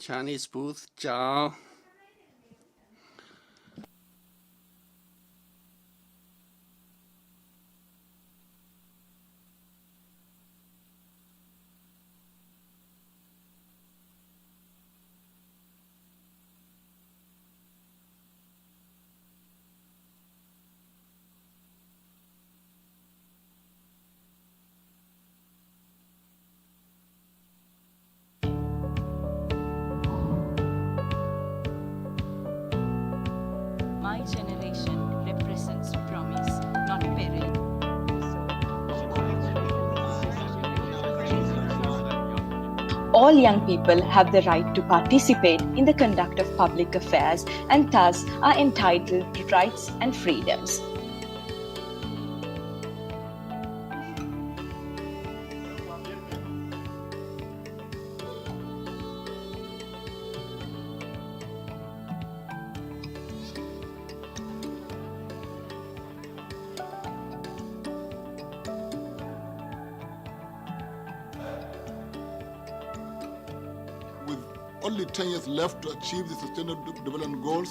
Chinese booth, Zhao. My generation represents promise, not peril. All young people have the right to participate in the conduct of public affairs and thus are entitled to rights and freedoms. Only 10 years left to achieve the Sustainable Development Goals,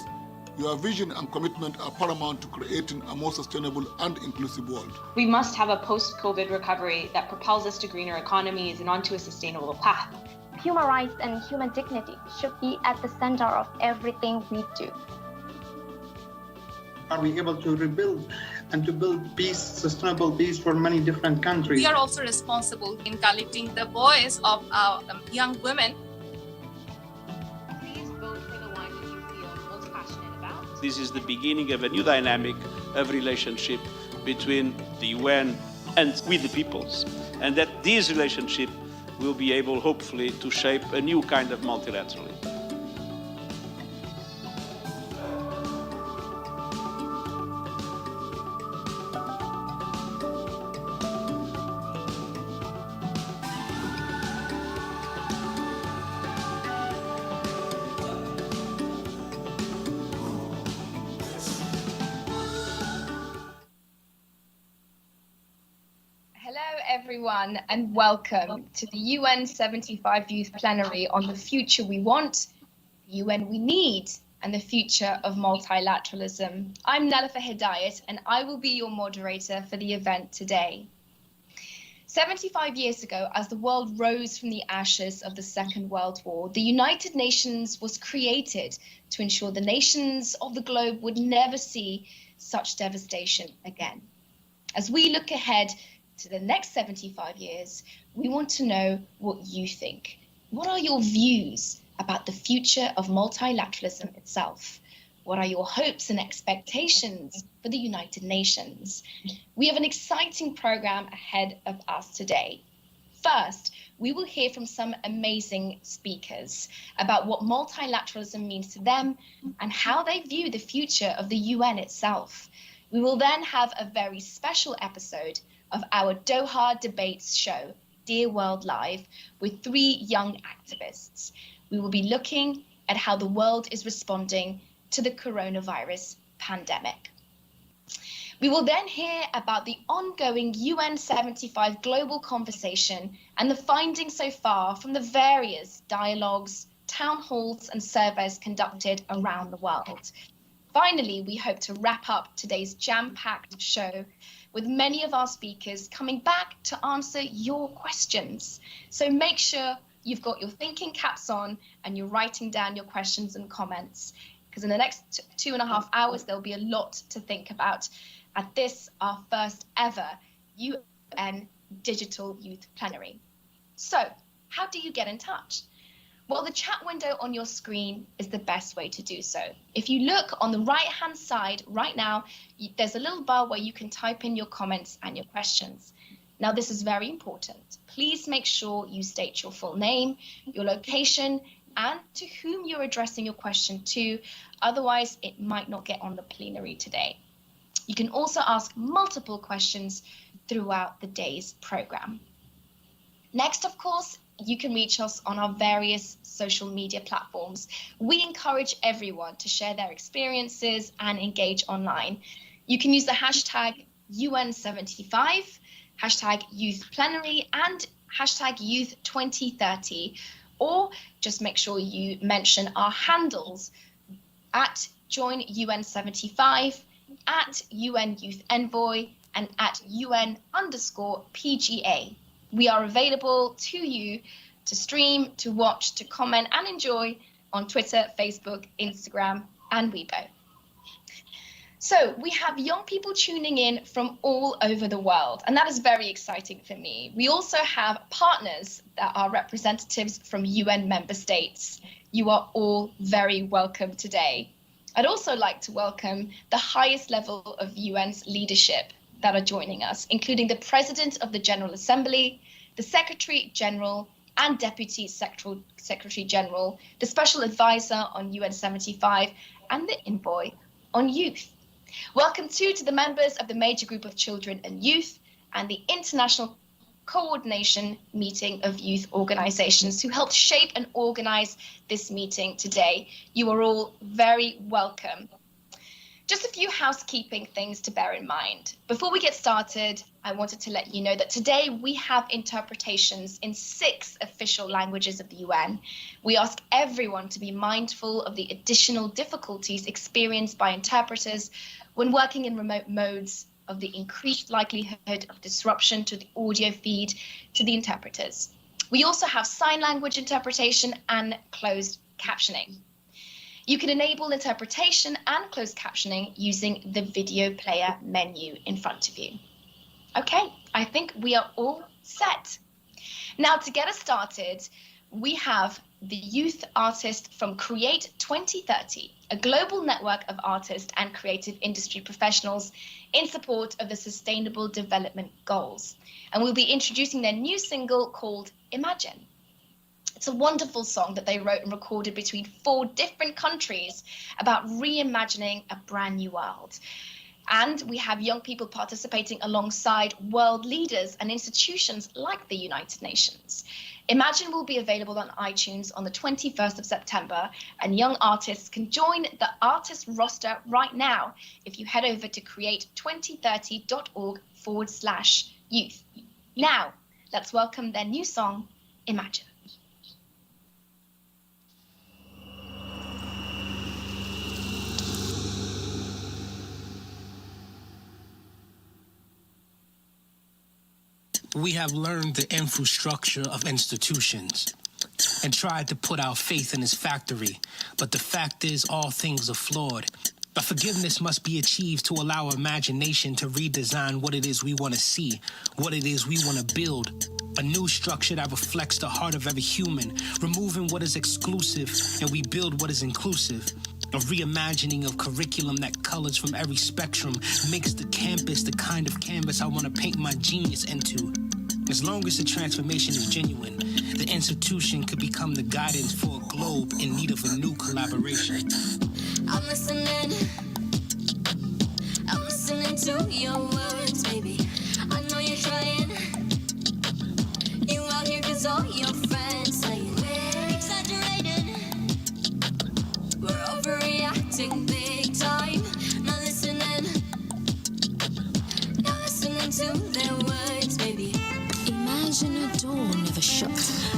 your vision and commitment are paramount to creating a more sustainable and inclusive world. We must have a post-COVID recovery that propels us to greener economies and onto a sustainable path. Human rights and human dignity should be at the center of everything we do. Are we able to rebuild and to build peace, sustainable peace for many different countries? We are also responsible in collecting the voice of our young women. This is the beginning of a new dynamic of relationship between the UN and with the peoples, and that this relationship will be able, hopefully, to shape a new kind of multilateralism. Everyone, and welcome to the UN75 Youth Plenary on the future we want, the UN we need, and the future of multilateralism. I'm Nelifa Hidayat, and I will be your moderator for the event today. 75 years ago, as the world rose from the ashes of the Second World War, the United Nations was created to ensure the nations of the globe would never see such devastation again. As we look ahead to the next 75 years, we want to know what you think. What are your views about the future of multilateralism itself? What are your hopes and expectations for the United Nations? We have an exciting program ahead of us today. First, we will hear from some amazing speakers about what multilateralism means to them and how they view the future of the UN itself. We will then have a very special episode of our Doha debates show, Dear World Live, with 3 young activists. We will be looking at how the world is responding to the coronavirus pandemic. We will then hear about the ongoing UN75 global conversation and the findings so far from the various dialogues, town halls and surveys conducted around the world. Finally, we hope to wrap up today's jam-packed show with many of our speakers coming back to answer your questions. So make sure you've got your thinking caps on and you're writing down your questions and comments, because in the next 2.5 hours, there'll be a lot to think about at this, our first ever UN Digital Youth Plenary. So how do you get in touch? Well, the chat window on your screen is the best way to do so. If you look on the right-hand side right now, there's a little bar where you can type in your comments and your questions. Now, this is very important. Please make sure you state your full name, your location, and to whom you're addressing your question to. Otherwise, it might not get on the plenary today. You can also ask multiple questions throughout the day's program. Next, of course, you can reach us on our various social media platforms. We encourage everyone to share their experiences and engage online. You can use the hashtag UN75, hashtag Youth Plenary, and hashtag Youth 2030, or just make sure you mention our handles at Join UN75, at UN Youth Envoy, and at UN_PGA. We are available to you to stream, to watch, to comment and enjoy on Twitter, Facebook, Instagram, and Weibo. So we have young people tuning in from all over the world, and that is very exciting for me. We also have partners that are representatives from UN member states. You are all very welcome today. I'd also like to welcome the highest level of UN's leadership that are joining us, including the President of the General Assembly, the Secretary General and Deputy Secretary General, the Special Advisor on UN75, and the Envoy on Youth. Welcome too to the members of the Major Group of Children and Youth and the International Coordination Meeting of Youth Organizations who helped shape and organize this meeting today. You are all very welcome. Just a few housekeeping things to bear in mind. Before we get started, I wanted to let you know that today we have interpretations in 6 official languages of the UN. We ask everyone to be mindful of the additional difficulties experienced by interpreters when working in remote modes, of the increased likelihood of disruption to the audio feed to the interpreters. We also have sign language interpretation and closed captioning. You can enable interpretation and closed captioning using the video player menu in front of you. Okay, I think we are all set. Now, to get us started, we have the youth artist from Create 2030, a global network of artists and creative industry professionals in support of the Sustainable Development Goals. And we'll be introducing their new single called Imagine. It's a wonderful song that they wrote and recorded between 4 different countries about reimagining a brand new world. And we have young people participating alongside world leaders and institutions like the United Nations. Imagine will be available on iTunes on the 21st of September, and young artists can join the artist roster right now if you head over to create2030.org/youth. Now, let's welcome their new song, Imagine. We have learned the infrastructure of institutions and tried to put our faith in its factory, but the fact is all things are flawed. But forgiveness must be achieved to allow our imagination to redesign what it is we want to see, what it is we want to build. A new structure that reflects the heart of every human, removing what is exclusive and we build what is inclusive. A reimagining of curriculum that colors from every spectrum makes the campus the kind of canvas I want to paint my genius into. As long as the transformation is genuine, the institution could become the guidance for a globe in need of a new collaboration. I'm listening to your words, baby. I know you're trying. You out here 'cause all your friends say we're exaggerated. We're overreacting big time. Not listening to their words, baby. Imagine a door never shut,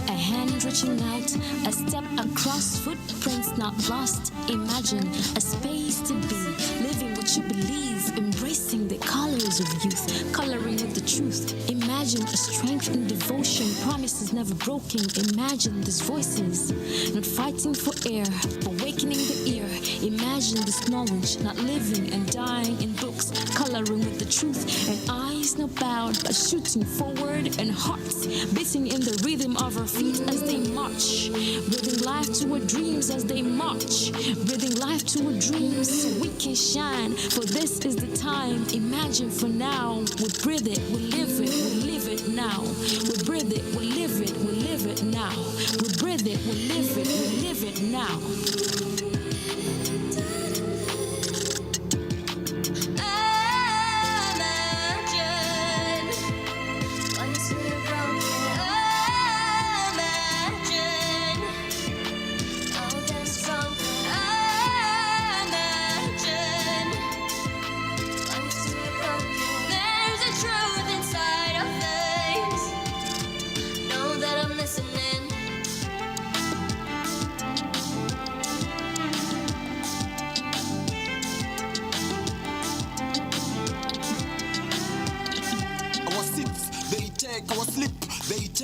a hand reaching out, a step across, footprints not lost. Imagine a space to be, living what you believe, embracing the colors of youth, coloring with the truth. Imagine a strength in devotion, promises never broken. Imagine these voices, not fighting for air, awakening the ear. Imagine this knowledge, not living and dying in books, coloring with the truth, and eyes not bowed, but shooting forward, and hearts beating in the rhythm of our feet as they march, breathing life to our dreams as they march, breathing life to our dreams so we can shine, for this is the time. Imagine for now, we breathe it, we live it, we live it now. We breathe it, we live it, we live it now. We breathe it, we live it, we live it now.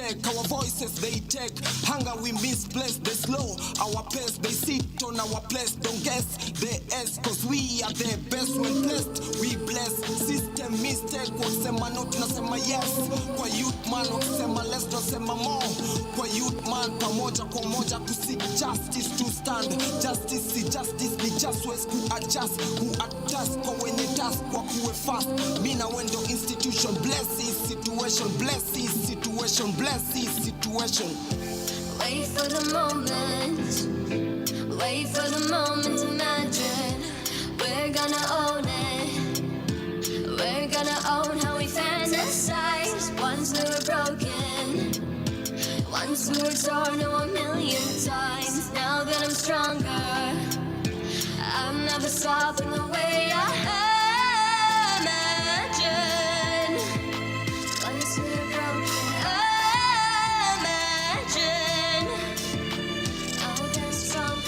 beg. Our voices they take. Hunger we misplace. They slow our pace. They sit on our place. Don't guess they S, cause we are the best. When blessed we bless. System mistake. Wakisema no tunasema yes. Kwa youth man wakisema less tunasema more. Kwa youth man pamoja kwa moja kuseek justice to stand. Justice si justice ni just ways ku adjust. Who adjust kwa wenye task kwa kuwe fast. Mina wendo institution bless this situation. Bless this situation. Bless this situation. Wait for the moment. Wait for the moment. Imagine we're gonna own it. We're gonna own how we fantasize. Once we were broken. Once we were torn a million times. Now that I'm stronger, I'm never stopping the way I imagine. Once we were broken, imagine. Now that I'm strong,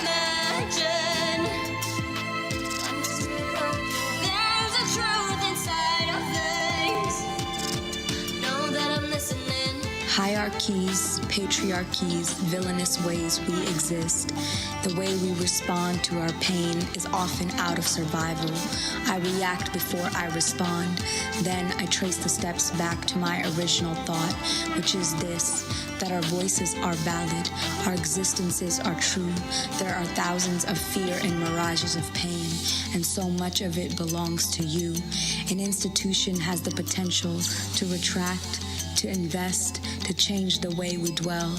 imagine. Once we were broken, there's a truth inside of things. Know that I'm listening. Hierarchies, patriarchies, villainous ways we exist. The way we respond to our pain is often out of survival. I react before I respond. Then I trace the steps back to my original thought, which is this, that our voices are valid, our existences are true. There are thousands of fear and mirages of pain, and so much of it belongs to you. An institution has the potential to retract, to invest, to change the way we dwell.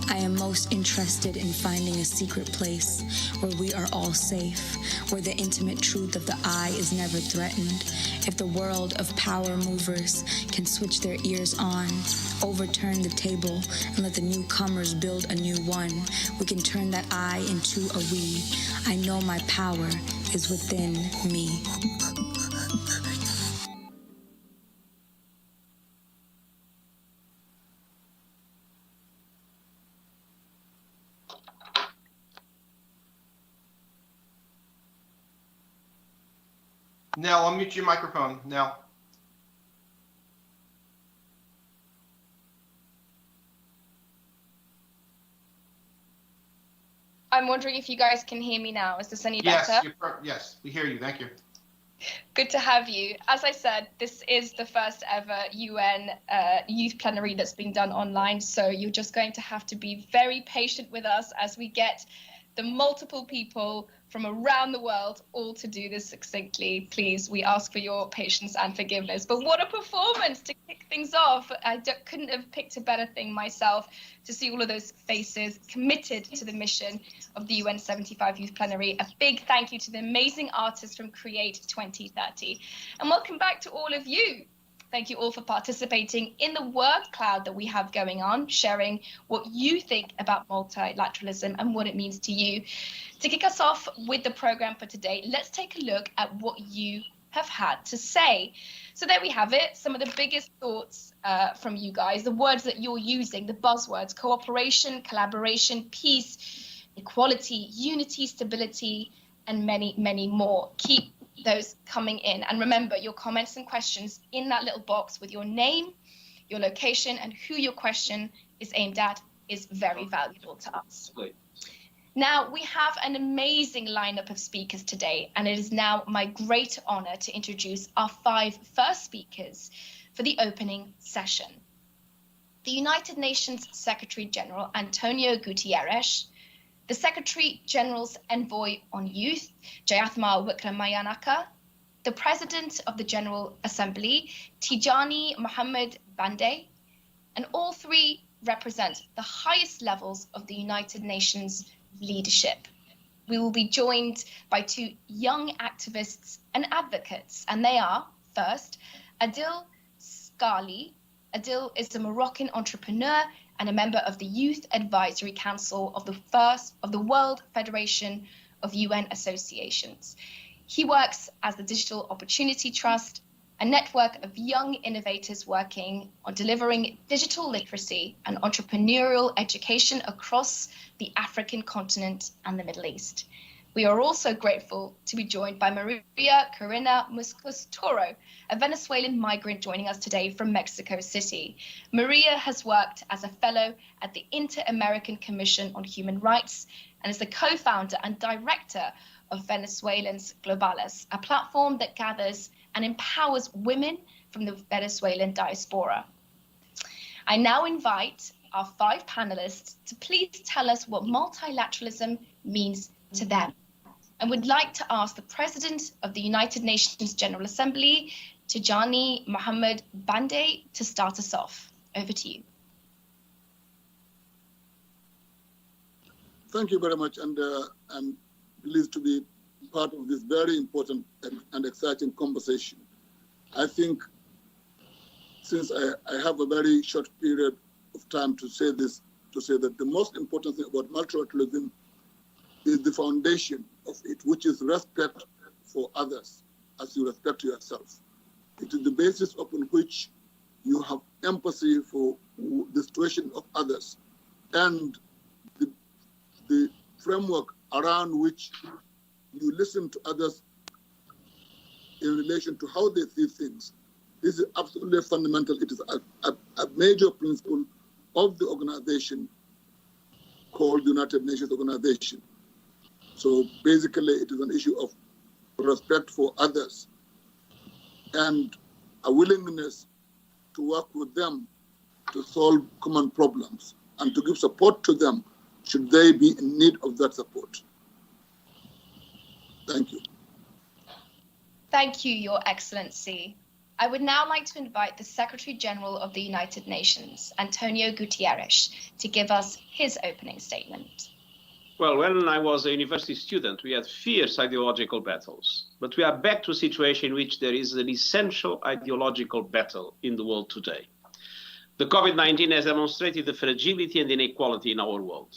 I am most interested in finding a secret place where we are all safe, where the intimate truth of the I is never threatened. If the world of power movers can switch their ears on, overturn the table, and let the newcomers build a new one, we can turn that I into a we. I know my power is within me. Nell, unmute your microphone. Nell. I'm wondering if you guys can hear me now. Is this any better? Yes, we hear you. Thank you. Good to have you. As I said, this is the first ever UN Youth Plenary that's been done online, so you're just going to have to be very patient with us as we get the multiple people from around the world all to do this succinctly. Please, we ask for your patience and forgiveness. But what a performance to kick things off. I couldn't have picked a better thing myself to see all of those faces committed to the mission of the UN75 Youth Plenary. A big thank you to the amazing artists from Create 2030. And welcome back to all of you. Thank you all for participating in the word cloud that we have going on, sharing what you think about multilateralism and what it means to you. To kick us off with the program for today, let's take a look at what you have had to say. So there we have it, some of the biggest thoughts from you guys, the words that you're using, the buzzwords: cooperation, collaboration, peace, equality, unity, stability, and many, many more. Keep those coming in. And remember, your comments and questions in that little box with your name, your location, and who your question is aimed at is very valuable to us. Now, we have an amazing lineup of speakers today, and it is now my great honor to introduce our 5 first speakers for the opening session. The United Nations Secretary General Antonio Guterres, the Secretary General's Envoy on Youth, Jayathma Wikramayanaka, the President of the General Assembly, Tijani Mohammed Bande, and all 3 represent the highest levels of the United Nations leadership. We will be joined by 2 young activists and advocates, and they are, first, Adil Scali. Adil is a Moroccan entrepreneur and a member of the Youth Advisory Council of the World Federation of UN Associations. He works as the Digital Opportunity Trust, a network of young innovators working on delivering digital literacy and entrepreneurial education across the African continent and the Middle East. We are also grateful to be joined by Maria Corina Muscos-Toro, a Venezuelan migrant joining us today from Mexico City. Maria has worked as a fellow at the Inter-American Commission on Human Rights and is the co-founder and director of Venezuelans Globales, a platform that gathers and empowers women from the Venezuelan diaspora. I now invite our 5 panelists to please tell us what multilateralism means to them. And would like to ask the President of the United Nations General Assembly, Tijani Mohammed Bande, to start us off. Over to you. Thank you very much, and I'm pleased to be part of this very important and exciting conversation. I think since I have a very short period of time to say this, to say that the most important thing about multilateralism is the foundation of it, which is respect for others as you respect yourself. It is the basis upon which you have empathy for the situation of others and the framework around which you listen to others in relation to how they see things. This is absolutely fundamental. It is a major principle of the organization called the United Nations Organization. So basically, it is an issue of respect for others and a willingness to work with them to solve common problems and to give support to them should they be in need of that support. Thank you. Thank you, Your Excellency. I would now like to invite the Secretary General of the United Nations, Antonio Guterres, to give us his opening statement. Well, when I was a university student, we had fierce ideological battles. But we are back to a situation in which there is an essential ideological battle in the world today. The COVID-19 has demonstrated the fragility and inequality in our world.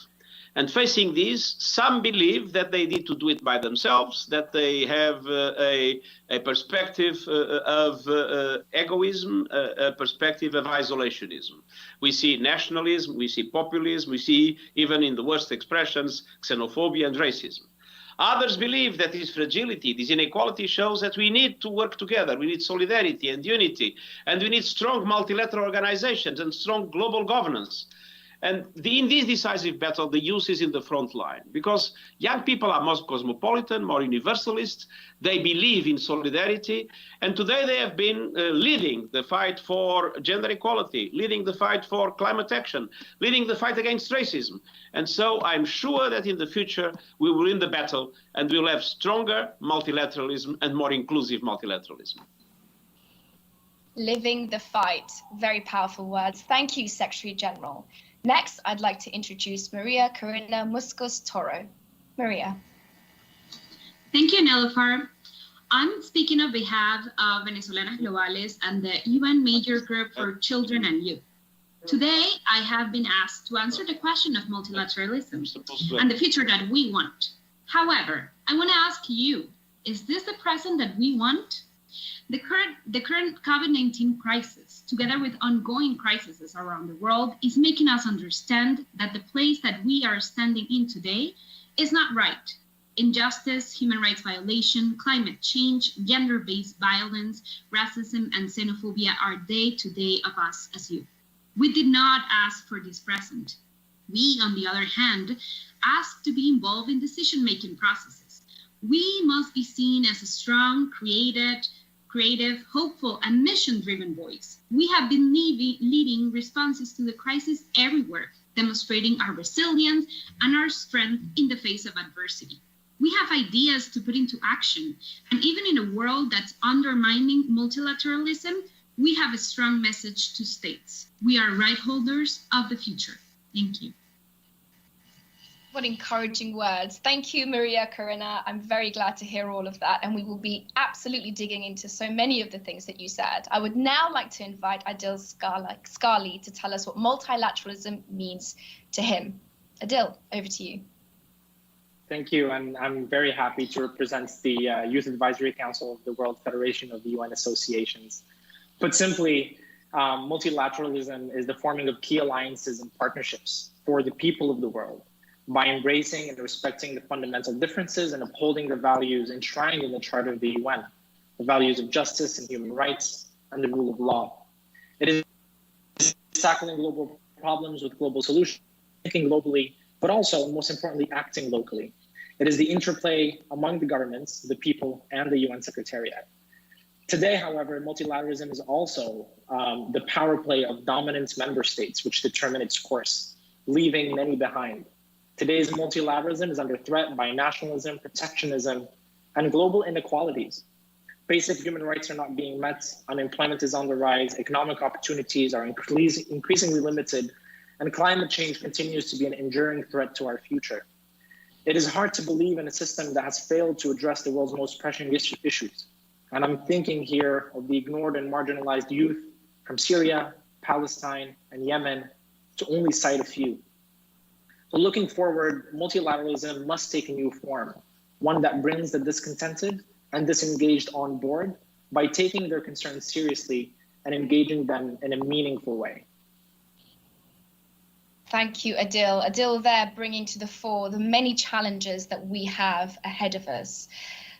And facing this, some believe that they need to do it by themselves, that they have a perspective of egoism, a perspective of isolationism. We see nationalism, we see populism, we see, even in the worst expressions, xenophobia and racism. Others believe that this fragility, this inequality shows that we need to work together. We need solidarity and unity, and we need strong multilateral organizations and strong global governance. And in this decisive battle, the youth is in the front line because young people are more cosmopolitan, more universalist. They believe in solidarity. And today they have been leading the fight for gender equality, leading the fight for climate action, leading the fight against racism. And so I'm sure that in the future, we will win the battle and we will have stronger multilateralism and more inclusive multilateralism. Living the fight. Very powerful words. Thank you, Secretary General. Next, I'd like to introduce Maria Corina Muscos-Toro. Maria. Thank you, Nelifar. I'm speaking on behalf of Venezuelanas Globales and the UN Major Group for Children and Youth. Today, I have been asked to answer the question of multilateralism and the future that we want. However, I want to ask you, is this the present that we want? The current COVID-19 crisis, together with ongoing crises around the world, is making us understand that the place that we are standing in today is not right. Injustice, human rights violation, climate change, gender-based violence, racism, and xenophobia are day-to-day of us as youth. We did not ask for this present. We, on the other hand, asked to be involved in decision-making processes. We must be seen as a strong, creative, hopeful, and mission-driven voice. We have been leading responses to the crisis everywhere, demonstrating our resilience and our strength in the face of adversity. We have ideas to put into action, and even in a world that's undermining multilateralism, we have a strong message to states. We are right holders of the future. Thank you. What encouraging words. Thank you, Maria Corina. I'm very glad to hear all of that, and we will be absolutely digging into so many of the things that you said. I would now like to invite Adil Scali to tell us what multilateralism means to him. Adil, over to you. Thank you, and I'm very happy to represent the Youth Advisory Council of the World Federation of the UN Associations. Put simply, multilateralism is the forming of key alliances and partnerships for the people of the world by embracing and respecting the fundamental differences and upholding the values enshrined in the Charter of the UN, the values of justice and human rights and the rule of law. It is tackling global problems with global solutions, thinking globally, but also, and most importantly, acting locally. It is the interplay among the governments, the people, and the UN Secretariat. Today, however, multilateralism is also the power play of dominant member states, which determine its course, leaving many behind. Today's multilateralism is under threat by nationalism, protectionism, and global inequalities. Basic human rights are not being met, unemployment is on the rise, economic opportunities are increasingly limited, and climate change continues to be an enduring threat to our future. It is hard to believe in a system that has failed to address the world's most pressing issues. And I'm thinking here of the ignored and marginalized youth from Syria, Palestine, and Yemen, to only cite a few. So looking forward, multilateralism must take a new form, one that brings the discontented and disengaged on board by taking their concerns seriously and engaging them in a meaningful way. Thank you, Adil. Adil there bringing to the fore the many challenges that we have ahead of us.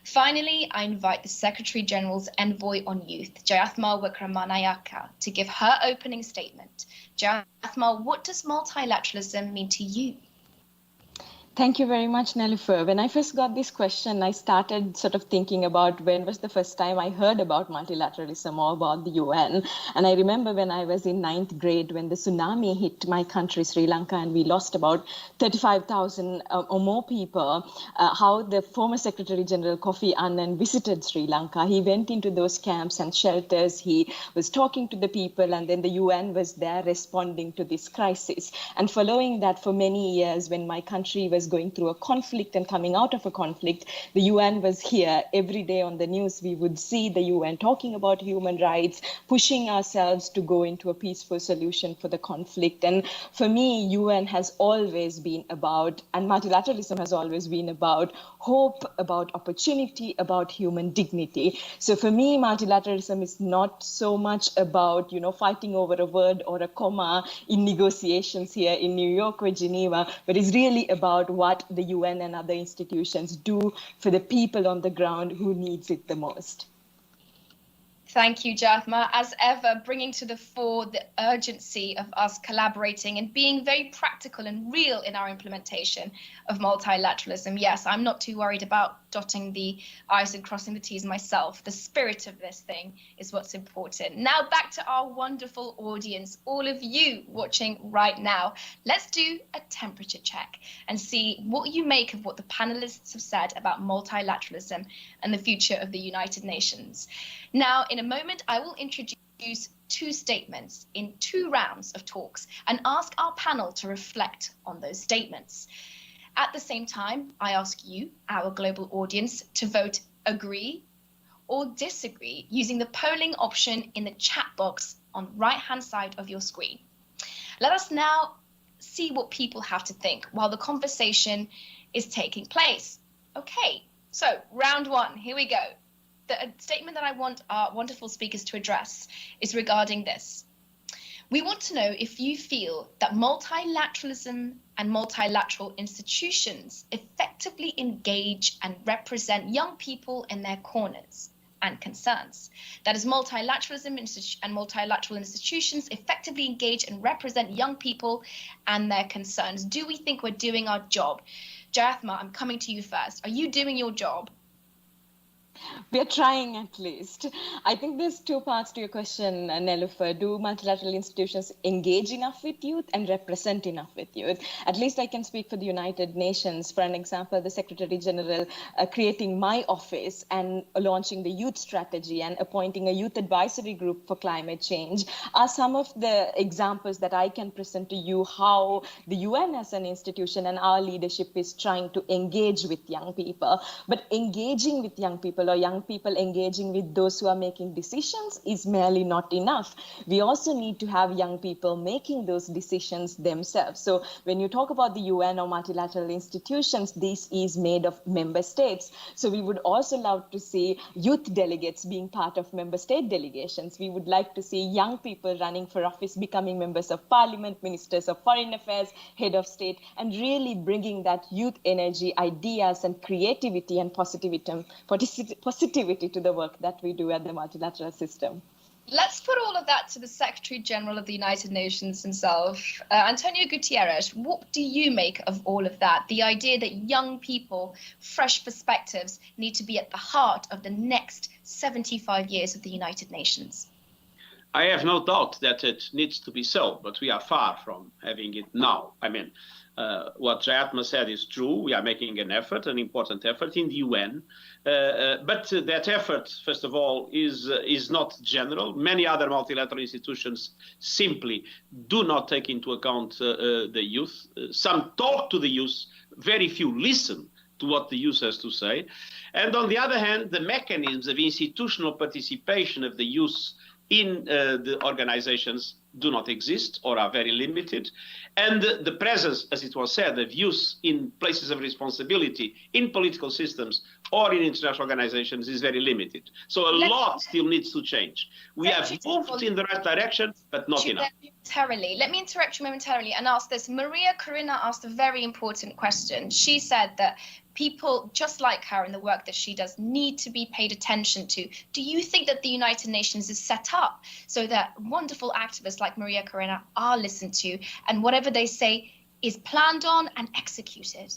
Finally, I invite the Secretary General's Envoy on Youth, Jayathma Wikramanayake, to give her opening statement. Jayathma, what does multilateralism mean to you? Thank you very much, Nelufar. When I first got this question, I started sort of thinking about when was the first time I heard about multilateralism or about the UN. And I remember when I was in 9th grade, when the tsunami hit my country, Sri Lanka, and we lost about 35,000 or more people, how the former Secretary General Kofi Annan visited Sri Lanka. He went into those camps and shelters. He was talking to the people, and then the UN was there responding to this crisis. And following that, for many years, when my country was going through a conflict and coming out of a conflict, the UN was here every day on the news. We would see the UN talking about human rights, pushing ourselves to go into a peaceful solution for the conflict. And for me, UN has always been about, and multilateralism has always been about, hope, about opportunity, about human dignity. So for me, multilateralism is not so much about, fighting over a word or a comma in negotiations here in New York or Geneva, but it's really about what the UN and other institutions do for the people on the ground who needs it the most. Thank you, Jayathma. As ever, bringing to the fore the urgency of us collaborating and being very practical and real in our implementation of multilateralism. Yes, I'm not too worried about dotting the I's and crossing the T's myself. The spirit of this thing is what's important. Now back to our wonderful audience, all of you watching right now. Let's do a temperature check and see what you make of what the panelists have said about multilateralism and the future of the United Nations. Now, in a moment, I will introduce two statements in 2 rounds of talks and ask our panel to reflect on those statements. At the same time, I ask you, our global audience, to vote agree or disagree using the polling option in the chat box on the right-hand side of your screen. Let us now see what people have to think while the conversation is taking place. Okay, so round 1, here we go. The statement that I want our wonderful speakers to address is regarding this. We want to know if you feel that multilateralism and multilateral institutions effectively engage and represent young people in their corners and concerns. That is, multilateralism and multilateral institutions effectively engage and represent young people and their concerns. Do we think we're doing our job? Jayathma, I'm coming to you first. Are you doing your job? We're trying, at least. I think there's 2 parts to your question, Nelufar. Do multilateral institutions engage enough with youth and represent enough with youth? At least I can speak for the United Nations. For an example, the Secretary General creating my office and launching the youth strategy and appointing a youth advisory group for climate change are some of the examples that I can present to you how the UN as an institution and our leadership is trying to engage with young people. But engaging with young people or young people engaging with those who are making decisions is merely not enough. We also need to have young people making those decisions themselves. So when you talk about the UN or multilateral institutions, this is made of member states. So we would also love to see youth delegates being part of member state delegations. We would like to see young people running for office, becoming members of parliament, ministers of foreign affairs, head of state, and really bringing that youth energy, ideas, and creativity and positivity to the work that we do at the multilateral system. Let's put all of that to the Secretary General of the United Nations himself. Antonio Gutierrez, what do you make of all of that? The idea that young people, fresh perspectives need to be at the heart of the next 75 years of the United Nations. I have no doubt that it needs to be so, but we are far from having it now. I mean, what Jayatma said is true. We are making an effort, an important effort in the UN. But that effort, first of all, is not general. Many other multilateral institutions simply do not take into account the youth. Some talk to the youth, very few listen to what the youth has to say. And on the other hand, the mechanisms of institutional participation of the youth in the organizations do not exist or are very limited. And the presence, as it was said, of youth in places of responsibility, in political systems or in international organizations is very limited. So a lot still needs to change. We have moved in the right direction, but not enough. Let me interrupt you momentarily and ask this. Maria Corina asked a very important question. She said that people just like her in the work that she does need to be paid attention to. Do you think that the United Nations is set up so that wonderful activists like Maria Corina are listened to and whatever they say is planned on and executed?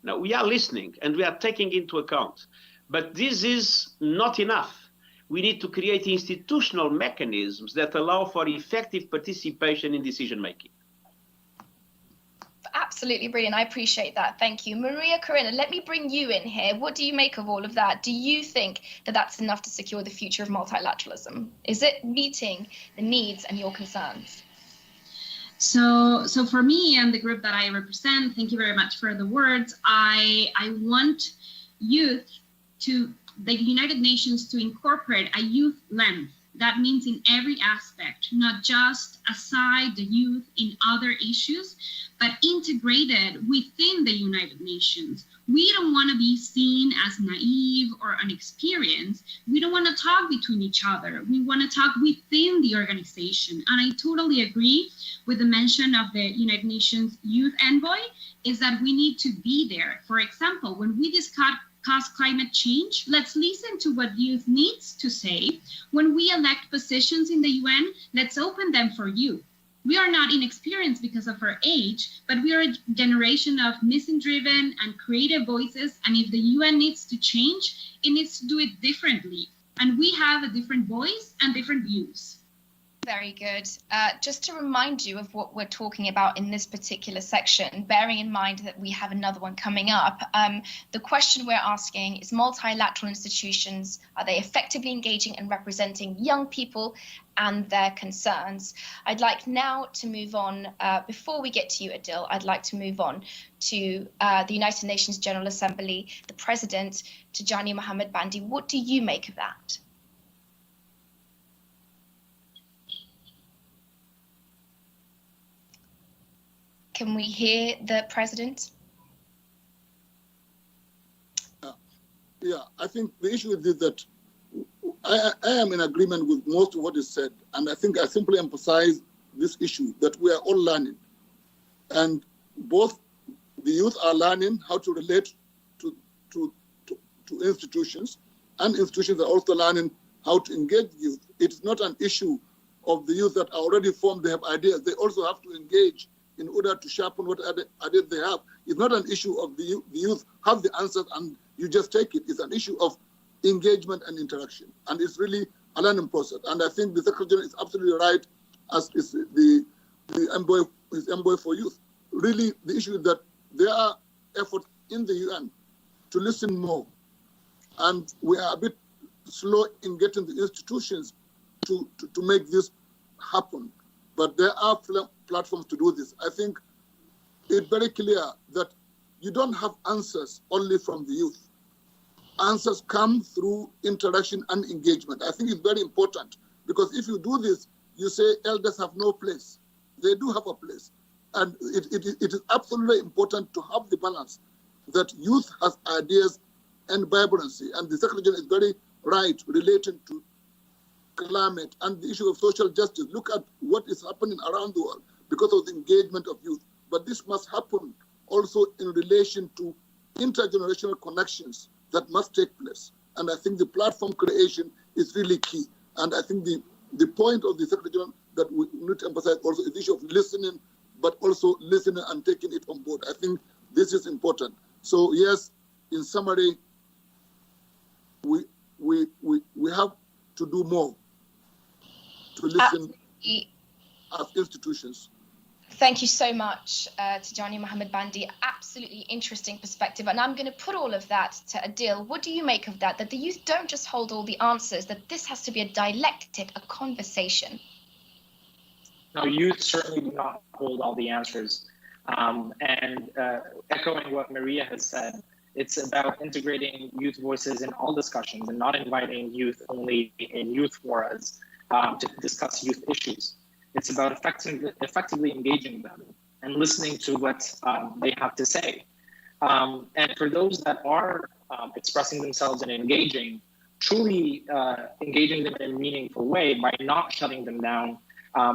No, we are listening and we are taking into account, but this is not enough. We need to create institutional mechanisms that allow for effective participation in decision-making. Absolutely brilliant. I appreciate that. Thank you. Maria Corina, let me bring you in here. What do you make of all of that? Do you think that that's enough to secure the future of multilateralism? Is it meeting the needs and your concerns? So for me and the group that I represent, thank you very much for the words. I want youth the United Nations to incorporate a youth lens. That means in every aspect, not just aside the youth in other issues, but integrated within the United Nations. We don't want to be seen as naive or inexperienced. We don't want to talk between each other. We want to talk within the organization. And I totally agree with the mention of the United Nations Youth Envoy, is that we need to be there. For example, when we discuss climate change, let's listen to what youth needs to say. When we elect positions in the UN, let's open them for youth. We are not inexperienced because of our age, but we are a generation of mission-driven and creative voices. And if the UN needs to change, it needs to do it differently. And we have a different voice and different views. Very good. Just to remind you of what we're talking about in this particular section, bearing in mind that we have another one coming up, the question we're asking is multilateral institutions, are they effectively engaging and representing young people and their concerns? I'd like now to move on, before we get to you, Adil, I'd like to move on to the United Nations General Assembly, the President, Tijani Muhammad Bandi. What do you make of that? Can we hear the President? Yeah, I think the issue is that I am in agreement with most of what is said. And I think I simply emphasize this issue that we are all learning. And both the youth are learning how to relate to institutions, and institutions are also learning how to engage youth. It's not an issue of the youth that are already formed, they have ideas. They also have to engage in order to sharpen what ideas they have. It's not an issue of the youth have the answers and you just take it. It's an issue of engagement and interaction. And it's really a learning process. And I think the Secretary General is absolutely right, as is the envoy for youth. Really, the issue is that there are efforts in the UN to listen more. And we are a bit slow in getting the institutions to make this happen. But there are platforms to do this. I think it's very clear that you don't have answers only from the youth. answers come through interaction and engagement. I think it's very important, because if you do this, you say elders have no place. They do have a place. And it is absolutely important to have the balance that youth has ideas and vibrancy. And the Secretary General is very right relating to climate and the issue of social justice. Look at what is happening around the world because of the engagement of youth. But this must happen also in relation to intergenerational connections that must take place. And I think the platform creation is really key. And I think the point of the Secretary General that we need to emphasize also is the issue of listening, but also listening and taking it on board. I think this is important. So yes, in summary, we have to do more to listen as institutions. Thank you so much to Johnny Mohammed Bandi. Absolutely interesting perspective. And I'm going to put all of that to Adil. What do you make of that? That the youth don't just hold all the answers, that this has to be a dialectic, a conversation. No, youth certainly do not hold all the answers. Echoing what Maria has said, it's about integrating youth voices in all discussions and not inviting youth only in youth forums to discuss youth issues. It's about effectively engaging them and listening to what they have to say. And for those that are expressing themselves and engaging, truly engaging them in a meaningful way by not shutting them down,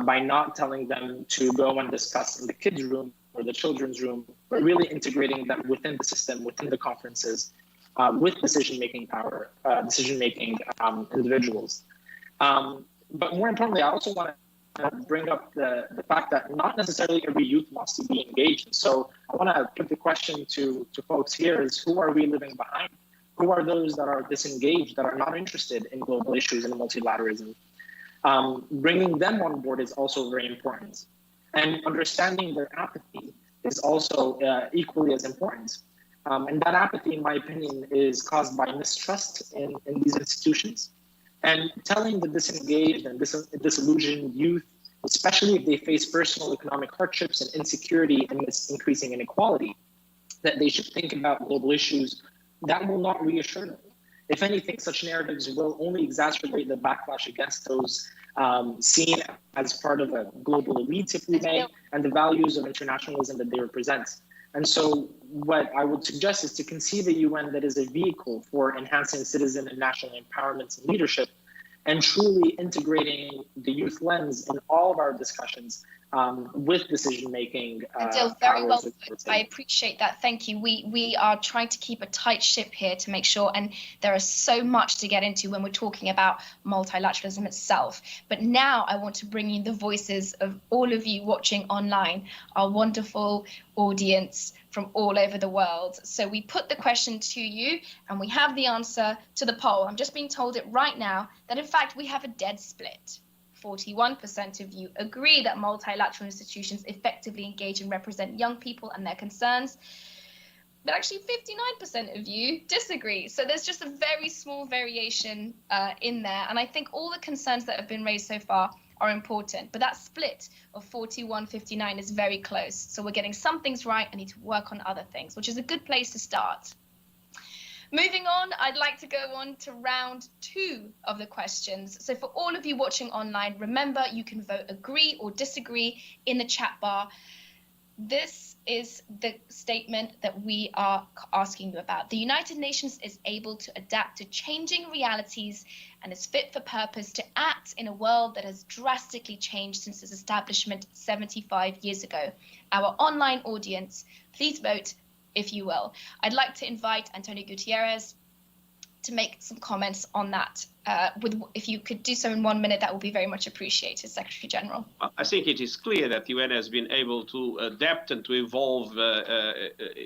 by not telling them to go and discuss in the kids' room or the children's room, but really integrating them within the system, within the conferences, with decision-making power, decision-making individuals. But more importantly, I also want to bring up the fact that not necessarily every youth wants to be engaged. So I want to put the question to folks here is, who are we leaving behind? Who are those that are disengaged, that are not interested in global issues and multilateralism? Bringing them on board is also very important. And understanding their apathy is also equally as important. And that apathy, in my opinion, is caused by mistrust in these institutions. And telling the disengaged and disillusioned youth, especially if they face personal economic hardships and insecurity and this increasing inequality, that they should think about global issues, that will not reassure them. If anything, such narratives will only exacerbate the backlash against those seen as part of a global elite, if we may, and the values of internationalism that they represent. And so what I would suggest is to conceive a UN that is a vehicle for enhancing citizen and national empowerment and leadership, and truly integrating the youth lens in all of our discussions with decision-making. Adil, very well put. I appreciate that. Thank you. We are trying to keep a tight ship here to make sure, and there is so much to get into when we're talking about multilateralism itself. But now I want to bring you the voices of all of you watching online, our wonderful audience from all over the world. So we put the question to you and we have the answer to the poll. I'm just being told it right now that in fact we have a dead split. 41% of you agree that multilateral institutions effectively engage and represent young people and their concerns, but actually 59% of you disagree. So there's just a very small variation in there. And I think all the concerns that have been raised so far are important, but that split of 41-59 is very close. So we're getting some things right and need to work on other things, which is a good place to start. Moving on, I'd like to go on to round 2 of the questions. So for all of you watching online, remember you can vote agree or disagree in the chat bar. This is the statement that we are asking you about. The United Nations is able to adapt to changing realities and is fit for purpose to act in a world that has drastically changed since its establishment 75 years ago. Our online audience, please vote if you will. I'd like to invite Antonio Gutierrez to make some comments on that. If you could do so in 1 minute, that would be very much appreciated, Secretary General. I think it is clear that the UN has been able to adapt and to evolve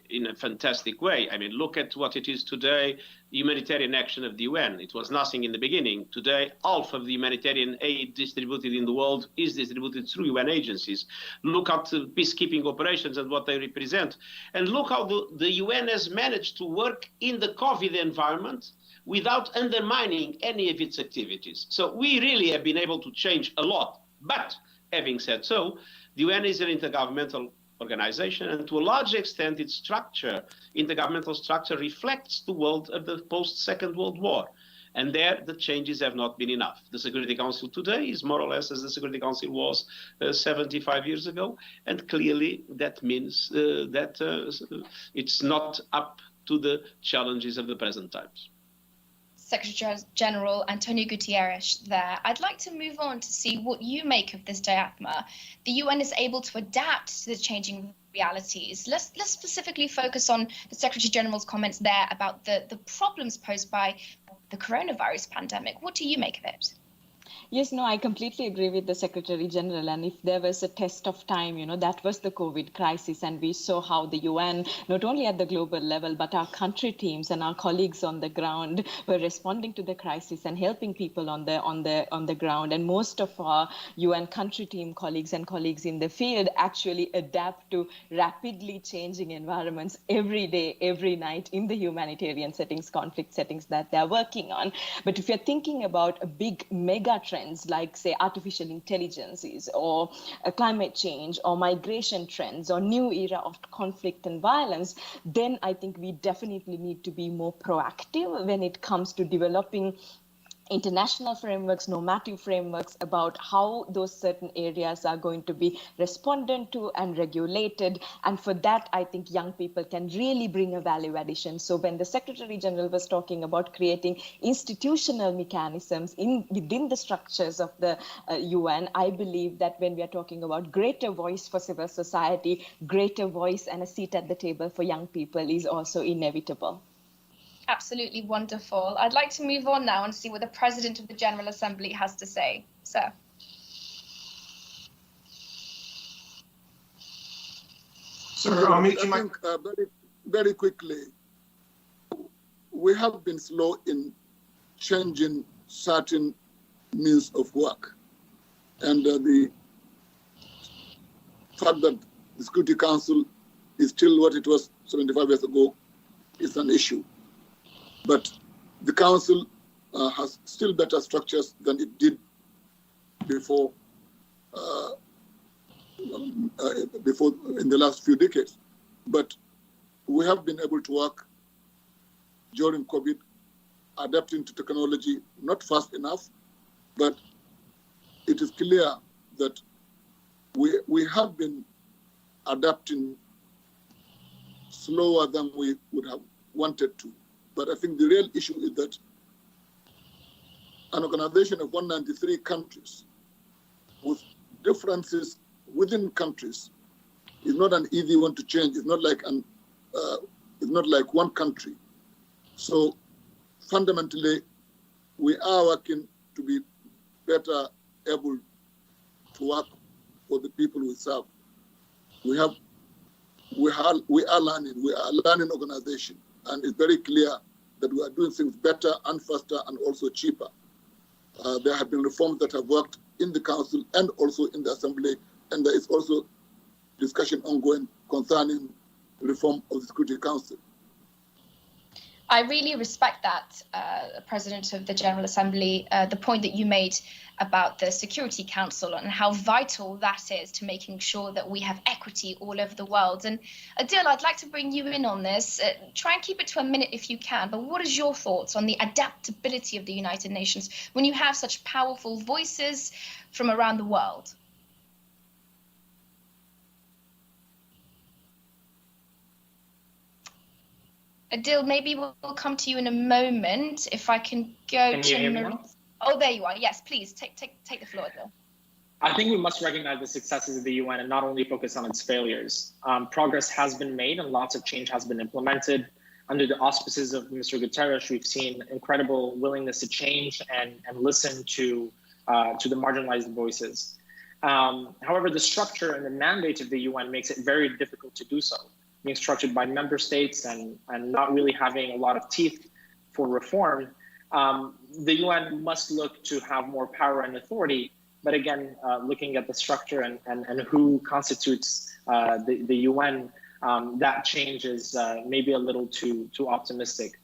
in a fantastic way. I mean, look at what it is today, the humanitarian action of the UN. It was nothing in the beginning. Today, half of the humanitarian aid distributed in the world is distributed through UN agencies. Look at the peacekeeping operations and what they represent. And look how the UN has managed to work in the COVID environment without undermining any of its activities. So we really have been able to change a lot. But having said so, the UN is an intergovernmental organization, and to a large extent its structure, intergovernmental structure, reflects the world of the post-Second World War. And there, the changes have not been enough. The Security Council today is more or less as the Security Council was 75 years ago, and clearly that means that it's not up to the challenges of the present times. Secretary General Antonio Guterres there. I'd like to move on to see what you make of this diathma. The UN is able to adapt to the changing realities. Let's specifically focus on the Secretary General's comments there about the problems posed by the coronavirus pandemic. What do you make of it? Yes, no, I completely agree with the Secretary General. And if there was a test of time, that was the COVID crisis. And we saw how the UN, not only at the global level, but our country teams and our colleagues on the ground were responding to the crisis and helping people on the ground. And most of our UN country team colleagues and colleagues in the field actually adapt to rapidly changing environments every day, every night in the humanitarian settings, conflict settings that they're working on. But if you're thinking about a big mega trend, like, say, artificial intelligences or climate change or migration trends or new era of conflict and violence, then I think we definitely need to be more proactive when it comes to developing international frameworks, normative frameworks about how those certain areas are going to be responded to and regulated. And for that, I think young people can really bring a value addition. So when the Secretary General was talking about creating institutional mechanisms within the structures of the UN, I believe that when we are talking about greater voice for civil society, greater voice and a seat at the table for young people is also inevitable. Absolutely wonderful. I'd like to move on now and see what the President of the General Assembly has to say. Sir. Sir, I'll meet you. I think very quickly, we have been slow in changing certain means of work. And the fact that the Security Council is still what it was 75 years ago is an issue. But the Council has still better structures than it did before in the last few decades. But we have been able to work during COVID, adapting to technology, not fast enough, but it is clear that we have been adapting slower than we would have wanted to. But I think the real issue is that an organization of 193 countries with differences within countries is not an easy one to change. It's not like one country. So fundamentally, we are working to be better able to work for the people we serve. We are learning. We are a learning organization. And it's very clear that we are doing things better and faster and also cheaper. There have been reforms that have worked in the Council and also in the Assembly, and there is also discussion ongoing concerning reform of the Security Council. I really respect that, President of the General Assembly, the point that you made about the Security Council and how vital that is to making sure that we have equity all over the world. And Adil, I'd like to bring you in on this. Try and keep it to a minute if you can, but what is your thoughts on the adaptability of the United Nations when you have such powerful voices from around the world? Adil, maybe we'll come to you in a moment. If I can go to Marie. Oh, there you are. Yes, please take the floor, Adil. I think we must recognize the successes of the UN and not only focus on its failures. Progress has been made and lots of change has been implemented. Under the auspices of Mr. Guterres, we've seen incredible willingness to change and listen to the marginalized voices. However, the structure and the mandate of the UN makes it very difficult to do so. Being structured by member states and not really having a lot of teeth for reform, the UN must look to have more power and authority. But again, looking at the structure and who constitutes the UN, that change is maybe a little too optimistic.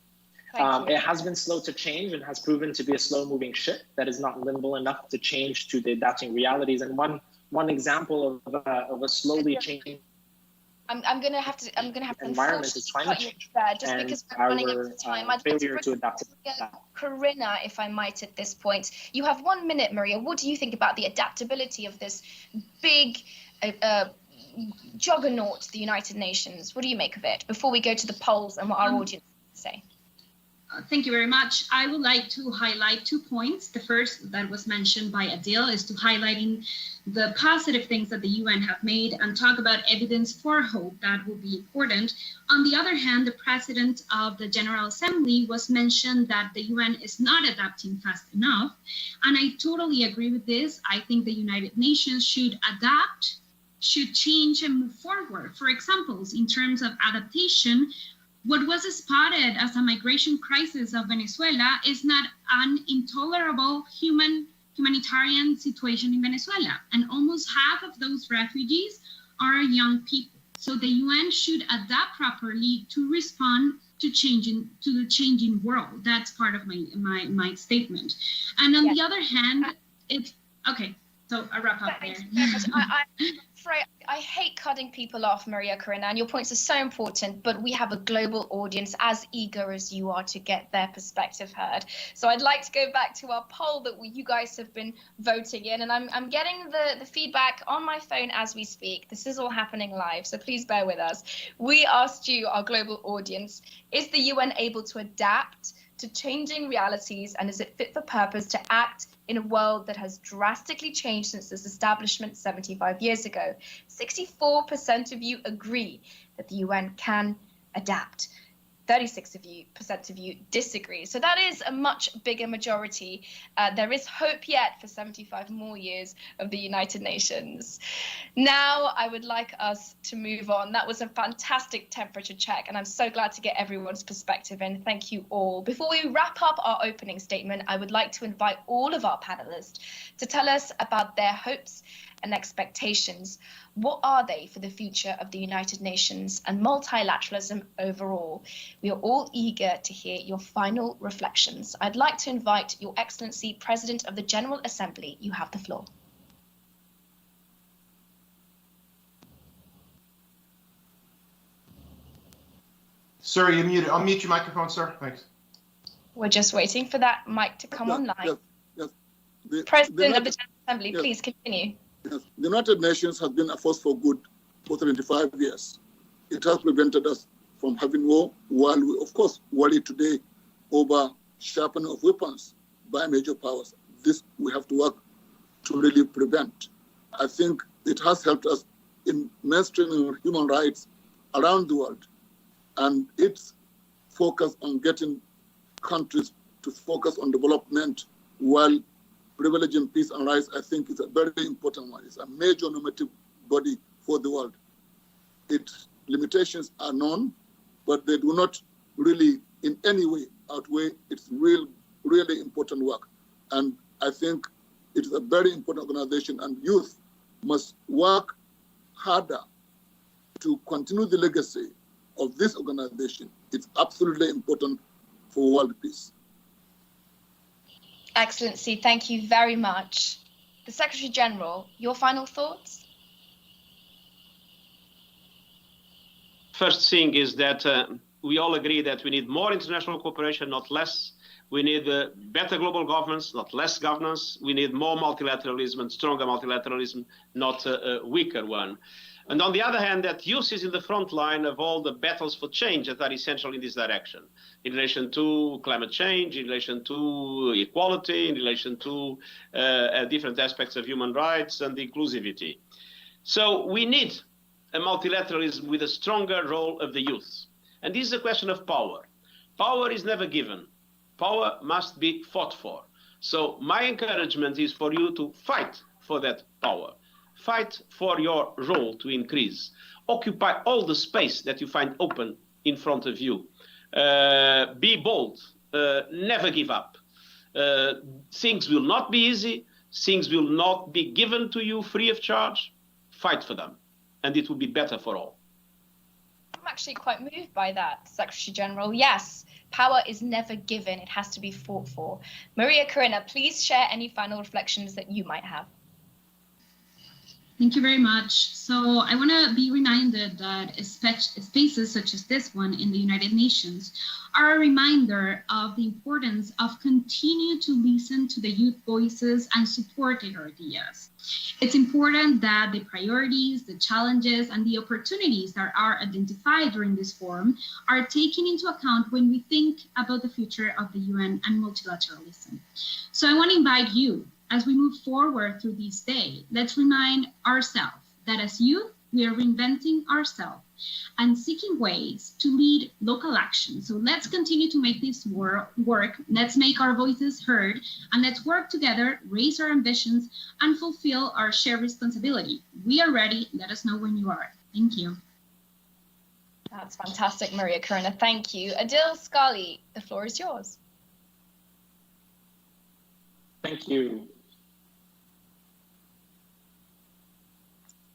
It has been slow to change and has proven to be a slow-moving ship that is not nimble enough to change to the adapting realities. And one example of a slowly changing I'm gonna have to environment is climate change, there, just and because we're running out our of time. I'd failure like to adapt. Corinna, if I might, at this point. You have 1 minute, Maria. What do you think about the adaptability of this big juggernaut, the United Nations? What do you make of it? Before we go to the polls and what our audience say. Thank you very much. I would like to highlight 2 points. The first that was mentioned by Adil is to highlighting the positive things that the UN have made and talk about evidence for hope. That will be important. On the other hand, the president of the General Assembly was mentioned that the UN is not adapting fast enough. And I totally agree with this. I think the United Nations should adapt, should change and move forward. For example, in terms of adaptation, what was spotted as a migration crisis of Venezuela is not an intolerable humanitarian situation in Venezuela. And almost half of those refugees are young people. So the UN should adapt properly to respond to the changing world. That's part of my statement. And on the other hand, it's okay. So I wrap up there. I hate cutting people off, Maria Corinna, and your points are so important, but we have a global audience as eager as you are to get their perspective heard. So I'd like to go back to our poll that you guys have been voting in, and I'm getting the feedback on my phone as we speak. This is all happening live, so please bear with us. We asked you, our global audience, is the UN able to adapt to changing realities, and is it fit for purpose to act in a world that has drastically changed since its establishment 75 years ago? 64% of you agree that the UN can adapt. 36% of you disagree. So that is a much bigger majority. There is hope yet for 75 more years of the United Nations. Now I would like us to move on. That was a fantastic temperature check, and I'm so glad to get everyone's perspective in. Thank you all. Before we wrap up our opening statement, I would like to invite all of our panelists to tell us about their hopes and expectations. What are they for the future of the United Nations and multilateralism overall? We are all eager to hear your final reflections. I'd like to invite Your Excellency, President of the General Assembly. You have the floor. Sir, you're muted. Unmute your microphone, sir. Thanks. We're just waiting for that mic to come online. Yes. President of the General Assembly, please continue. Yes. The United Nations has been a force for good for 75 years. It has prevented us from having war, while we, of course, worry today over sharpening of weapons by major powers. This we have to work to really prevent. I think it has helped us in mainstreaming human rights around the world, and its focus on getting countries to focus on development while privileging peace and rights, I think is a very important one. It's a major normative body for the world. Its limitations are known, but they do not really in any way outweigh its really important work. And I think it is a very important organization, and youth must work harder to continue the legacy of this organization. It's absolutely important for world peace. Excellency, thank you very much. The Secretary General, your final thoughts? First thing is that we all agree that we need more international cooperation, not less. We need better global governance, not less governance. We need more multilateralism and stronger multilateralism, not a weaker one. And on the other hand, that youth is in the front line of all the battles for change that are essential in this direction, in relation to climate change, in relation to equality, in relation to different aspects of human rights and inclusivity. So we need a multilateralism with a stronger role of the youth. And this is a question of power. Power is never given. Power must be fought for. So my encouragement is for you to fight for that power. Fight for your role to increase. Occupy all the space that you find open in front of you. Be bold. Never give up. Things will not be easy. Things will not be given to you free of charge. Fight for them, and it will be better for all. I'm actually quite moved by that, Secretary General. Yes, power is never given. It has to be fought for. Maria Corinna, please share any final reflections that you might have. Thank you very much. So I want to be reminded that spaces such as this one in the United Nations are a reminder of the importance of continue to listen to the youth voices and support their ideas. It's important that the priorities, the challenges, and the opportunities that are identified during this forum are taken into account when we think about the future of the UN and multilateralism. So I want to invite you, as we move forward through this day, let's remind ourselves that as youth, we are reinventing ourselves and seeking ways to lead local action. So let's continue to make this work. Let's make our voices heard, and let's work together, raise our ambitions, and fulfill our shared responsibility. We are ready. Let us know when you are. Thank you. That's fantastic, Maria Corina. Thank you. Adil Scali, the floor is yours. Thank you.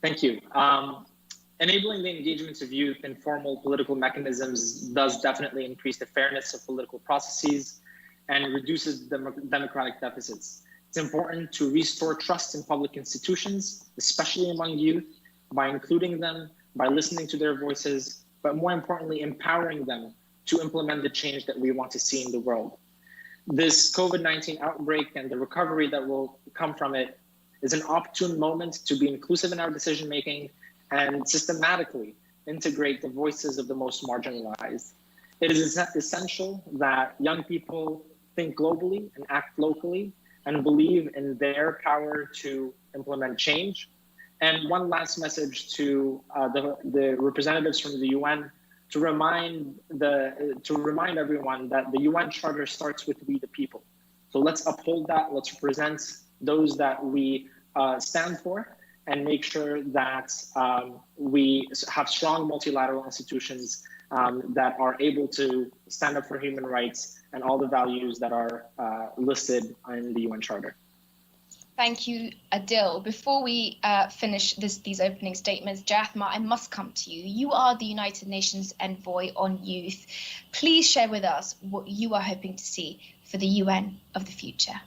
Thank you. Enabling the engagement of youth in formal political mechanisms does definitely increase the fairness of political processes and reduces democratic deficits. It's important to restore trust in public institutions, especially among youth, by including them, by listening to their voices, but more importantly, empowering them to implement the change that we want to see in the world. This COVID-19 outbreak and the recovery that will come from it is an opportune moment to be inclusive in our decision-making and systematically integrate the voices of the most marginalized. It is essential that young people think globally and act locally and believe in their power to implement change. And one last message to the representatives from the UN to remind everyone that the UN Charter starts with we the people. So let's uphold that. Let's represent those that we stand for, and make sure that we have strong multilateral institutions that are able to stand up for human rights and all the values that are listed in the UN Charter. Thank you, Adil. Before we finish these opening statements, Jathma, I must come to you. You are the United Nations Envoy on Youth. Please share with us what you are hoping to see for the UN of the future.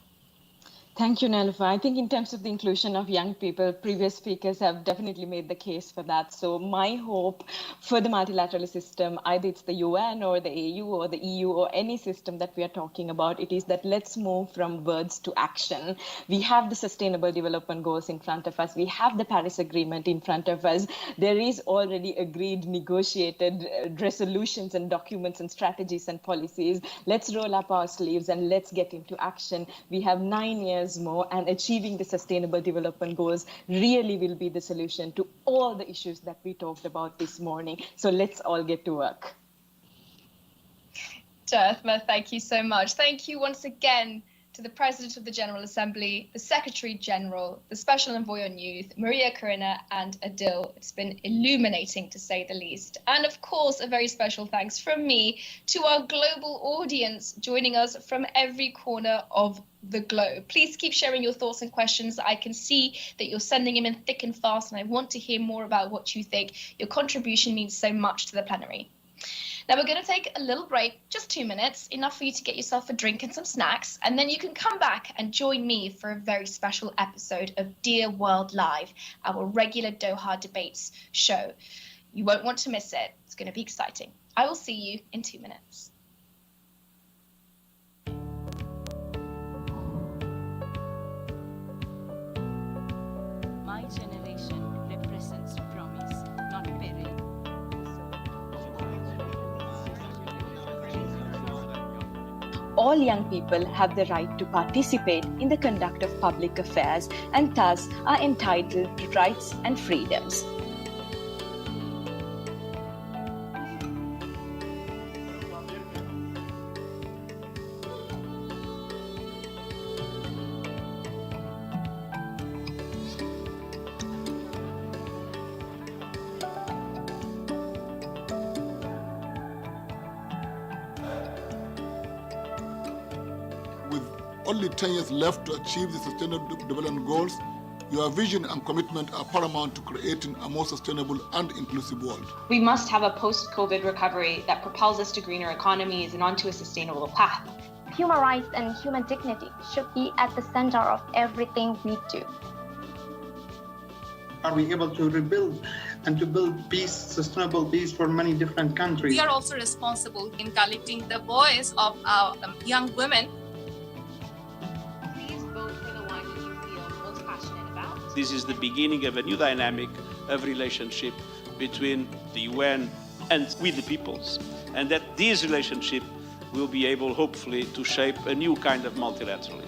Thank you, Nelfa. I think in terms of the inclusion of young people, previous speakers have definitely made the case for that. So my hope for the multilateral system, either it's the UN or the AU or the EU or any system that we are talking about, it is that let's move from words to action. We have the Sustainable Development Goals in front of us. We have the Paris Agreement in front of us. There is already agreed, negotiated resolutions and documents and strategies and policies. Let's roll up our sleeves and let's get into action. We have 9 years more, and achieving the Sustainable Development Goals really will be the solution to all the issues that we talked about this morning. So let's all get to work. Jathma, thank you so much. Thank you once again to the President of the General Assembly, the Secretary General, the Special Envoy on Youth, Maria Corina and Adil. It's been illuminating, to say the least. And of course, a very special thanks from me to our global audience joining us from every corner of the globe. Please keep sharing your thoughts and questions. I can see that you're sending them in thick and fast, and I want to hear more about what you think. Your contribution means so much to the plenary. Now we're going to take a little break, just 2 minutes, enough for you to get yourself a drink and some snacks, and then you can come back and join me for a very special episode of Dear World Live, our regular Doha debates show. You won't want to miss it. It's going to be exciting. I will see you in 2 minutes. My generation represents promise, not peril. All young people have the right to participate in the conduct of public affairs and thus are entitled to rights and freedoms. Only 10 years left to achieve the Sustainable Development Goals, your vision and commitment are paramount to creating a more sustainable and inclusive world. We must have a post-COVID recovery that propels us to greener economies and onto a sustainable path. Human rights and human dignity should be at the center of everything we do. are we able to rebuild and to build peace, sustainable peace for many different countries. We are also responsible in collecting the voice of our young women. Please vote for the one that you feel most passionate about. This is the beginning of a new dynamic of relationship between the UN and with the peoples, and that this relationship will be able, hopefully, to shape a new kind of multilateralism.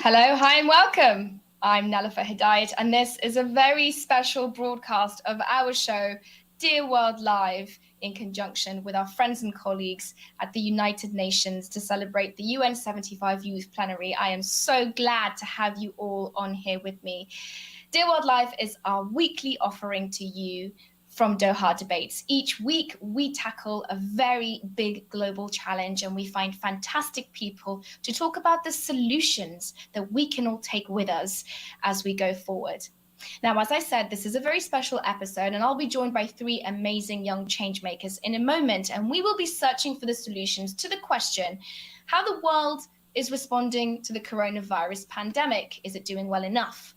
Hello, hi, and welcome. I'm Nelifa Hidayat, and this is a very special broadcast of our show, Dear World Live, in conjunction with our friends and colleagues at the United Nations to celebrate the UN75 Youth Plenary. I am so glad to have you all on here with me. Dear World Live is our weekly offering to you from Doha debates. Each week, we tackle a very big global challenge and we find fantastic people to talk about the solutions that we can all take with us as we go forward. Now, as I said, this is a very special episode and I'll be joined by three amazing young changemakers in a moment, and we will be searching for the solutions to the question, how the world is responding to the coronavirus pandemic. Is it doing well enough?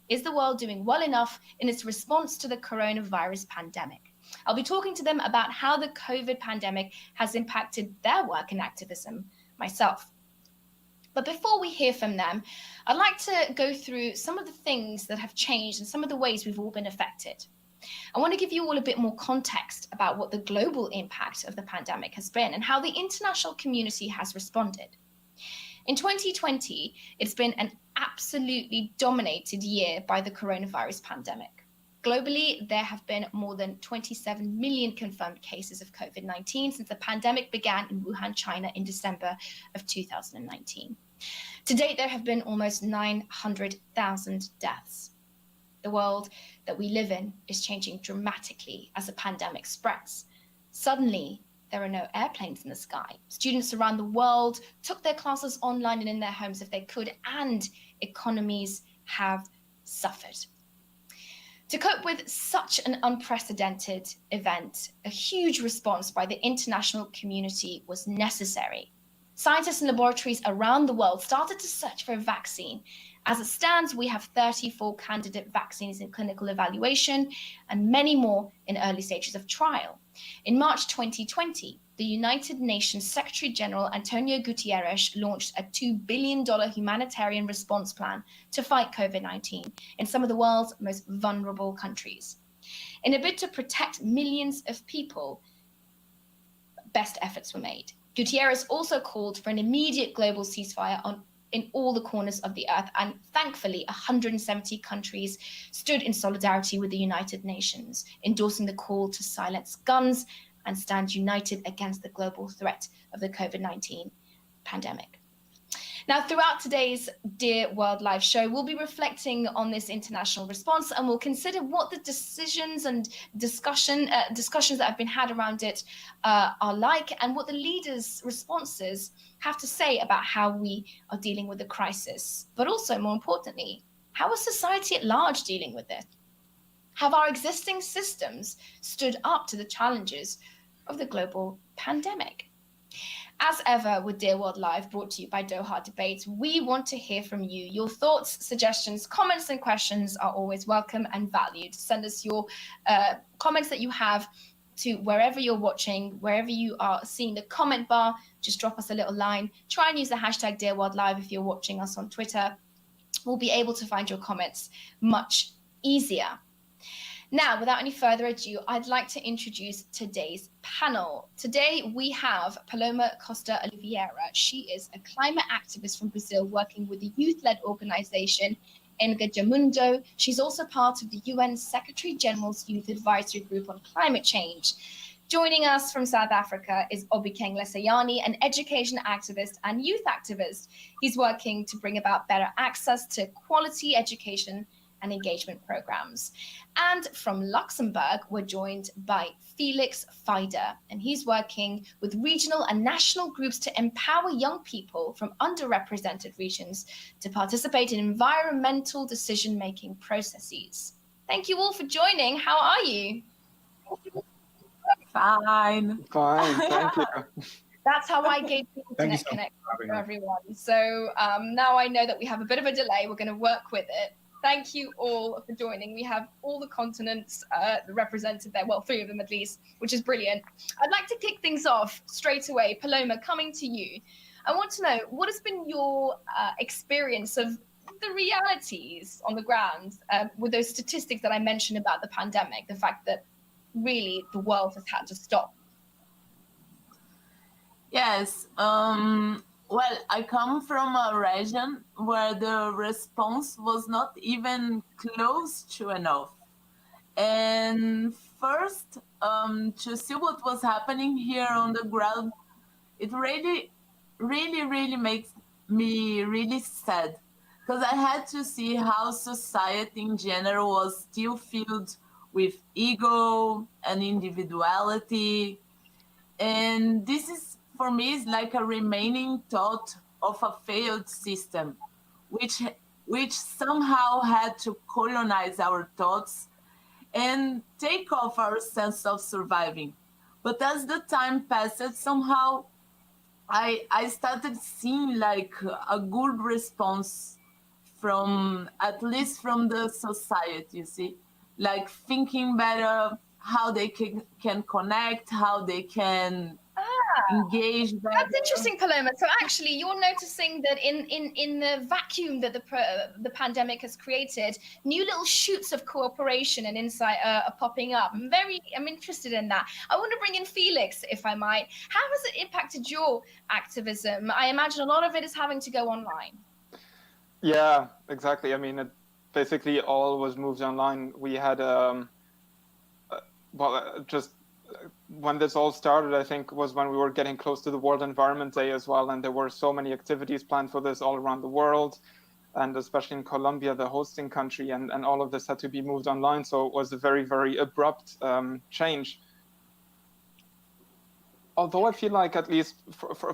Is the world doing well enough in its response to the coronavirus pandemic? I'll be talking to them about how the COVID pandemic has impacted their work and activism, myself. But before we hear from them, I'd like to go through some of the things that have changed and some of the ways we've all been affected. I want to give you all a bit more context about what the global impact of the pandemic has been and how the international community has responded. In 2020, it's been an absolutely dominated year by the coronavirus pandemic. Globally, there have been more than 27 million confirmed cases of COVID-19 since the pandemic began in Wuhan, China in December of 2019. To date, there have been almost 900,000 deaths. The world that we live in is changing dramatically as the pandemic spreads. Suddenly, there are no airplanes in the sky. Students around the world took their classes online and in their homes if they could, and economies have suffered. To cope with such an unprecedented event, a huge response by the international community was necessary. Scientists and laboratories around the world started to search for a vaccine. As it stands, we have 34 candidate vaccines in clinical evaluation and many more in early stages of trial. In March 2020, the United Nations Secretary General Antonio Guterres launched a $2 billion humanitarian response plan to fight COVID-19 in some of the world's most vulnerable countries. In a bid to protect millions of people, best efforts were made. Guterres also called for an immediate global ceasefire in all the corners of the earth, and thankfully 170 countries stood in solidarity with the United Nations, endorsing the call to silence guns and stand united against the global threat of the COVID-19 pandemic. Now, throughout today's Dear World Live show, we'll be reflecting on this international response, and we'll consider what the decisions and discussions that have been had around it are like, and what the leaders' responses have to say about how we are dealing with the crisis. But also, more importantly, how is society at large dealing with it? Have our existing systems stood up to the challenges of the global pandemic? As ever with Dear World Live, brought to you by Doha Debates, we want to hear from you. Your thoughts, suggestions, comments, and questions are always welcome and valued. Send us your comments that you have to wherever you're watching, wherever you are seeing the comment bar, just drop us a little line. Try and use the hashtag DearWorldLive if you're watching us on Twitter. We'll be able to find your comments much easier. Now, without any further ado, I'd like to introduce today's panel. Today, we have Paloma Costa Oliveira. She is a climate activist from Brazil working with the youth-led organization Engajamundo. She's also part of the UN Secretary General's Youth Advisory Group on Climate Change. Joining us from South Africa is Obikeng Lesayani, an education activist and youth activist. He's working to bring about better access to quality education and engagement programs. And from Luxembourg, we're joined by Felix Feider, and he's working with regional and national groups to empower young people from underrepresented regions to participate in environmental decision-making processes. Thank you all for joining. How are you? Fine. Fine, thank you. That's how I gauge the internet connection for everyone. So now I know that we have a bit of a delay. We're going to work with it. Thank you all for joining. We have all the continents represented there, well, 3 of them at least, which is brilliant. I'd like to kick things off straight away. Paloma, coming to you. I want to know, what has been your experience of the realities on the ground with those statistics that I mentioned about the pandemic, the fact that really the world has had to stop? Yes. Well, I come from a region where the response was not even close to enough. And first, to see what was happening here on the ground, it really makes me really sad, because I had to see how society in general was still filled with ego and individuality. And this is, for me, is like a remaining thought of a failed system, which somehow had to colonize our thoughts and take off our sense of surviving. But as the time passed, somehow I started seeing like a good response from, at least from the society, you see, like thinking better how they can connect, how they can engage better. That's interesting, Paloma. So actually, you're noticing that in the vacuum that the pandemic has created, new little shoots of cooperation and insight are popping up. I'm interested in that. I want to bring in Felix, if I might. How has it impacted your activism? I imagine a lot of it is having to go online. Yeah, exactly. I mean, it basically all was moved online. We had just when this all started, I think, was when we were getting close to the World Environment Day as well, and there were so many activities planned for this all around the world, and especially in Colombia, the hosting country, and all of this had to be moved online. So it was a very, very abrupt change. Although I feel like, at least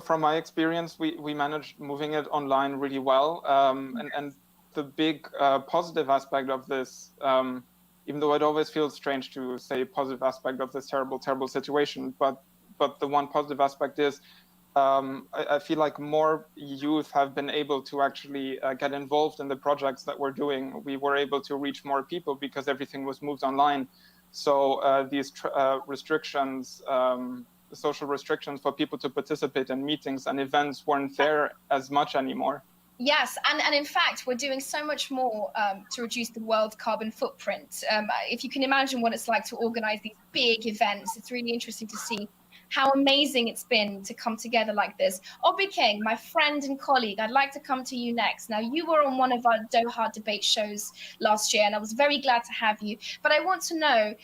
from my experience, we managed moving it online really well. And the big positive aspect of this, even though it always feels strange to say positive aspect of this terrible, terrible situation, but the one positive aspect is I feel like more youth have been able to actually get involved in the projects that we're doing. We were able to reach more people because everything was moved online. So these restrictions, social restrictions for people to participate in meetings and events weren't there as much anymore. Yes, and in fact, we're doing so much more to reduce the world's carbon footprint. If you can imagine what it's like to organize these big events, it's really interesting to see how amazing it's been to come together like this. Obikeng, my friend and colleague, I'd like to come to you next. Now, you were on one of our Doha debate shows last year, and I was very glad to have you. But I want to know,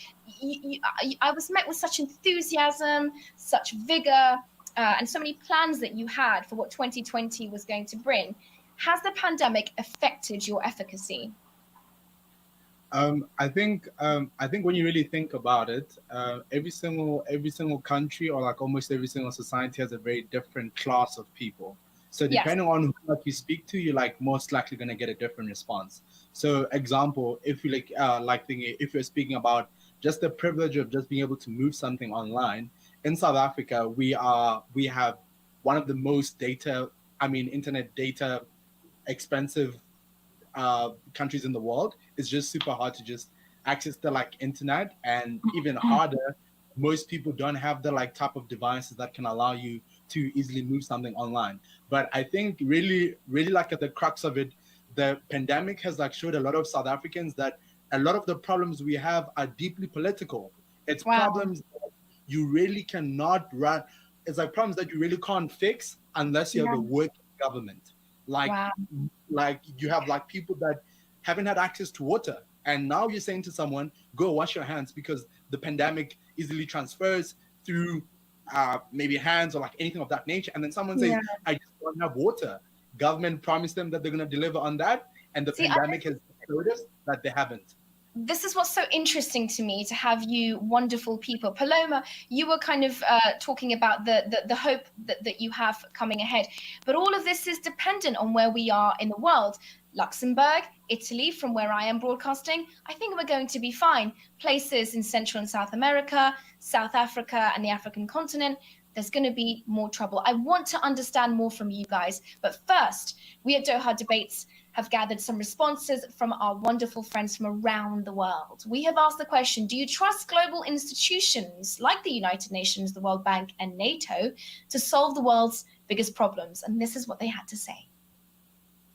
I was met with such enthusiasm, such vigor, and so many plans that you had for what 2020 was going to bring. Has the pandemic affected your efficacy? I think when you really think about it, every single country, or like almost every single society, has a very different class of people. So depending on who you speak to, you're like most likely going to get a different response. So example, if you if you're speaking about just the privilege of just being able to move something online, in South Africa, we have one of the most internet data expensive countries in the world. It's just super hard to just access the internet, and even harder most people don't have the like type of devices that can allow you to easily move something online. But I think really like at the crux of it, the pandemic has like showed a lot of South Africans that a lot of the problems we have are deeply political. It's problems that you really cannot run. It's like problems that you really can't fix unless you have a working government. Like you have like people that haven't had access to water, and now you're saying to someone, go wash your hands because the pandemic easily transfers through maybe hands or like anything of that nature. And then someone says, I just don't have water. Government promised them that they're going to deliver on that, and the pandemic has showed us that they haven't. This is what's so interesting to me, to have you wonderful people. Paloma, you were kind of talking about the hope that you have coming ahead. But all of this is dependent on where we are in the world. Luxembourg, Italy, from where I am broadcasting, I think we're going to be fine. Places in Central and South America, South Africa, and the African continent, there's going to be more trouble. I want to understand more from you guys. But first, we at Doha Debates have gathered some responses from our wonderful friends from around the world. We have asked the question, do you trust global institutions like the United Nations, the World Bank, and NATO to solve the world's biggest problems? And this is what they had to say.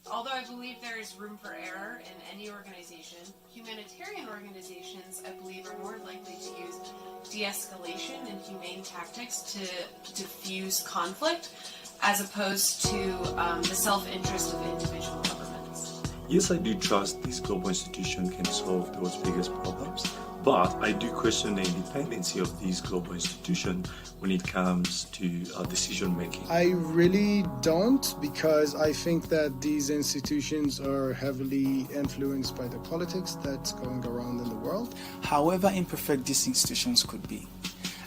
Although I believe there is room for error in any organization, humanitarian organizations, I believe, are more likely to use de-escalation and humane tactics to diffuse conflict, as opposed to the self-interest of individual governments. Yes, I do trust this global institution can solve the world's biggest problems, but I do question the independency of these global institutions when it comes to decision making. I really don't, because I think that these institutions are heavily influenced by the politics that's going around in the world. However imperfect these institutions could be,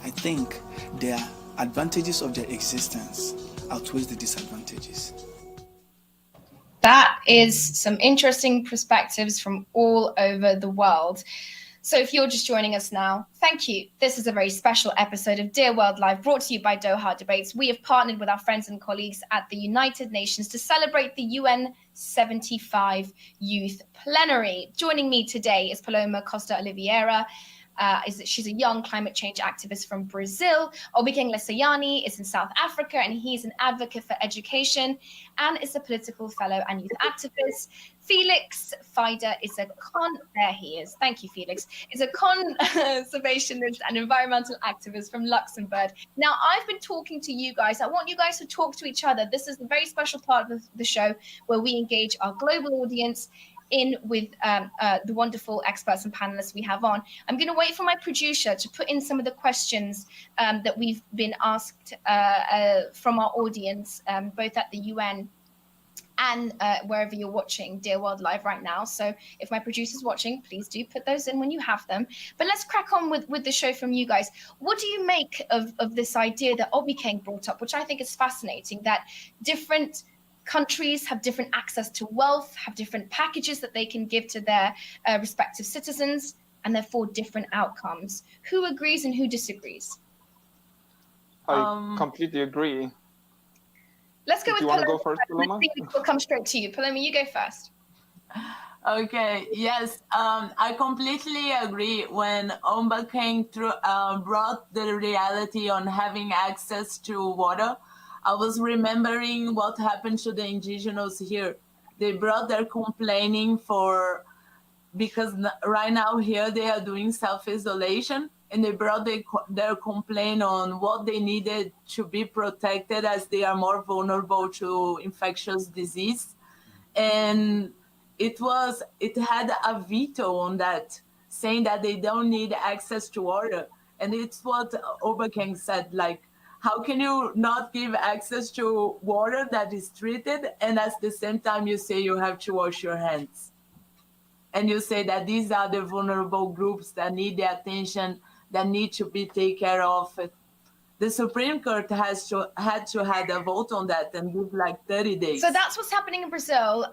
I think their advantages of their existence outweighs the disadvantages. That is some interesting perspectives from all over the world. So if you're just joining us now, thank you. This is a very special episode of Dear World Live, brought to you by Doha Debates. We have partnered with our friends and colleagues at the United Nations to celebrate the UN75 Youth Plenary. Joining me today is Paloma Costa Oliveira. She's a young climate change activist from Brazil. Obikeng Lesayani is in South Africa, and he's an advocate for education and is a political fellow and youth activist. Felix Fida is there he is. Thank you, Felix. Is a conservationist and environmental activist from Luxembourg. Now, I've been talking to you guys. I want you guys to talk to each other. This is the very special part of the show where we engage our global audience in with the wonderful experts and panelists we have on. I'm going to wait for my producer to put in some of the questions that we've been asked from our audience, both at the UN and wherever you're watching Dear World Live right now. So if my producer's watching, please do put those in when you have them. But let's crack on with the show from you guys. What do you make of this idea that Obikeng brought up, which I think is fascinating, that different countries have different access to wealth, have different packages that they can give to their respective citizens, and therefore different outcomes? Who agrees and who disagrees? I completely agree. Let's go with Paloma. Do you want to go first, Paloma? We'll come straight to you. Paloma, you go first. Okay, yes, I completely agree. When Obikeng brought the reality on having access to water, I was remembering what happened to the indigenous here. They brought their complaining because right now here they are doing self-isolation, and they brought their complaint on what they needed to be protected as they are more vulnerable to infectious disease. And it had a veto on that, saying that they don't need access to water. And it's what Obikeng said, like, how can you not give access to water that is treated, and at the same time you say you have to wash your hands? And you say that these are the vulnerable groups that need the attention, that need to be taken care of. The Supreme Court had to have a vote on that and give like 30 days. So that's what's happening in Brazil.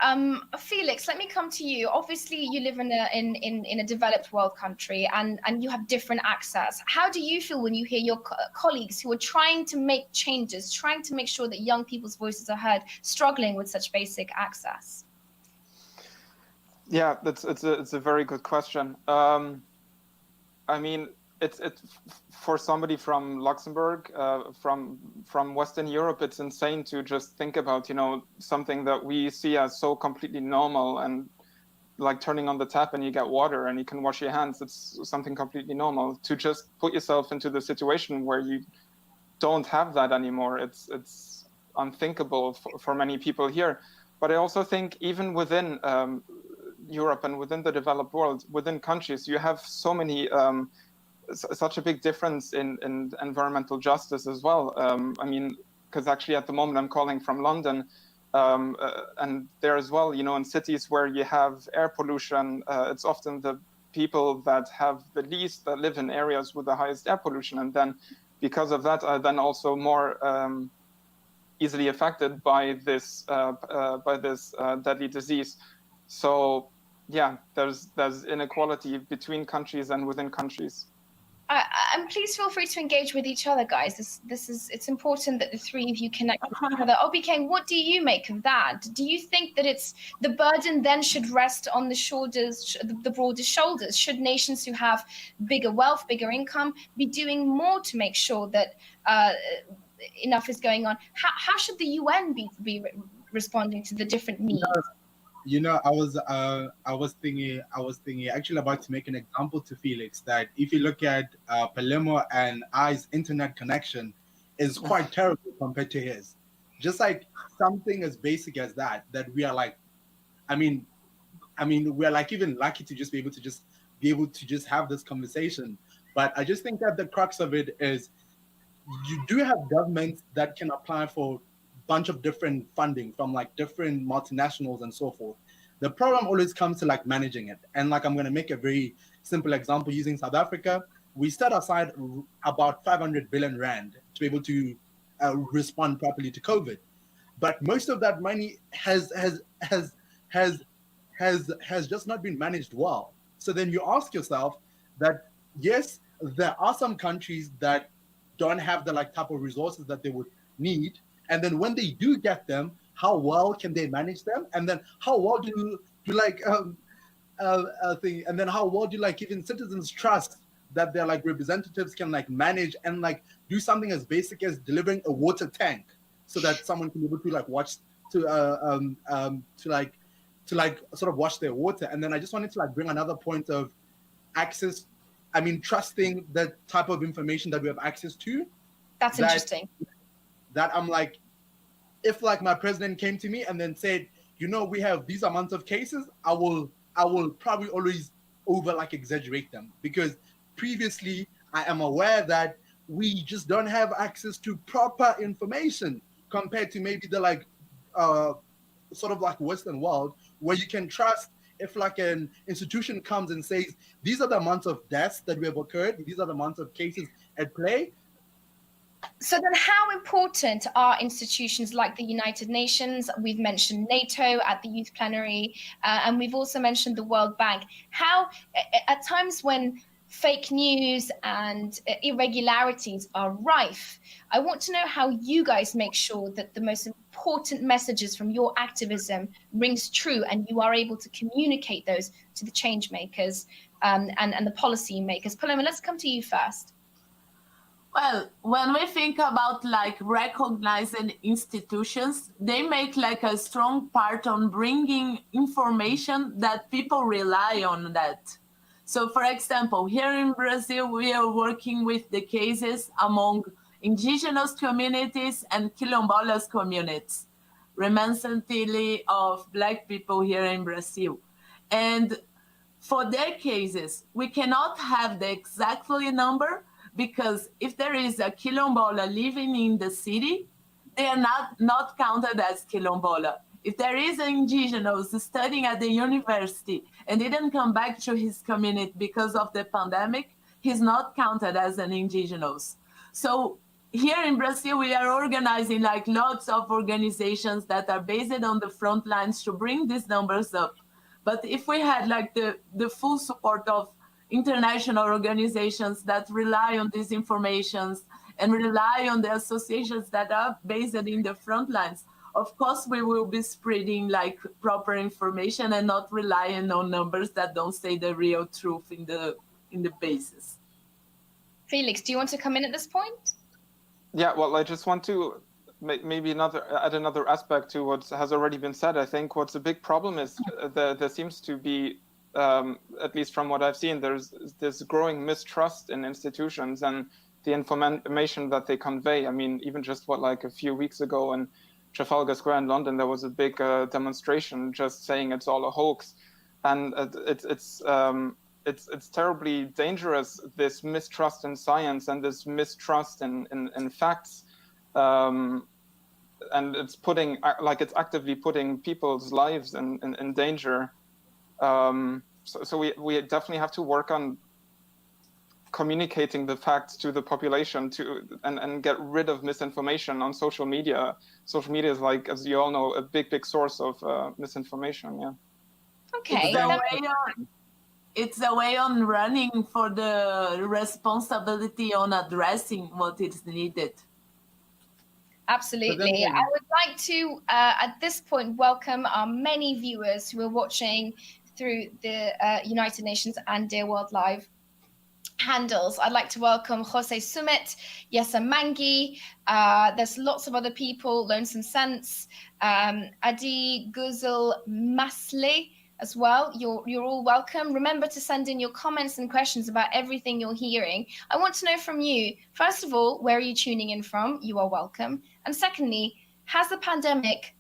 Felix, let me come to you. Obviously, you live in a developed world country, and you have different access. How do you feel when you hear your colleagues who are trying to make changes, trying to make sure that young people's voices are heard, struggling with such basic access? Yeah, it's a very good question. I mean, it's for somebody from Luxembourg, from Western Europe, it's insane to just think about, something that we see as so completely normal, and like turning on the tap and you get water and you can wash your hands. It's something completely normal. To just put yourself into the situation where you don't have that anymore, it's unthinkable for many people here. But I also think even within Europe and within the developed world, within countries, you have so many, such a big difference in environmental justice as well. I mean, because actually at the moment I'm calling from London, and there as well, in cities where you have air pollution, it's often the people that have the least that live in areas with the highest air pollution, and then because of that are then also more easily affected by this deadly disease. So yeah, there's inequality between countries and within countries. And please feel free to engage with each other, guys. It's important that the three of you connect with each other. OBK, what do you make of that? Do you think that the burden then should rest on the shoulders, the broader shoulders? Should nations who have bigger wealth, bigger income, be doing more to make sure that enough is going on? How should the UN be responding to the different needs? I was thinking actually about to make an example to Felix, that if you look at Palermo and I's internet connection is quite terrible compared to his. Just like something as basic as that we are like, I mean, we're like even lucky to just be able to have this conversation. But I just think that the crux of it is you do have governments that can apply for bunch of different funding from like different multinationals and so forth. The problem always comes to like managing it. And like, I'm going to make a very simple example using South Africa. We set aside about 500 billion rand to be able to respond properly to COVID. But most of that money has just not been managed well. So then you ask yourself that, yes, there are some countries that don't have the like type of resources that they would need. And then when they do get them, how well can they manage them? And then how well do like and then how well do like even citizens trust that their like representatives can like manage and like do something as basic as delivering a water tank so that someone can be able to like sort of wash their water. And then I just wanted to like bring another point of access. I mean, trusting the type of information that we have access to. That's interesting. That I'm like, if like my president came to me and then said, we have these amounts of cases, I will probably always over like exaggerate them, because previously I am aware that we just don't have access to proper information compared to maybe the like sort of like Western world, where you can trust if like an institution comes and says, these are the amounts of deaths that we have occurred, these are the amounts of cases at play. So then how important are institutions like the United Nations? We've mentioned NATO at the Youth Plenary, and we've also mentioned the World Bank. How, at times when fake news and irregularities are rife, I want to know how you guys make sure that the most important messages from your activism rings true and you are able to communicate those to the change makers and the policy makers. Paloma, let's come to you first. Well, when we think about like recognizing institutions, they make like a strong part on bringing information that people rely on that. So for example, here in Brazil, we are working with the cases among indigenous communities and quilombolas communities, reminiscently of Black people here in Brazil. And for their cases, we cannot have the exact number, because if there is a quilombola living in the city, they are not counted as quilombola. If there is an indigenous studying at the university and didn't come back to his community because of the pandemic, he's not counted as an indigenous. So here in Brazil, we are organizing like lots of organizations that are based on the front lines to bring these numbers up. But if we had like the full support of international organizations that rely on these informations and rely on the associations that are based in the front lines, of course we will be spreading like proper information and not relying on numbers that don't say the real truth in the basis. Felix, do you want to come in at this point? Yeah, well, I just want to maybe add another aspect to what has already been said. I think what's a big problem is there seems to be, at least from what I've seen, there's this growing mistrust in institutions and the information that they convey. I mean, even just like a few weeks ago in Trafalgar Square in London, there was a big demonstration just saying it's all a hoax, and it's terribly dangerous, this mistrust in science and this mistrust in facts, and it's actively putting people's lives in danger. So we definitely have to work on communicating the facts to the population and get rid of misinformation on social media. Social media is, like, as you all know, a big source of misinformation. Yeah. Okay. It's a way on running for the responsibility on addressing what is needed. Absolutely. I would like to, at this point, welcome our many viewers who are watching through the United Nations and Dear World Live handles. I'd like to welcome Jose Sumet, Yesa Mangi. There's lots of other people, Lonesome Sense, Adi Guzel Masli as well. You're all welcome. Remember to send in your comments and questions about everything you're hearing. I want to know from you, first of all, where are you tuning in from? You are welcome. And secondly, has the pandemic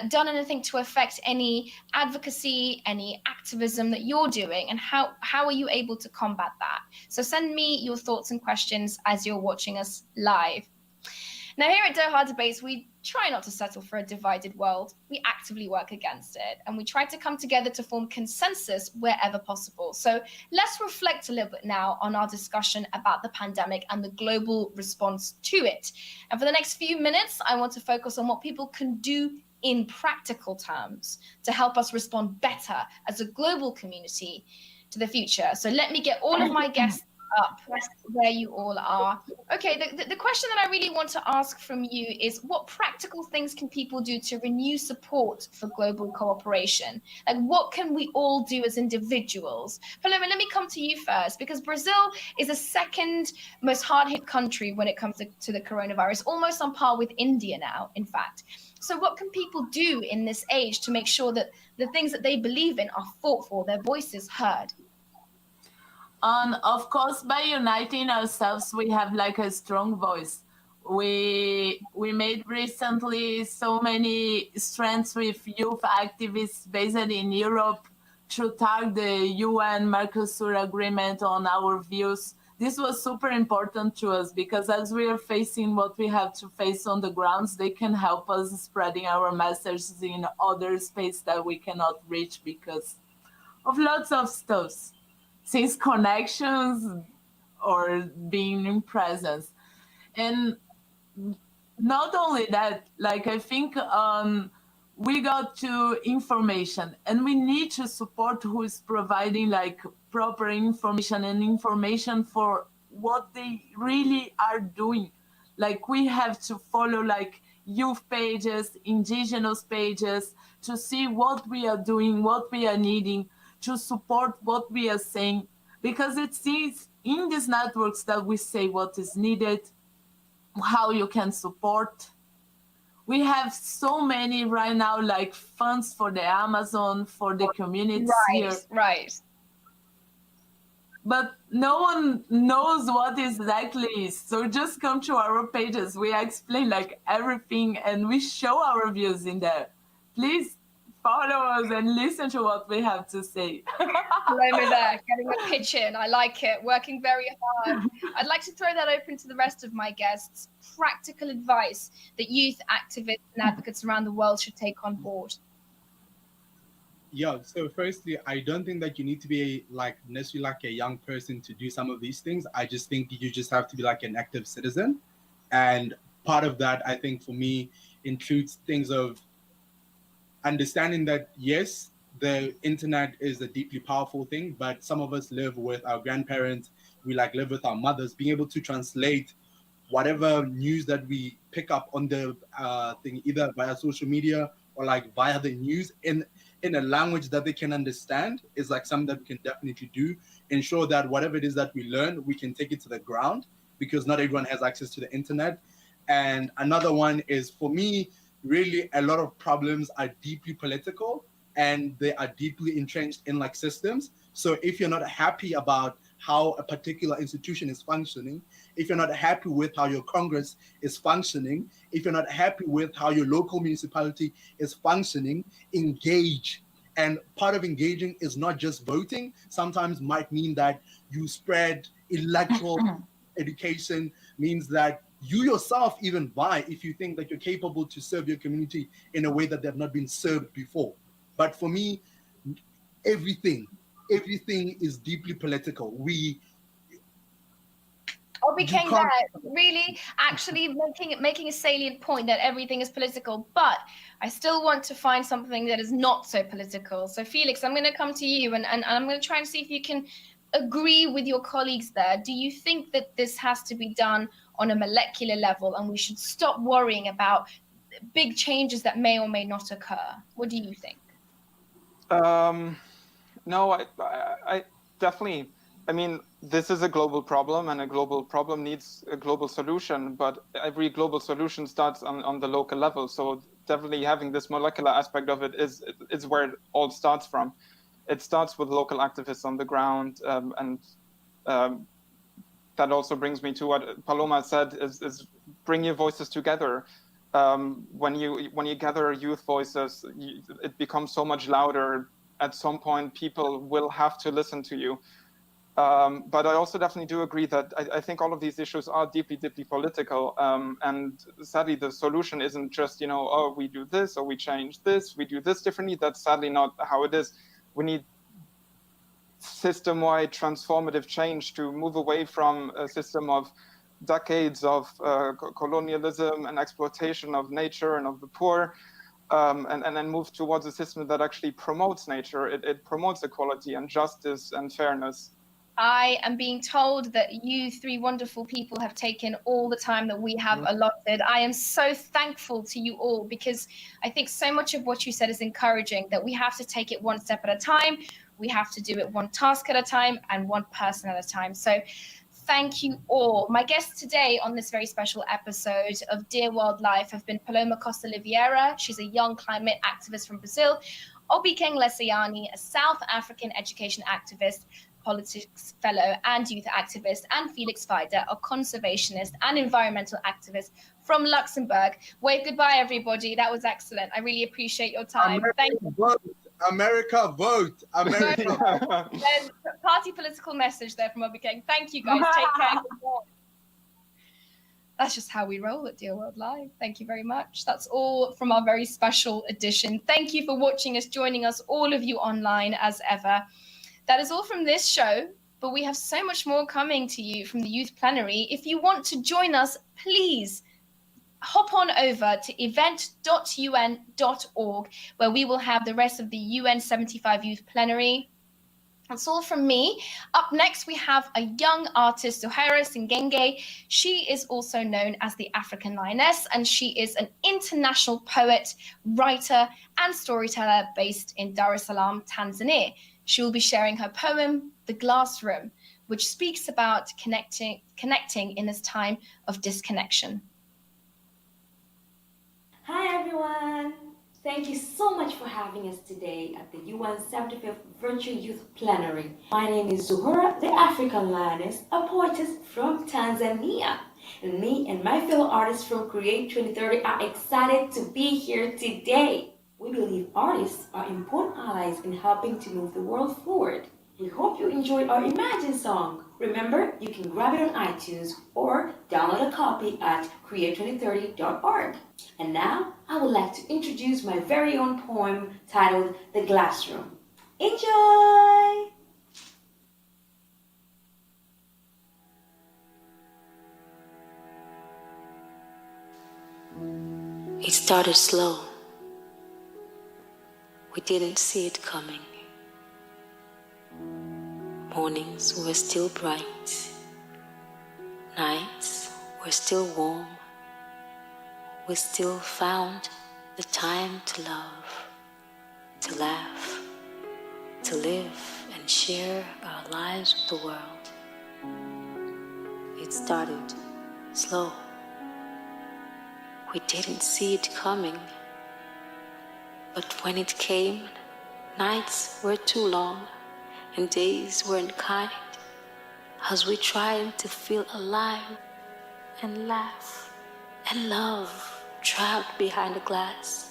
done anything to affect any advocacy, any activism that you're doing, and how are you able to combat that? So send me your thoughts and questions as you're watching us live. Now, here at Doha Debates, we try not to settle for a divided world. We actively work against it, and we try to come together to form consensus wherever possible. So let's reflect a little bit now on our discussion about the pandemic and the global response to it. And for the next few minutes, I want to focus on what people can do in practical terms to help us respond better as a global community to the future. So let me get all of my guests up where you all are. Okay, the question that I really want to ask from you is, what practical things can people do to renew support for global cooperation? Like, what can we all do as individuals? Paloma, let me come to you first, because Brazil is the second most hard-hit country when it comes to the coronavirus, almost on par with India now, in fact. So what can people do in this age to make sure that the things that they believe in are fought for, their voices heard? Of course, by uniting ourselves, we have like a strong voice. We made recently so many strengths with youth activists based in Europe to tag the UN Mercosur agreement on our views. This was super important to us because as we are facing what we have to face on the grounds, they can help us spreading our messages in other space that we cannot reach because of lots of stuff. Since connections or being in presence. And not only that, like I think we got to information and we need to support who is providing like proper information and information for what they really are doing. Like we have to follow like youth pages, indigenous pages to see what we are doing, what we are needing, to support what we are saying, because it is in these networks that we say what is needed, how you can support. We have so many right now, like funds for the Amazon, for the communities here. Right. But no one knows what exactly is. So just come to our pages. We explain like everything and we show our views in there. Please follow us and listen to what we have to say. Paloma there, getting a pitch in. I like it, working very hard. I'd like to throw that open to the rest of my guests. Practical advice that youth activists and advocates around the world should take on board. Yeah, so firstly, I don't think that you need to be necessarily like a young person to do some of these things. I just think you just have to be like an active citizen. And part of that, I think for me, includes things of understanding that, yes, the internet is a deeply powerful thing, but some of us live with our grandparents, we live with our mothers, being able to translate whatever news that we pick up on the thing, either via social media or via the news, in in a language that they can understand is like something that we can definitely do. Ensure that whatever it is that we learn, we can take it to the ground, because not everyone has access to the internet. And another one is, for me, really a lot of problems are deeply political and they are deeply entrenched in like systems. So if you're not happy about how a particular institution is functioning, if you're not happy with how your Congress is functioning, if you're not happy with how your local municipality is functioning, engage. And part of engaging is not just voting. Sometimes might mean that you spread electoral education, means that you yourself even vie if you think that you're capable to serve your community in a way that they have not been served before. But for me, everything is deeply political. Became that really actually making a salient point that everything is political, but I still want to find something that is not so political. So Felix, I'm going to come to you and I'm going to try and see if you can agree with your colleagues there. Do you think that this has to be done on a molecular level and we should stop worrying about big changes that may or may not occur? What do you think? No, I definitely, I mean, this is a global problem and a global problem needs a global solution, but every global solution starts on the local level. So definitely having this molecular aspect of it is where it all starts from. It starts with local activists on the ground, and that also brings me to what Paloma said: is bring your voices together. When you gather youth voices, it becomes so much louder. At some point, people will have to listen to you. But I also definitely do agree that I think all of these issues are deeply, deeply political. And sadly, the solution isn't just, oh, we do this or we change this, we do this differently. That's sadly not how it is. We need system-wide transformative change to move away from a system of decades of colonialism and exploitation of nature and of the poor, and then move towards a system that actually promotes nature. It promotes equality and justice and fairness. I am being told that you three wonderful people have taken all the time that we have allotted. I am so thankful to you all, because I think so much of what you said is encouraging, that we have to take it one step at a time. We have to do it one task at a time and one person at a time. So thank you all. My guests today on this very special episode of Dear Wildlife have been Paloma Costa Oliveira. She's a young climate activist from Brazil. Obikeng Lesiani, a South African education activist, politics fellow and youth activist, and Felix Feider, a conservationist and environmental activist from Luxembourg. Wave goodbye, everybody. That was excellent. I really appreciate your time. Thank you. Vote. America, vote. America. There's a party political message there from Obikeng. Thank you, guys. Take care. That's just how we roll at Dear World Live. Thank you very much. That's all from our very special edition. Thank you for watching us, joining us, all of you online as ever. That is all from this show, but we have so much more coming to you from the Youth Plenary. If you want to join us, please hop on over to event.un.org, where we will have the rest of the UN75 Youth Plenary. That's all from me. Up next, we have a young artist, Zuhaira Singenge. She is also known as the African Lioness, and she is an international poet, writer, and storyteller based in Dar es Salaam, Tanzania. She will be sharing her poem, The Glass Room, which speaks about connecting in this time of disconnection. Hi, everyone. Thank you so much for having us today at the UN75 Virtual Youth Plenary. My name is Zuhura, the African Lioness, a poetess from Tanzania. And me and my fellow artists from Create 2030 are excited to be here today. We believe artists are important allies in helping to move the world forward. We hope you enjoyed our Imagine song. Remember, you can grab it on iTunes or download a copy at create2030.org. And now, I would like to introduce my very own poem titled The Glass Room. Enjoy! It started slow. We didn't see it coming. Mornings were still bright. Nights were still warm. We still found the time to love. to laugh, to live and share our lives with the world. It started slow. We didn't see it coming, but when it came, nights were too long and days weren't kind, as we tried to feel alive and laugh and love trapped behind the glass,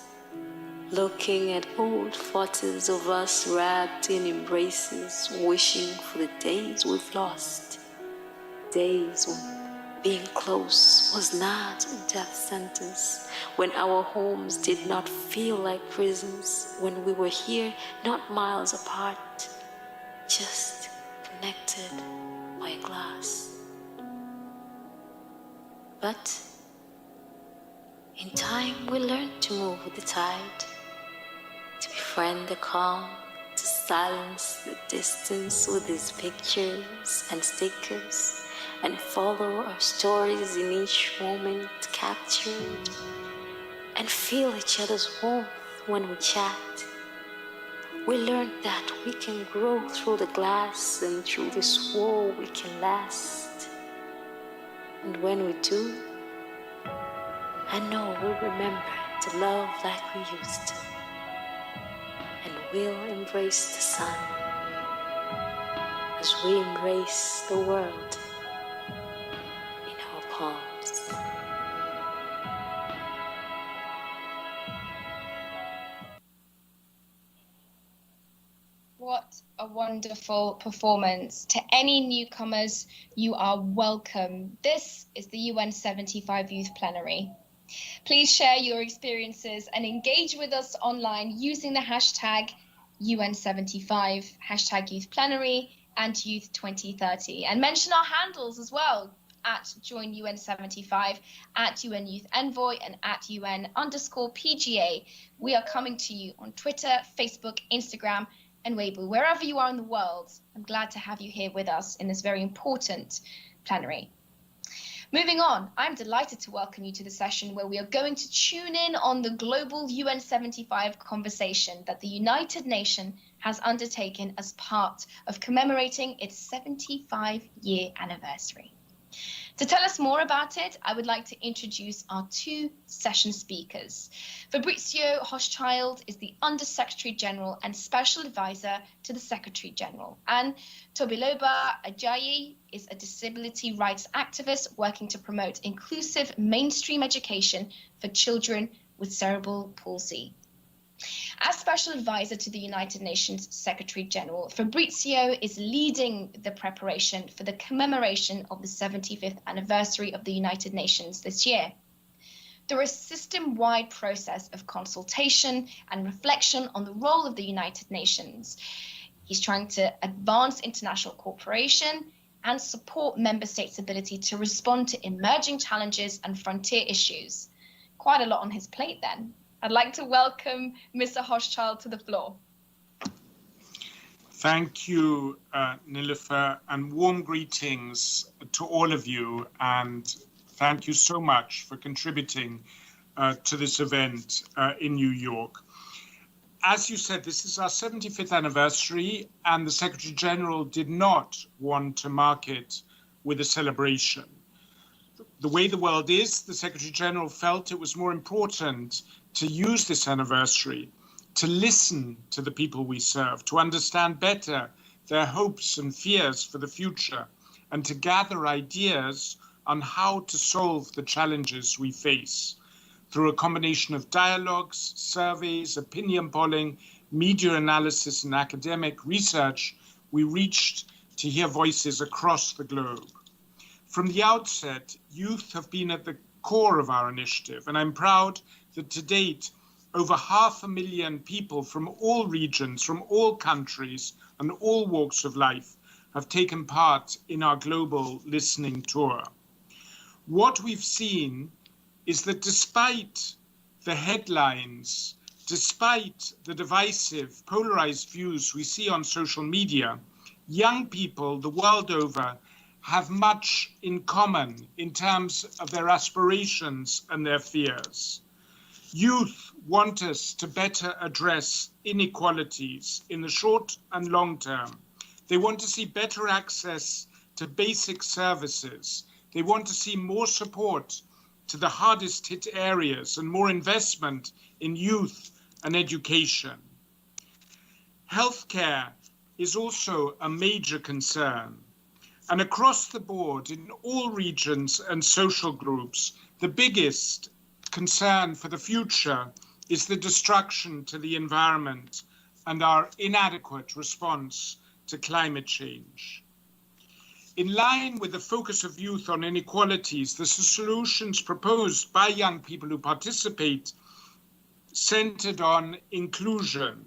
looking at old photos of us wrapped in embraces, wishing for the days we've lost, days when being close was not a death sentence, when our homes did not feel like prisons, when we were here not miles apart, just connected by a glass. But in time we learned to move with the tide, to befriend the calm, to silence the distance with these pictures and stickers, and follow our stories in each moment captured, and feel each other's warmth when we chat. We learned that we can grow through the glass, and through this wall we can last. And when we do, I know we'll remember to love like we used to, and we'll embrace the sun as we embrace the world in our palms. What a wonderful performance. To any newcomers, you are welcome. This is the UN75 Youth Plenary. Please share your experiences and engage with us online using the hashtag UN75, hashtag Youth Plenary, and Youth 2030. And mention our handles as well, at Join UN75, at UN Youth Envoy, and at UN_PGA. We are coming to you on Twitter, Facebook, Instagram, and Weibo, wherever you are in the world. I'm glad to have you here with us in this very important plenary. Moving on, I'm delighted to welcome you to the session where we are going to tune in on the global UN75 conversation that the United Nations has undertaken as part of commemorating its 75-year anniversary. To tell us more about it, I would like to introduce our two session speakers. Fabrizio Hochschild is the Under-Secretary General and Special Advisor to the Secretary General, and Tobiloba Ajayi is a disability rights activist working to promote inclusive mainstream education for children with cerebral palsy. As Special Advisor to the United Nations Secretary General, Fabrizio is leading the preparation for the commemoration of the 75th anniversary of the United Nations this year. Through a system-wide process of consultation and reflection on the role of the United Nations, he's trying to advance international cooperation and support member states' ability to respond to emerging challenges and frontier issues. Quite a lot on his plate then. I'd like to welcome Mr. Hochschild to the floor. Thank you, Nilufer, and warm greetings to all of you. And thank you so much for contributing to this event in New York. As you said, this is our 75th anniversary, and the Secretary General did not want to mark it with a celebration. The way the world is, the Secretary General felt it was more important to use this anniversary to listen to the people we serve, to understand better their hopes and fears for the future, and to gather ideas on how to solve the challenges we face. Through a combination of dialogues, surveys, opinion polling, media analysis, and academic research, we reached to hear voices across the globe. From the outset, youth have been at the core of our initiative, and I'm proud that to date, over 500,000 people from all regions, from all countries, and all walks of life have taken part in our global listening tour. What we've seen is that despite the headlines, despite the divisive, polarized views we see on social media, young people the world over have much in common in terms of their aspirations and their fears. Youth want us to better address inequalities in the short and long term. They want to see better access to basic services. They want to see more support to the hardest hit areas and more investment in youth and education. Healthcare is also a major concern. And across the board, in all regions and social groups, the biggest concern for the future is the destruction to the environment and our inadequate response to climate change. In line with the focus of youth on inequalities, the solutions proposed by young people who participate centered on inclusion,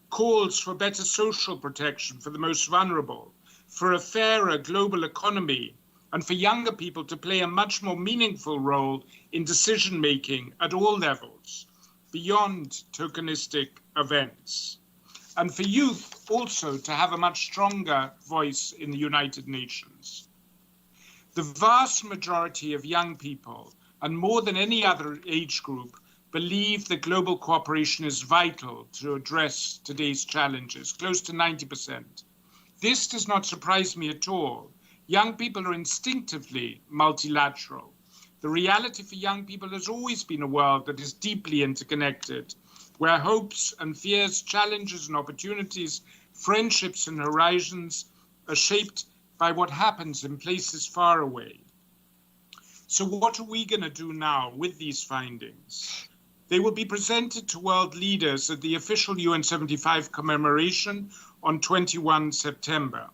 calls for better social protection for the most vulnerable, for a fairer global economy, and for younger people to play a much more meaningful role in decision-making at all levels, beyond tokenistic events. And for youth also to have a much stronger voice in the United Nations. The vast majority of young people, and more than any other age group, believe that global cooperation is vital to address today's challenges, close to 90%. This does not surprise me at all. Young people are instinctively multilateral. The reality for young people has always been a world that is deeply interconnected, where hopes and fears, challenges and opportunities, friendships and horizons are shaped by what happens in places far away. So what are we going to do now with these findings? They will be presented to world leaders at the official UN75 commemoration on 21 September.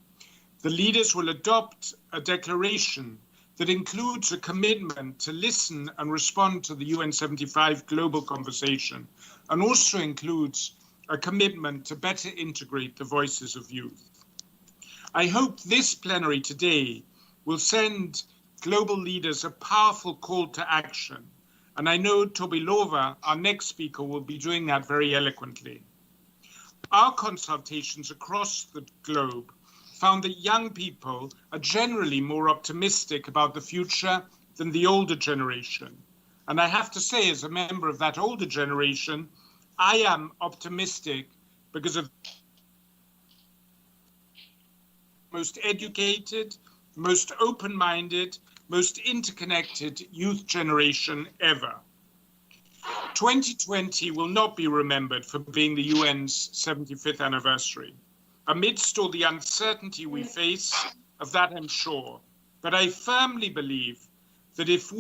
The leaders will adopt a declaration that includes a commitment to listen and respond to the UN75 global conversation, and also includes a commitment to better integrate the voices of youth. I hope this plenary today will send global leaders a powerful call to action, and I know Tobilova, our next speaker, will be doing that very eloquently. Our consultations across the globe found that young people are generally more optimistic about the future than the older generation. And I have to say, as a member of that older generation, I am optimistic because of most educated, most open-minded, most interconnected youth generation ever. 2020 will not be remembered for being the UN's 75th anniversary. Amidst all the uncertainty we face, of that I'm sure, but I firmly believe that if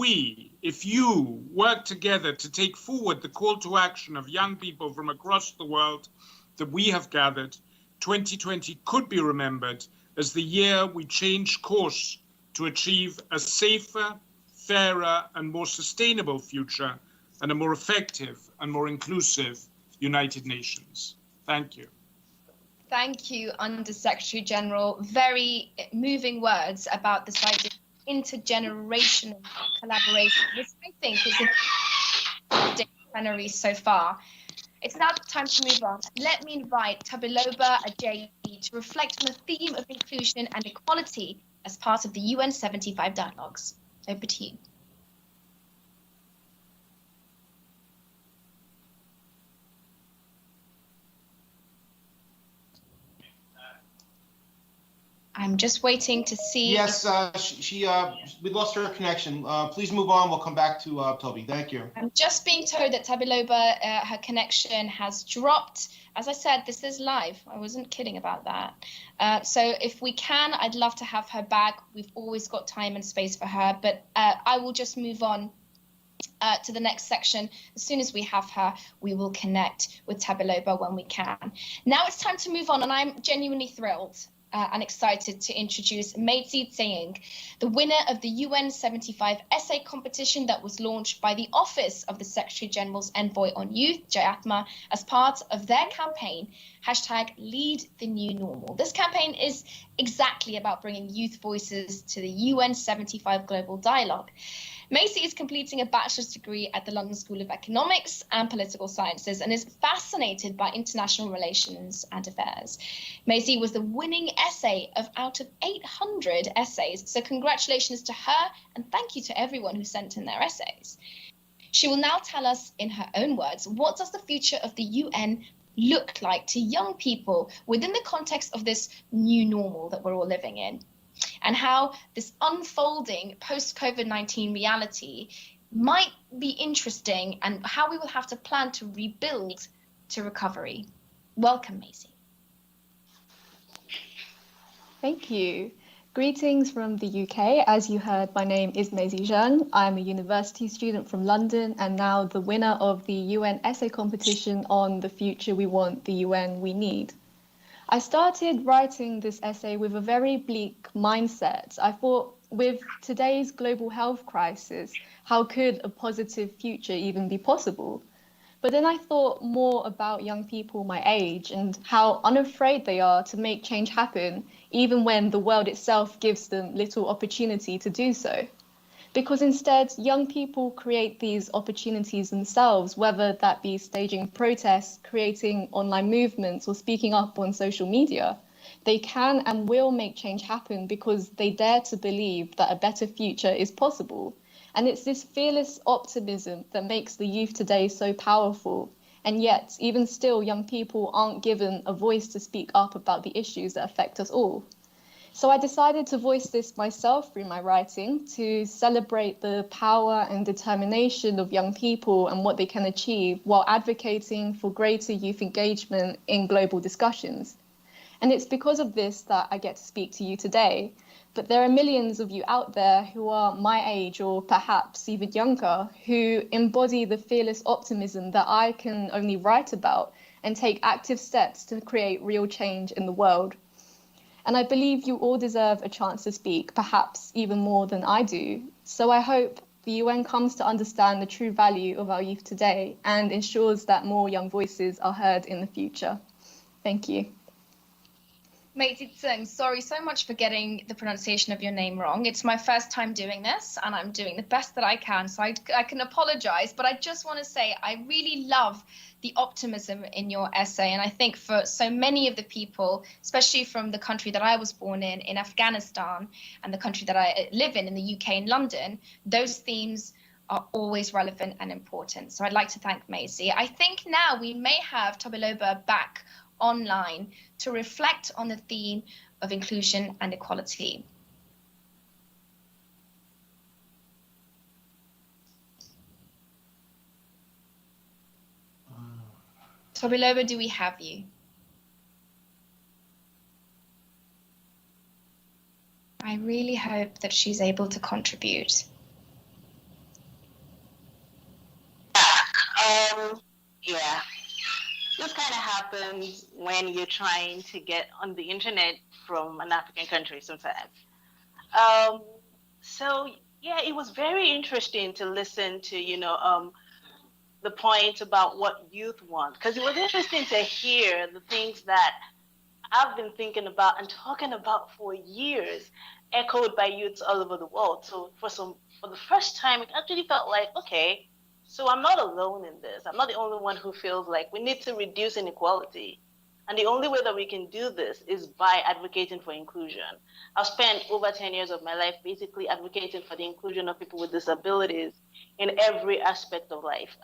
you work together to take forward the call to action of young people from across the world that we have gathered, 2020 could be remembered as the year we change course to achieve a safer, fairer, and more sustainable future, and a more effective and more inclusive United Nations. Thank you. Thank you, Under Secretary General. Very moving words about this idea of intergenerational collaboration, which I think is a plenary so far. It's now time to move on. Let me invite Tobiloba Ajayi to reflect on the theme of inclusion and equality as part of the UN75 dialogues. Over to you. I'm just waiting to see. Yes, we lost her connection. Please move on. We'll come back to Toby. Thank you. I'm just being told that Tobiloba, her connection has dropped. As I said, this is live. I wasn't kidding about that. So if we can, I'd love to have her back. We've always got time and space for her, but I will just move on to the next section. As soon as we have her, we will connect with Tobiloba when we can. Now it's time to move on, and I'm genuinely thrilled and excited to introduce Maitzi Tseng, the winner of the UN75 essay competition that was launched by the Office of the Secretary General's Envoy on Youth, JATMA, as part of their campaign, #LeadTheNewNormal. This campaign is exactly about bringing youth voices to the UN75 Global Dialogue. Macy is completing a bachelor's degree at the London School of Economics and Political Sciences and is fascinated by international relations and affairs. Macy was the winning essay out of 800 essays, so congratulations to her and thank you to everyone who sent in their essays. She will now tell us in her own words, what does the future of the UN look like to young people within the context of this new normal that we're all living in, and how this unfolding post-COVID-19 reality might be interesting, and how we will have to plan to rebuild to recovery. Welcome, Maisie. Thank you. Greetings from the UK. As you heard, my name is Maisie Jeanne. I'm a university student from London and now the winner of the UN essay competition on the future we want, the UN we need. I started writing this essay with a very bleak mindset. I thought, with today's global health crisis, how could a positive future even be possible? But then I thought more about young people my age and how unafraid they are to make change happen, even when the world itself gives them little opportunity to do so. Because instead, young people create these opportunities themselves, whether that be staging protests, creating online movements, or speaking up on social media. They can and will make change happen because they dare to believe that a better future is possible. And it's this fearless optimism that makes the youth today so powerful. And yet, even still, young people aren't given a voice to speak up about the issues that affect us all. So I decided to voice this myself through my writing to celebrate the power and determination of young people and what they can achieve while advocating for greater youth engagement in global discussions. And it's because of this that I get to speak to you today. But there are millions of you out there who are my age or perhaps even younger who embody the fearless optimism that I can only write about and take active steps to create real change in the world. And I believe you all deserve a chance to speak, perhaps even more than I do. So I hope the UN comes to understand the true value of our youth today and ensures that more young voices are heard in the future. Thank you. Maisie Tseng, sorry so much for getting the pronunciation of your name wrong. It's my first time doing this and I'm doing the best that I can, so I can apologize, but I just want to say I really love the optimism in your essay, and I think for so many of the people, especially from the country that I was born in Afghanistan, and the country that I live in the UK, in London, those themes are always relevant and important. So I'd like to thank Maisie. I think now we may have Tobiloba back online to reflect on the theme of inclusion and equality. Tobiloba, do we have you? I really hope that she's able to contribute. Yeah. This kind of happens when you're trying to get on the internet from an African country sometimes. So yeah, it was very interesting to listen to, the point about what youth want, because it was interesting to hear the things that I've been thinking about and talking about for years, echoed by youths all over the world. So for the first time, it actually felt like, okay, so I'm not alone in this. I'm not the only one who feels like we need to reduce inequality. And the only way that we can do this is by advocating for inclusion. I've spent over 10 years of my life basically advocating for the inclusion of people with disabilities in every aspect of life.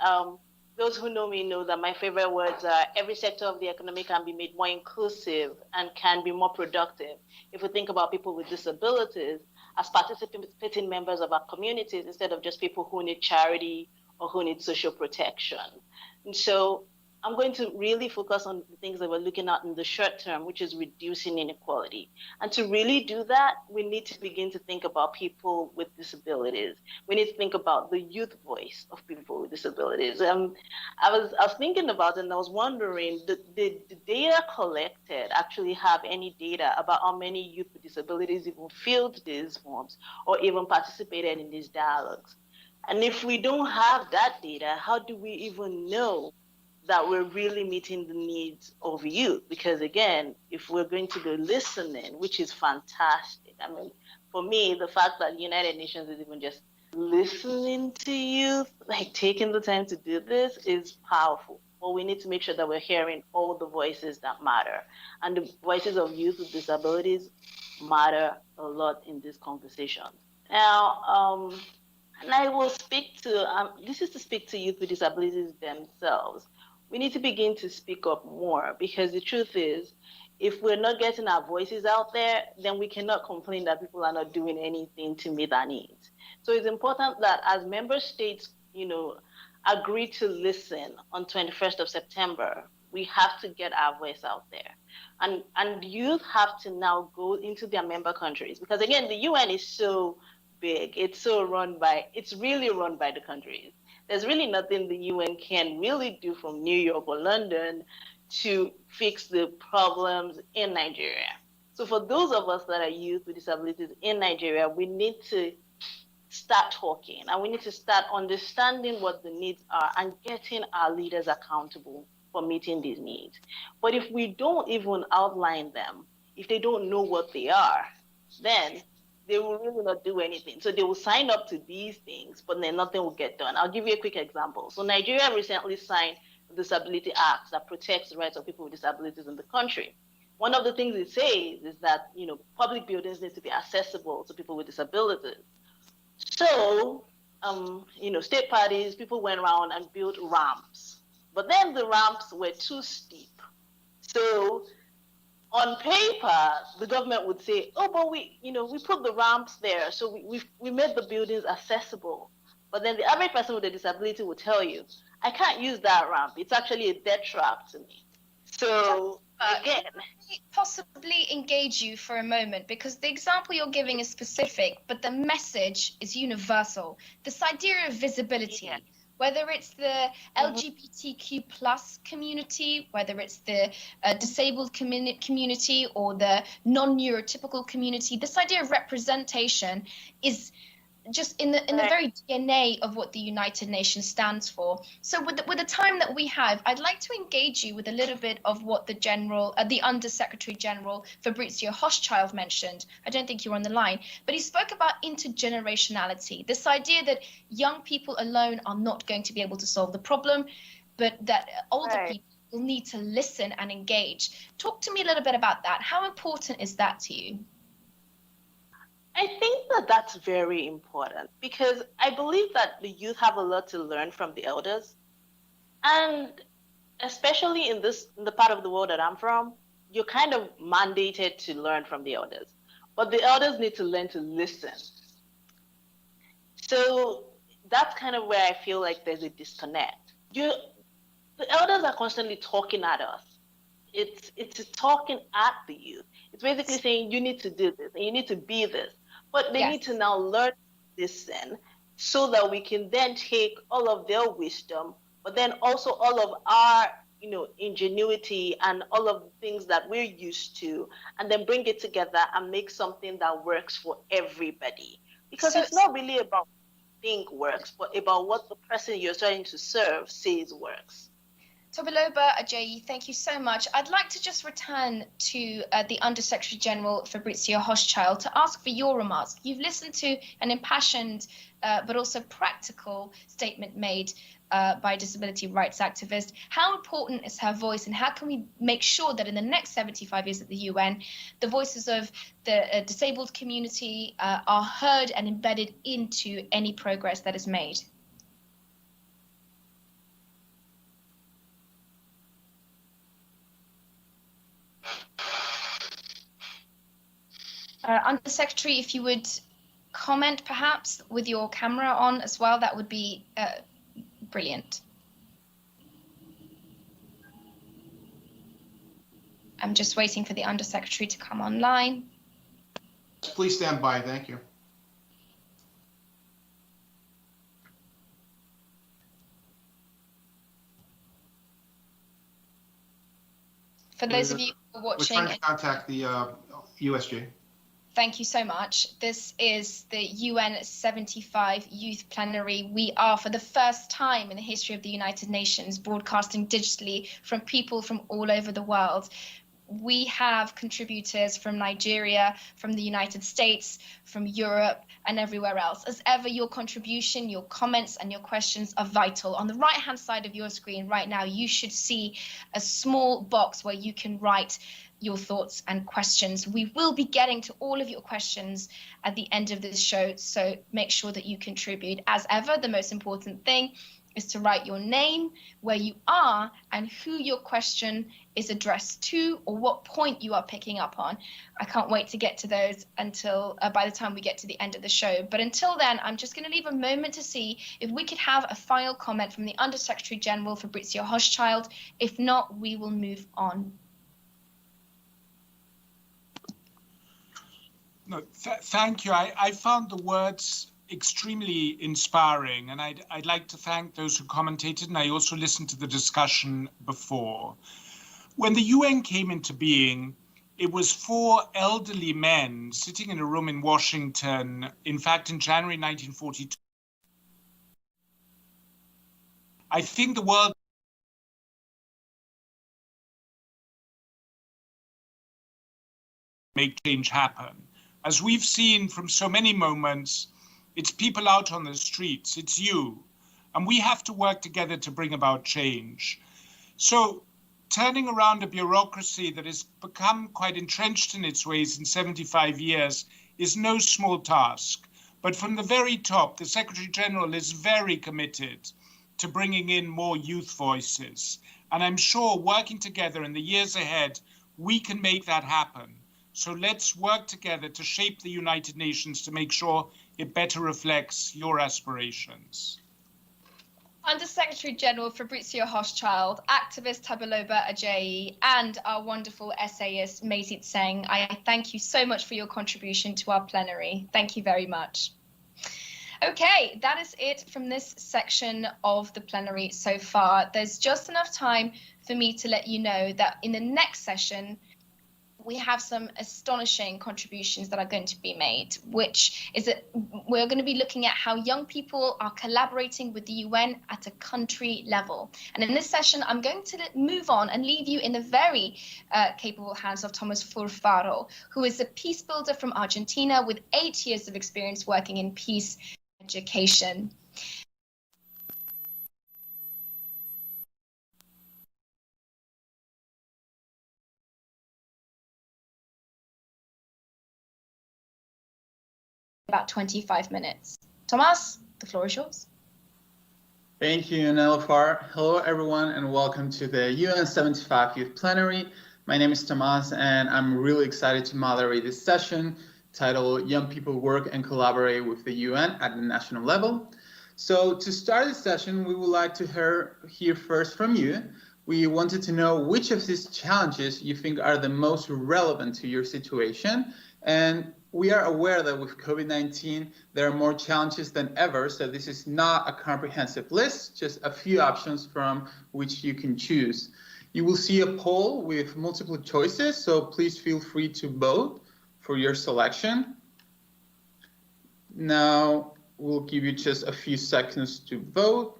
Those who know me know that my favorite words are every sector of the economy can be made more inclusive and can be more productive if we think about people with disabilities as participating members of our communities instead of just people who need charity or who need social protection. And so I'm going to really focus on the things that we're looking at in the short term, which is reducing inequality. And to really do that, we need to begin to think about people with disabilities. We need to think about the youth voice of people with disabilities. I was thinking about it and I was wondering, did the data collected actually have any data about how many youth with disabilities even filled these forms or even participated in these dialogues? And if we don't have that data, how do we even know that we're really meeting the needs of youth? Because again, if we're going to be listening, which is fantastic. I mean, for me, the fact that the United Nations is even just listening to youth, like taking the time to do this, is powerful. But we need to make sure that we're hearing all the voices that matter. And the voices of youth with disabilities matter a lot in this conversation. Now, And I will speak to, this is to speak to youth with disabilities themselves. We need to begin to speak up more, because the truth is, if we're not getting our voices out there, then we cannot complain that people are not doing anything to meet our needs. So it's important that as member states, agree to listen on 21st of September, we have to get our voice out there. And youth have to now go into their member countries, because again, the UN is so big. It's really run by the countries. There's really nothing the UN can really do from New York or London to fix the problems in Nigeria. So for those of us that are youth with disabilities in Nigeria, we need to start talking, and we need to start understanding what the needs are and getting our leaders accountable for meeting these needs. But if we don't even outline them, if they don't know what they are, then they will really not do anything. So they will sign up to these things, but then nothing will get done. I'll give you a quick example. So Nigeria recently signed the Disability Act that protects the rights of people with disabilities in the country. One of the things it says is that public buildings need to be accessible to people with disabilities. So, state parties, people went around and built ramps, but then the ramps were too steep. So on paper, the government would say, oh, but we put the ramps there, so we made the buildings accessible. But then the average person with a disability would tell you, I can't use that ramp. It's actually a death trap to me. So again, possibly engage you for a moment, because the example you're giving is specific, but the message is universal. This idea of visibility, whether it's the LGBTQ plus community, whether it's the disabled community or the non-neurotypical community, this idea of representation is just in the very DNA of what the United Nations stands for. So with the time that we have, I'd like to engage you with a little bit of what the Under-Secretary General Fabrizio Hochschild mentioned. I don't think you're on the line, but he spoke about intergenerationality, this idea that young people alone are not going to be able to solve the problem, but that older people will need to listen and engage. Talk to me a little bit about that. How important is that to you? I think that that's very important, because I believe that the youth have a lot to learn from the elders. And especially in the part of the world that I'm from, you're kind of mandated to learn from the elders. But the elders need to learn to listen. So that's kind of where I feel like there's a disconnect. The elders are constantly talking at us. It's talking at the youth. It's basically saying, you need to do this and you need to be this. But they need to now learn to listen, so that we can then take all of their wisdom, but then also all of our, ingenuity and all of the things that we're used to, and then bring it together and make something that works for everybody. Because it's not really about what you think works, but about what the person you're trying to serve says works. Tobiloba Ajayi, thank you so much. I'd like to just return to the Under-Secretary General Fabrizio Hochschild to ask for your remarks. You've listened to an impassioned but also practical statement made by a disability rights activist. How important is her voice, and how can we make sure that in the next 75 years at the UN, the voices of the disabled community are heard and embedded into any progress that is made? Under-Secretary, if you would comment perhaps with your camera on as well, that would be brilliant. I'm just waiting for the Under-Secretary to come online. Please stand by, thank you. For those of you who are watching, we're trying to contact the USG. Thank you so much. This is the UN75 Youth Plenary. We are, for the first time in the history of the United Nations, broadcasting digitally from people from all over the world. We have contributors from Nigeria, from the United States, from Europe, and everywhere else. As ever, your contribution, your comments, and your questions are vital. On the right-hand side of your screen right now, you should see a small box where you can write your thoughts and questions. We will be getting to all of your questions at the end of this show, so make sure that you contribute. As ever, the most important thing is to write your name, where you are, and who your question is addressed to, or what point you are picking up on. I can't wait to get to those until by the time we get to the end of the show. But until then, I'm just going to leave a moment to see if we could have a final comment from the Under-Secretary General Fabrizio Hochschild. If not, we will move on. No, thank you. I found the words extremely inspiring, and I'd like to thank those who commentated, and I also listened to the discussion before. When the UN came into being, it was 4 elderly men sitting in a room in Washington, in fact, in January 1942. I think the world make change happen. As we've seen from so many moments, it's people out on the streets, it's you, and we have to work together to bring about change. So turning around a bureaucracy that has become quite entrenched in its ways in 75 years is no small task. But from the very top, the Secretary General is very committed to bringing in more youth voices. And I'm sure working together in the years ahead, we can make that happen. So let's work together to shape the United Nations to make sure it better reflects your aspirations. Under-Secretary General Fabrizio Hochschild, activist Tabiloba Ajayi, and our wonderful essayist Maysit Seng, I thank you so much for your contribution to our plenary. Thank you very much. Okay, that is it from this section of the plenary so far. There's just enough time for me to let you know that in the next session, we have some astonishing contributions that are going to be made, which is that we're going to be looking at how young people are collaborating with the UN at a country level. And in this session, I'm going to move on and leave you in the very capable hands of Thomas Furfaro, who is a peace builder from Argentina with 8 years of experience working in peace education. About 25 minutes. Thomas, the floor is yours. Thank you, Nelfar. Hello, everyone, and welcome to the UN75 Youth Plenary. My name is Tomas, and I'm really excited to moderate this session titled Young People Work and Collaborate with the UN at the National Level. So to start this session, we would like to hear first from you. We wanted to know which of these challenges you think are the most relevant to your situation. And we are aware that with COVID-19, there are more challenges than ever, so this is not a comprehensive list, just a few options from which you can choose. You will see a poll with multiple choices, so please feel free to vote for your selection. Now, we'll give you just a few seconds to vote.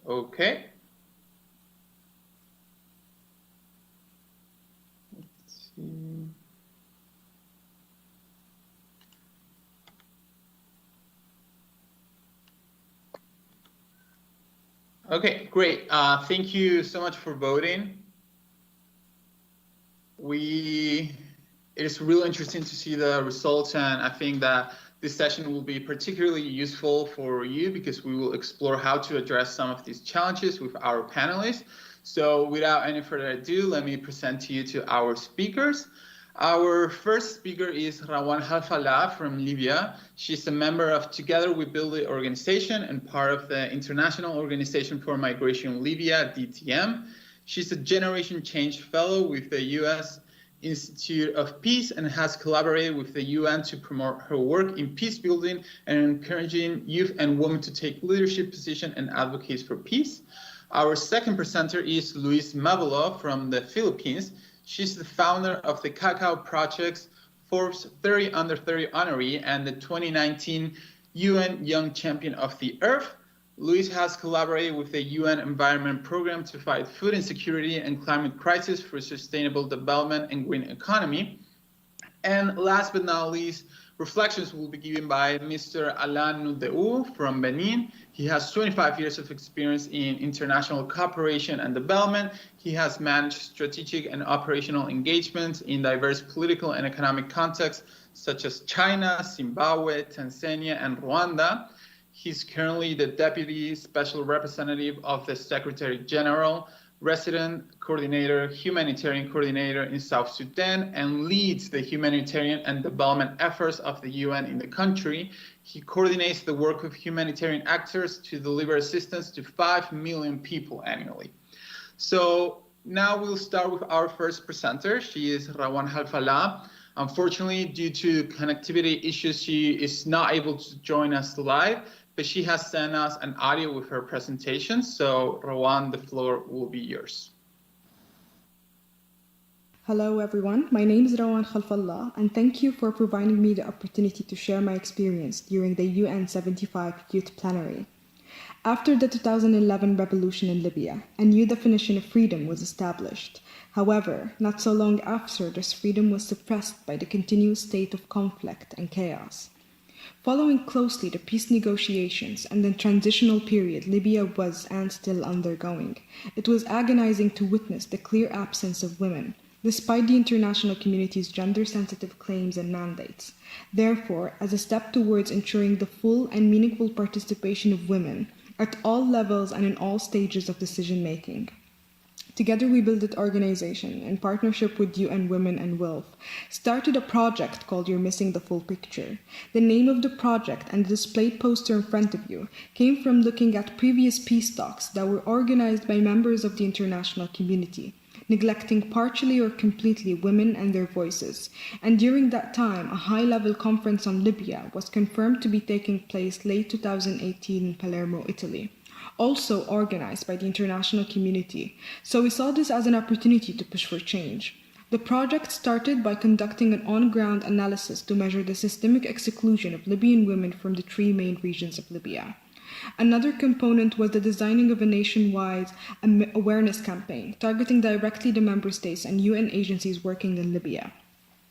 Okay. Okay, great. Thank you so much for voting. It is really interesting to see the results, and I think that this session will be particularly useful for you because we will explore how to address some of these challenges with our panelists. So without any further ado, let me present to you to our speakers. Our first speaker is Rawan Khalfa from Libya. She's a member of Together We Build the organization and part of the International Organization for Migration Libya, DTM. She's a Generation Change Fellow with the U.S. Institute of Peace and has collaborated with the UN to promote her work in peace building and encouraging youth and women to take leadership position and advocate for peace. Our second presenter is Louise Mabulo from the Philippines. She's the founder of the Cacao Project's Forbes 30 Under 30 honoree and the 2019 UN Young Champion of the Earth. Louise has collaborated with the UN Environment Program to fight food insecurity and climate crisis for sustainable development and green economy. And last but not least, reflections will be given by Mr. Allan from Benin. He has 25 years of experience in international cooperation and development. He has managed strategic and operational engagements in diverse political and economic contexts, such as China, Zimbabwe, Tanzania, and Rwanda. He's currently the Deputy Special Representative of the Secretary General, Resident Coordinator, Humanitarian Coordinator in South Sudan, and leads the humanitarian and development efforts of the UN in the country. He coordinates the work of humanitarian actors to deliver assistance to 5 million people annually. So now we'll start with our first presenter. She is Rawan Khalfa. Unfortunately, due to connectivity issues, she is not able to join us live, but she has sent us an audio with her presentation. So Rawan, the floor will be yours. Hello everyone, my name is Rawan Khalfa and thank you for providing me the opportunity to share my experience during the UN75 Youth Plenary. After the 2011 revolution in Libya, a new definition of freedom was established. However, not so long after, this freedom was suppressed by the continuous state of conflict and chaos. Following closely the peace negotiations and the transitional period Libya was and still undergoing, it was agonizing to witness the clear absence of women, despite the international community's gender-sensitive claims and mandates. Therefore, as a step towards ensuring the full and meaningful participation of women at all levels and in all stages of decision-making, together we built an organization in partnership with UN Women and WILF, started a project called You're Missing the Full Picture. The name of the project and the displayed poster in front of you came from looking at previous peace talks that were organized by members of the international community, neglecting partially or completely women and their voices. And during that time, a high-level conference on Libya was confirmed to be taking place late 2018 in Palermo, Italy, also organized by the international community. So we saw this as an opportunity to push for change. The project started by conducting an on-ground analysis to measure the systemic exclusion of Libyan women from the 3 main regions of Libya. Another component was the designing of a nationwide awareness campaign, targeting directly the member states and UN agencies working in Libya,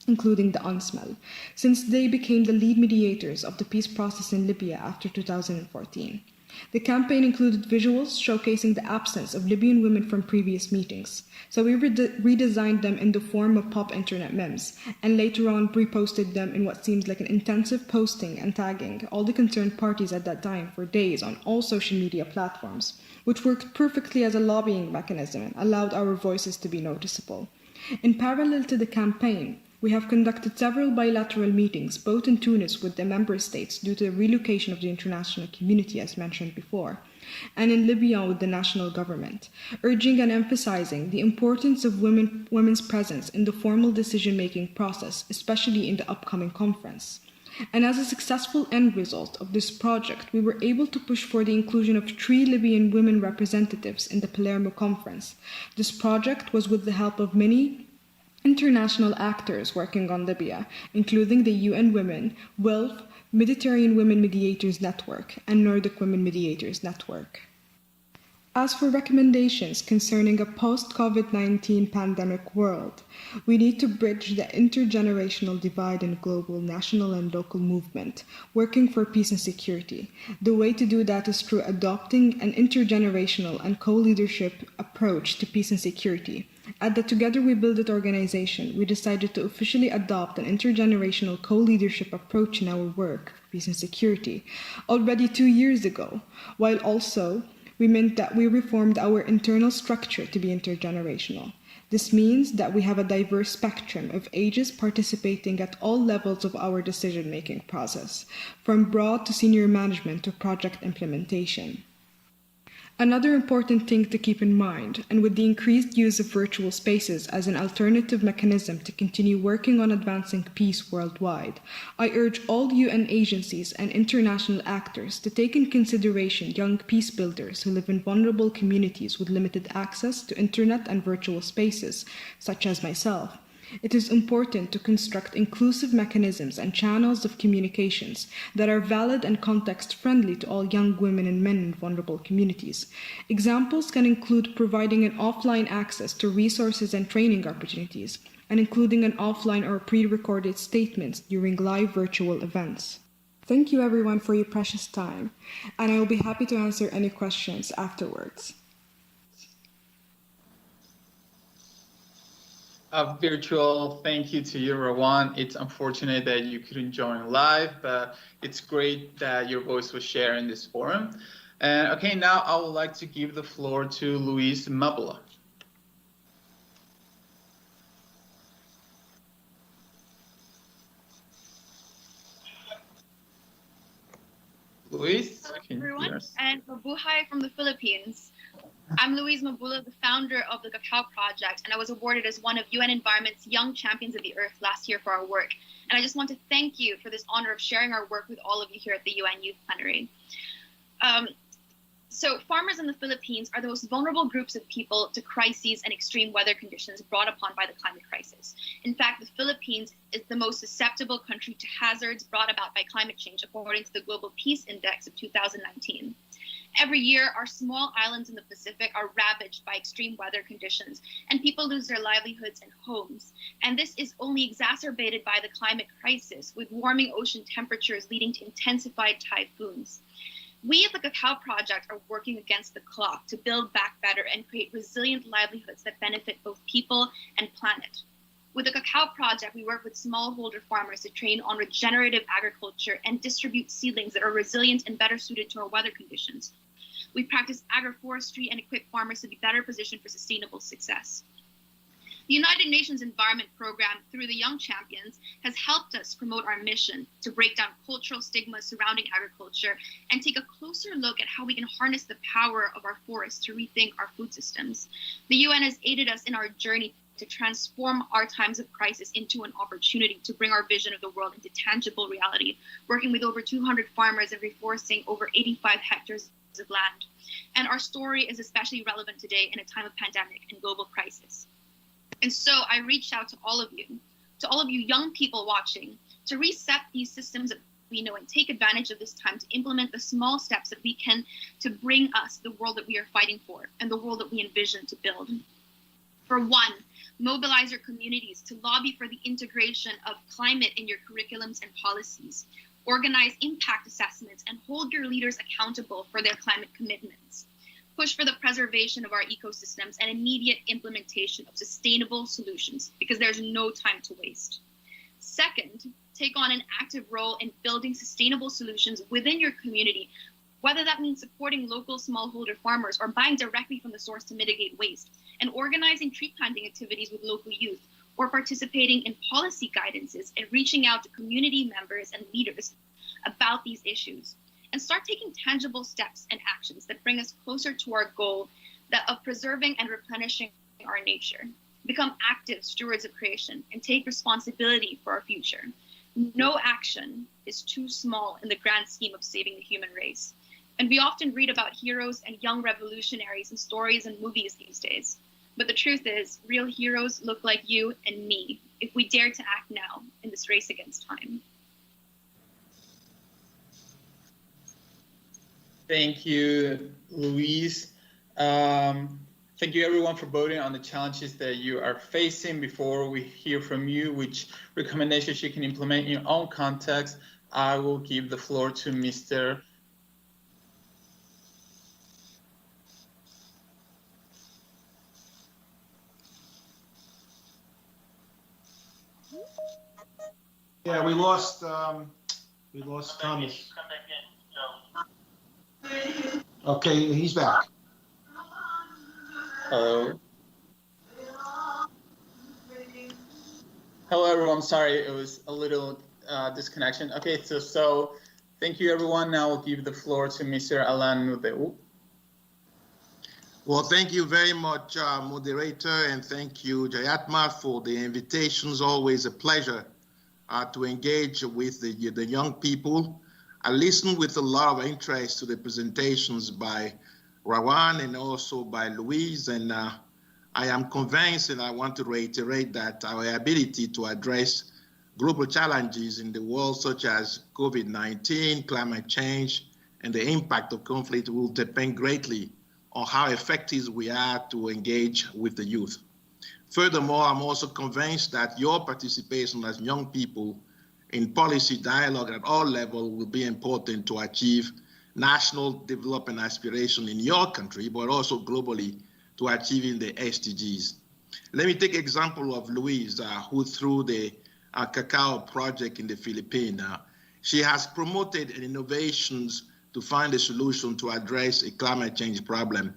including the UNSMEL, since they became the lead mediators of the peace process in Libya after 2014. The campaign included visuals showcasing the absence of Libyan women from previous meetings, so we redesigned them in the form of pop internet memes, and later on reposted them in what seems like an intensive posting and tagging all the concerned parties at that time for days on all social media platforms, which worked perfectly as a lobbying mechanism and allowed our voices to be noticeable. In parallel to the campaign, we have conducted several bilateral meetings, both in Tunis with the member states due to the relocation of the international community, as mentioned before, and in Libya with the national government, urging and emphasizing the importance of women's presence in the formal decision-making process, especially in the upcoming conference. And as a successful end result of this project, we were able to push for the inclusion of 3 Libyan women representatives in the Palermo conference. This project was with the help of many international actors working on Libya, including the UN Women, WILF, Mediterranean Women Mediators Network, and Nordic Women Mediators Network. As for recommendations concerning a post-COVID-19 pandemic world, we need to bridge the intergenerational divide in global, national, and local movement, working for peace and security. The way to do that is through adopting an intergenerational and co-leadership approach to peace and security. At the Together We Build It organization, we decided to officially adopt an intergenerational co-leadership approach in our work for peace and security already 2 years ago, while also we meant that we reformed our internal structure to be intergenerational. This means that we have a diverse spectrum of ages participating at all levels of our decision-making process, from broad to senior management to project implementation. Another important thing to keep in mind, and with the increased use of virtual spaces as an alternative mechanism to continue working on advancing peace worldwide, I urge all UN agencies and international actors to take in consideration young peace builders who live in vulnerable communities with limited access to internet and virtual spaces, such as myself. It is important to construct inclusive mechanisms and channels of communications that are valid and context-friendly to all young women and men in vulnerable communities. Examples can include providing an offline access to resources and training opportunities, and including an offline or pre-recorded statements during live virtual events. Thank you everyone for your precious time, and I will be happy to answer any questions afterwards. A virtual thank you to you, Rawan. It's unfortunate that you couldn't join live, but it's great that your voice was shared in this forum. And okay, now I would like to give the floor to Louise Mabulo. Louise, can you hear us? And mabuhay from the Philippines. I'm Louise Mabulo, the founder of the Cacao Project, and I was awarded as one of UN Environment's Young Champions of the Earth last year for our work. And I just want to thank you for this honor of sharing our work with all of you here at the UN Youth Plenary. So farmers in the Philippines are the most vulnerable groups of people to crises and extreme weather conditions brought upon by the climate crisis. In fact, the Philippines is the most susceptible country to hazards brought about by climate change, according to the Global Peace Index of 2019. Every year, our small islands in the Pacific are ravaged by extreme weather conditions, and people lose their livelihoods and homes. And this is only exacerbated by the climate crisis, with warming ocean temperatures leading to intensified typhoons. We at the Cacao Project are working against the clock to build back better and create resilient livelihoods that benefit both people and planet. With the Cacao Project, we work with smallholder farmers to train on regenerative agriculture and distribute seedlings that are resilient and better suited to our weather conditions. We practice agroforestry and equip farmers to be better positioned for sustainable success. The United Nations Environment Program, through the Young Champions, has helped us promote our mission to break down cultural stigmas surrounding agriculture and take a closer look at how we can harness the power of our forests to rethink our food systems. The UN has aided us in our journey to transform our times of crisis into an opportunity to bring our vision of the world into tangible reality, working with over 200 farmers and reforesting over 85 hectares of land. And our story is especially relevant today in a time of pandemic and global crisis. And so I reached out to all of you young people watching, to reset these systems that we know and take advantage of this time to implement the small steps that we can to bring us the world that we are fighting for and the world that we envision to build. For one, mobilize your communities to lobby for the integration of climate in your curriculums and policies. Organize impact assessments and hold your leaders accountable for their climate commitments. Push for the preservation of our ecosystems and immediate implementation of sustainable solutions, because there's no time to waste. Second, take on an active role in building sustainable solutions within your community, whether that means supporting local smallholder farmers or buying directly from the source to mitigate waste, and organizing tree planting activities with local youth, or participating in policy guidances and reaching out to community members and leaders about these issues. And start taking tangible steps and actions that bring us closer to our goal of preserving and replenishing our nature. Become active stewards of creation and take responsibility for our future. No action is too small in the grand scheme of saving the human race. And we often read about heroes and young revolutionaries in stories and movies these days. But the truth is, real heroes look like you and me if we dare to act now in this race against time. Thank you, Louise. Thank you everyone for voting on the challenges that you are facing. Before we hear from you, which recommendations you can implement in your own context, I will give the floor to Mr. Yeah, we lost Thomas. Okay, he's back. Hello. Hello, everyone. Sorry, it was a little disconnection. Okay, so thank you, everyone. Now I'll give the floor to Mr. Allan. Well, thank you very much, moderator, and thank you, Jayatma, for the invitations. Always a pleasure to engage with the young people. I listened with a lot of interest to the presentations by Rawan and also by Louise, and I am convinced, and I want to reiterate that our ability to address global challenges in the world, such as COVID-19, climate change, and the impact of conflict will depend greatly on how effective we are to engage with the youth. Furthermore, I'm also convinced that your participation as young people in policy dialogue at all levels will be important to achieve national development aspiration in your country, but also globally to achieving the SDGs. Let me take example of Louise, who through the Cacao project in the Philippines, she has promoted innovations to find a solution to address a climate change problem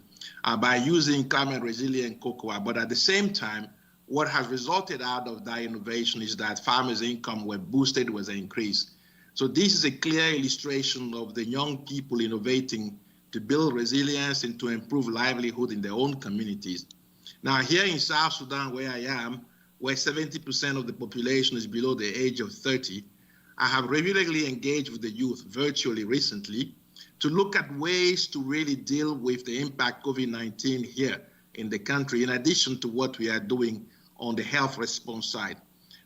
by using climate resilient cocoa. But at the same time, what has resulted out of that innovation is that farmers' income were boosted, was increased. So this is a clear illustration of the young people innovating to build resilience and to improve livelihood in their own communities. Now here in South Sudan, where I am, where 70% of the population is below the age of 30, I have regularly engaged with the youth virtually recently to look at ways to really deal with the impact COVID-19 here in the country, in addition to what we are doing on the health response side.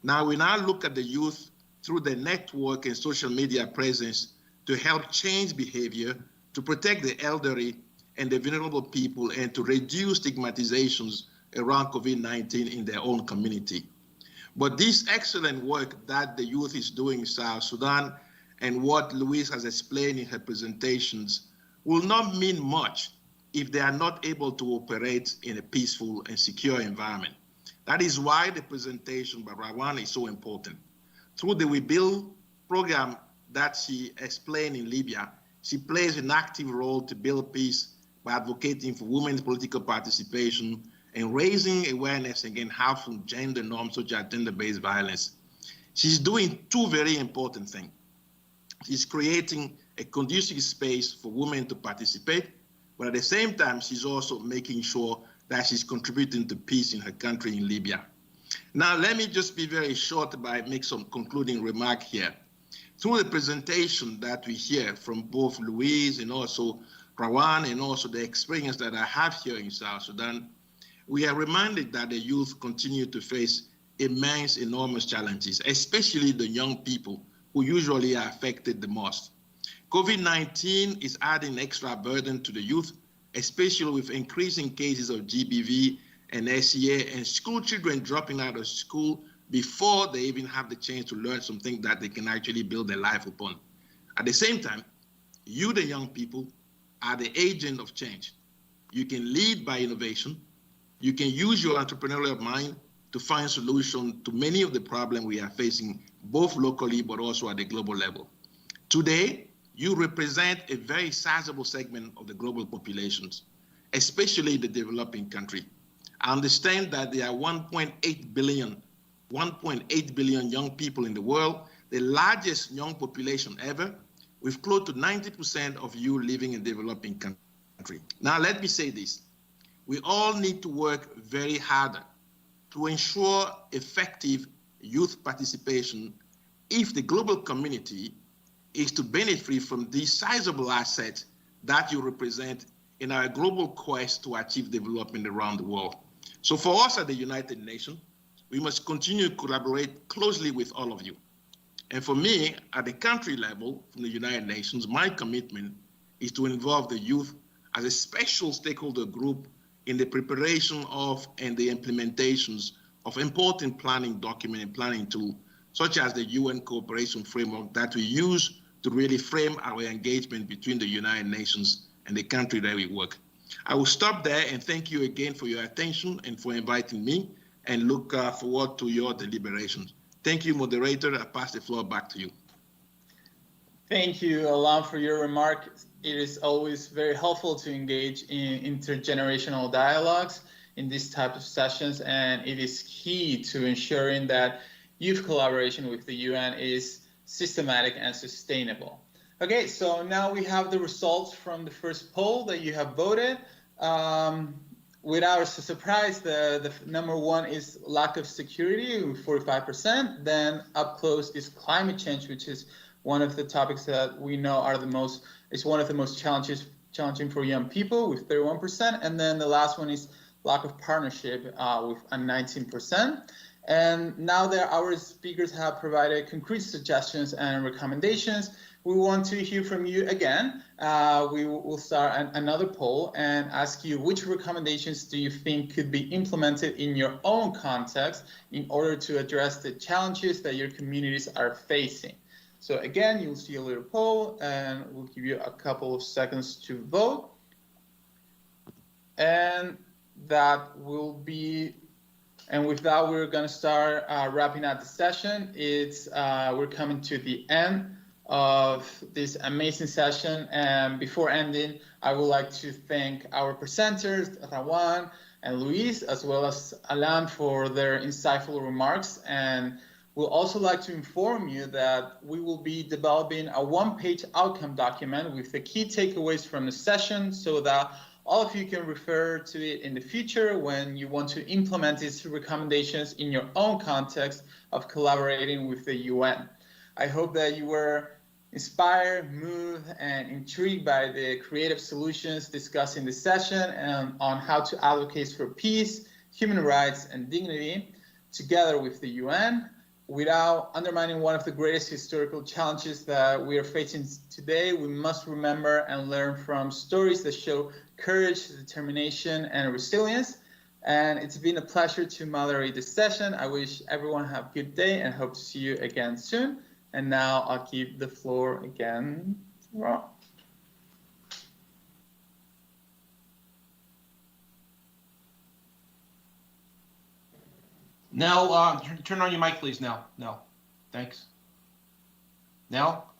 Now we now look at the youth through the network and social media presence to help change behavior, to protect the elderly and the vulnerable people, and to reduce stigmatizations around COVID-19 in their own community. But this excellent work that the youth is doing in South Sudan and what Louise has explained in her presentations will not mean much if they are not able to operate in a peaceful and secure environment. That is why the presentation by Rawan is so important. Through the We Build program that she explained in Libya, she plays an active role to build peace by advocating for women's political participation and raising awareness against harmful gender norms such as gender-based violence. She's doing two very important things. She's creating a conducive space for women to participate, but at the same time, she's also making sure that she's contributing to peace in her country in Libya. Now, let me just be very short by make some concluding remark here. Through the presentation that we hear from both Louise and also Rawan, and also the experience that I have here in South Sudan, we are reminded that the youth continue to face immense, enormous challenges, especially the young people who usually are affected the most. COVID-19 is adding extra burden to the youth, especially with increasing cases of GBV and SCA and school children dropping out of school before they even have the chance to learn something that they can actually build their life upon. At the same time, you, the young people, are the agent of change. You can lead by innovation. You can use your entrepreneurial mind to find solutions to many of the problems we are facing, both locally but also at the global level. Today, you represent a very sizable segment of the global populations, especially the developing country. I understand that there are 1.8 billion young people in the world, the largest young population ever, with close to 90% of you living in developing country. Now, let me say this. We all need to work very hard to ensure effective youth participation if the global community is to benefit from these sizable assets that you represent in our global quest to achieve development around the world. So for us at the United Nations, we must continue to collaborate closely with all of you. And for me, at the country level, from the United Nations, my commitment is to involve the youth as a special stakeholder group in the preparation of and the implementations of important planning document and planning tool, such as the UN cooperation framework that we use to really frame our engagement between the United Nations and the country that we work. I will stop there and thank you again for your attention and for inviting me, and look forward to your deliberations. Thank you, moderator. I pass the floor back to you. Thank you, Allan, for your remark. It is always very helpful to engage in intergenerational dialogues in these types of sessions, and it is key to ensuring that youth collaboration with the UN is systematic and sustainable. Okay, so now we have the results from the first poll that you have voted. Without surprise, the number one is lack of security, 45%. Then up close is climate change, which is one of the topics that we know are is one of the most challenging for young people with 31%. And then the last one is lack of partnership with 19%. And now that our speakers have provided concrete suggestions and recommendations, we want to hear from you again. We will start another poll and ask you which recommendations do you think could be implemented in your own context in order to address the challenges that your communities are facing. So again, you'll see a little poll and we'll give you a couple of seconds to vote. And that will be, and with that, we're going to start wrapping up the session. We're coming to the end of this amazing session. And before ending, I would like to thank our presenters, Rawan and Louise, as well as Allan, for their insightful remarks. And we'll also like to inform you that we will be developing a one-page outcome document with the key takeaways from the session so that all of you can refer to it in the future when you want to implement these recommendations in your own context of collaborating with the UN. I hope that you were inspired, moved, and intrigued by the creative solutions discussed in this session and on how to advocate for peace, human rights, and dignity together with the UN without undermining one of the greatest historical challenges that we are facing today. We must remember and learn from stories that show courage, determination, and resilience. And it's been a pleasure to moderate this session. I wish everyone have a good day and hope to see you again soon. And now I'll give the floor again to Rawan. Nell, turn on your mic, please, Nell. Nell, thanks. Nell?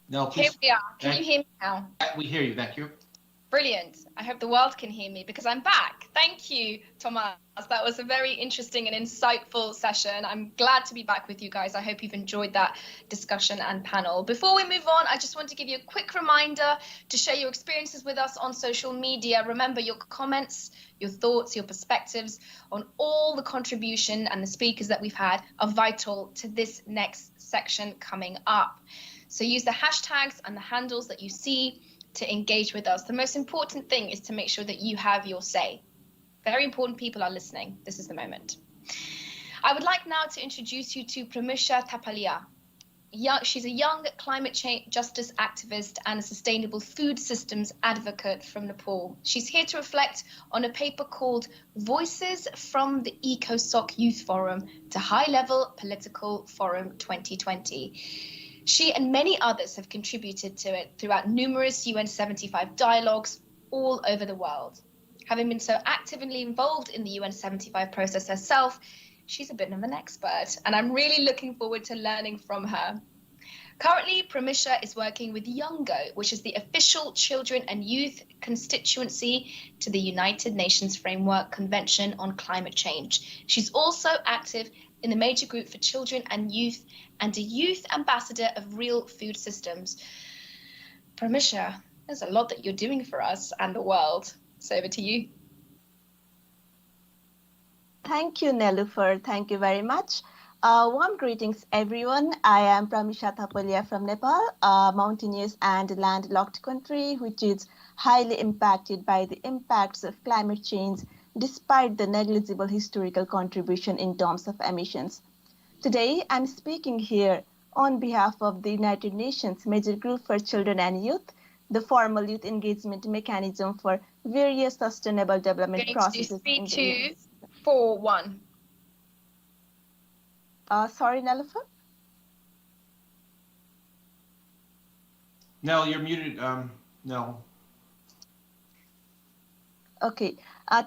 Nell, please. Here we are. Can you hear me now? We hear you, thank you. Brilliant. I hope the world can hear me because I'm back. Thank you, Thomas. That was a very interesting and insightful session. I'm glad to be back with you guys. I hope you've enjoyed that discussion and panel. Before we move on, I just want to give you a quick reminder to share your experiences with us on social media. Remember, your comments, your thoughts, your perspectives on all the contribution and the speakers that we've had are vital to this next section coming up. So use the hashtags and the handles that you see to engage with us. The most important thing is to make sure that you have your say. Very important people are listening. This is the moment. I would like now to introduce you to Pramusha Tapalia. She's a young climate change justice activist and a sustainable food systems advocate from Nepal. She's here to reflect on a paper called Voices from the ECOSOC Youth Forum to High Level Political Forum 2020. She and many others have contributed to it throughout numerous UN75 dialogues all over the world. Having been so actively involved in the UN75 process herself, she's a bit of an expert, and I'm really looking forward to learning from her. Currently, Pramusha is working with YOUNGO, which is the official children and youth constituency to the United Nations Framework Convention on Climate Change. She's also active in the major group for children and youth and a youth ambassador of Real Food Systems. Pramusha, there's a lot that you're doing for us and the world. So over to you. Thank you, Nelufer. Thank you very much. Warm greetings, everyone. I am Pramusha Tapalia from Nepal, a mountainous and landlocked country which is highly impacted by the impacts of climate change despite the negligible historical contribution in terms of emissions. Today, I'm speaking here on behalf of the United Nations Major Group for Children and Youth, the formal youth engagement mechanism for various sustainable development processes. 3, 2, 4, 1. Sorry, Nelufer? Nell, you're muted. No. Okay.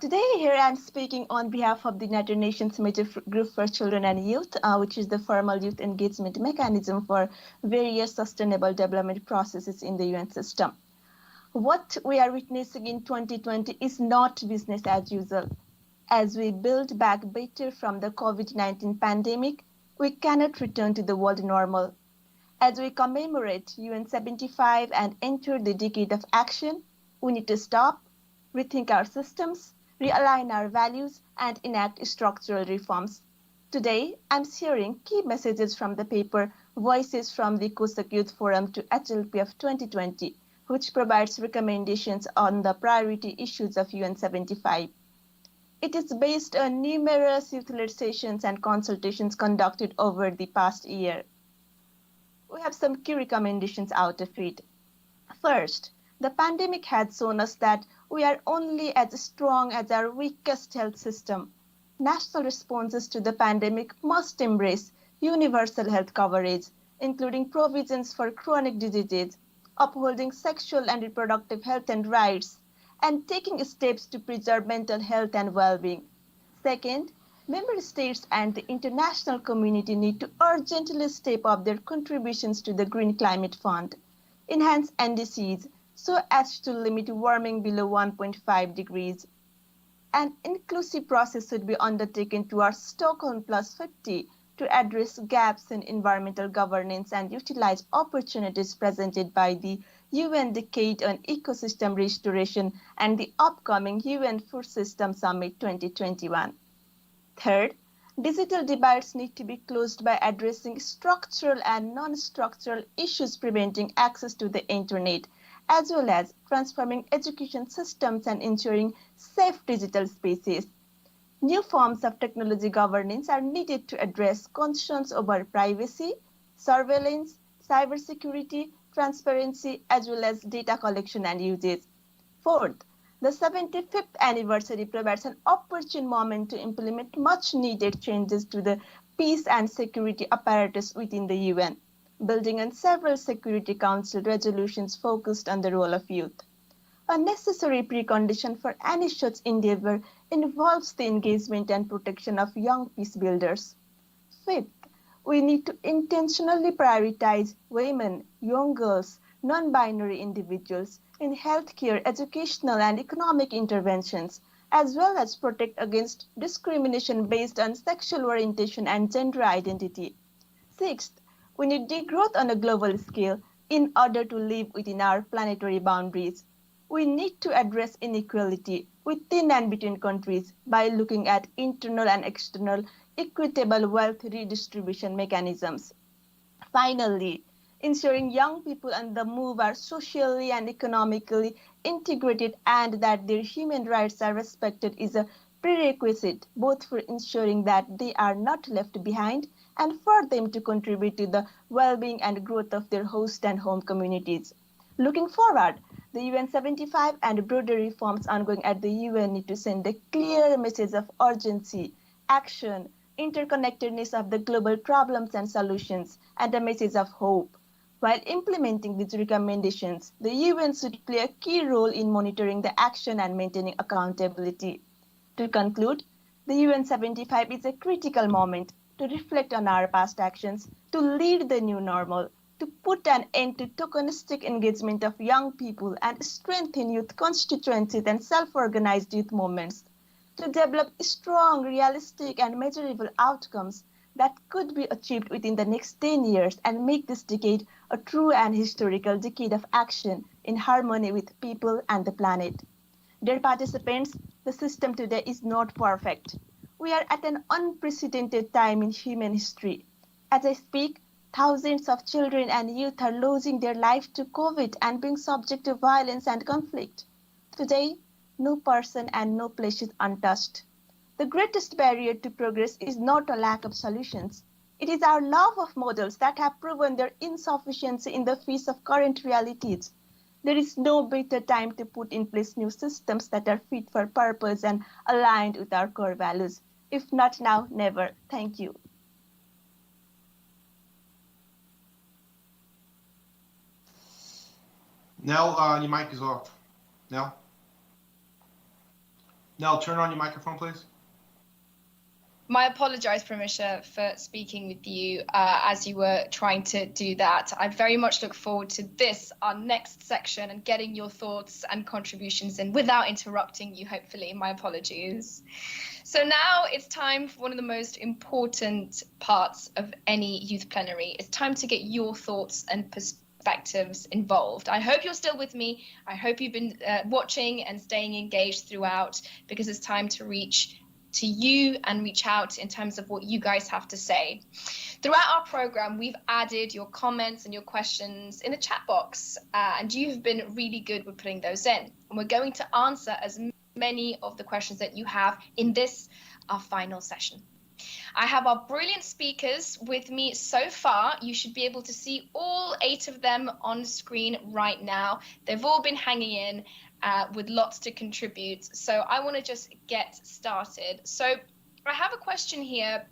Today, here I'm speaking on behalf of the United Nations Major Group for Children and Youth, which is the formal youth engagement mechanism for various sustainable development processes in the UN system. What we are witnessing in 2020 is not business as usual. As we build back better from the COVID-19 pandemic, we cannot return to the world normal. As we commemorate UN75 and enter the decade of action, we need to stop, rethink our systems, realign our values, and enact structural reforms. Today, I'm sharing key messages from the paper Voices from the ECOSOC Youth Forum to HLPF 2020, which provides recommendations on the priority issues of UN75. It is based on numerous youth-led sessions and consultations conducted over the past year. We have some key recommendations out of it. First, the pandemic has shown us that we are only as strong as our weakest health system. National responses to the pandemic must embrace universal health coverage, including provisions for chronic diseases, upholding sexual and reproductive health and rights, and taking steps to preserve mental health and well-being. Second, member states and the international community need to urgently step up their contributions to the Green Climate Fund, enhance NDCs so as to limit warming below 1.5 degrees. An inclusive process should be undertaken towards Stockholm Plus 50 to address gaps in environmental governance and utilize opportunities presented by the UN Decade on Ecosystem Restoration and the upcoming UN Food System Summit 2021. Third, digital divides need to be closed by addressing structural and non-structural issues preventing access to the internet, as well as transforming education systems and ensuring safe digital spaces. New forms of technology governance are needed to address concerns over privacy, surveillance, cybersecurity, transparency, as well as data collection and usage. Fourth, the 75th anniversary provides an opportune moment to implement much needed changes to the peace and security apparatus within the UN, building on several Security Council resolutions focused on the role of youth. A necessary precondition for any such endeavor involves the engagement and protection of young peace builders. Fifth, we need to intentionally prioritize women, young girls, non-binary individuals in healthcare, educational, and economic interventions, as well as protect against discrimination based on sexual orientation and gender identity. Sixth, we need degrowth on a global scale in order to live within our planetary boundaries. We need to address inequality within and between countries by looking at internal and external equitable wealth redistribution mechanisms. Finally, ensuring young people on the move are socially and economically integrated and that their human rights are respected is a prerequisite both for ensuring that they are not left behind and for them to contribute to the well-being and growth of their host and home communities. Looking forward, the UN75 and broader reforms ongoing at the UN need to send a clear message of urgency, action, interconnectedness of the global problems and solutions, and a message of hope. While implementing these recommendations, the UN should play a key role in monitoring the action and maintaining accountability. To conclude, the UN75 is a critical moment to reflect on our past actions, to lead the new normal, to put an end to tokenistic engagement of young people and strengthen youth constituencies and self-organized youth movements, to develop strong, realistic, and measurable outcomes that could be achieved within the next 10 years and make this decade a true and historical decade of action in harmony with people and the planet. Dear participants, the system today is not perfect. We are at an unprecedented time in human history. As I speak, thousands of children and youth are losing their life to COVID and being subject to violence and conflict. Today, no person and no place is untouched. The greatest barrier to progress is not a lack of solutions. It is our love of models that have proven their insufficiency in the face of current realities. There is no better time to put in place new systems that are fit for purpose and aligned with our core values. If not now, never. Thank you. Nell, your mic is off. Nell, turn on your microphone, please. My apologies, Pramisha, for speaking with you as you were trying to do that. I very much look forward to this, our next section, and getting your thoughts and contributions in without interrupting you, hopefully. My apologies. So now it's time for one of the most important parts of any youth plenary. It's time to get your thoughts and perspectives involved. I hope you're still with me. I hope you've been watching and staying engaged throughout, because it's time to reach to you and reach out in terms of what you guys have to say. Throughout our program, we've added your comments and your questions in the chat box, and you've been really good with putting those in. And we're going to answer as many of the questions that you have in this, our final session. I have our brilliant speakers with me so far. You should be able to see all 8 of them on screen right now. They've all been hanging in with lots to contribute. So I want to just get started. So I have a question here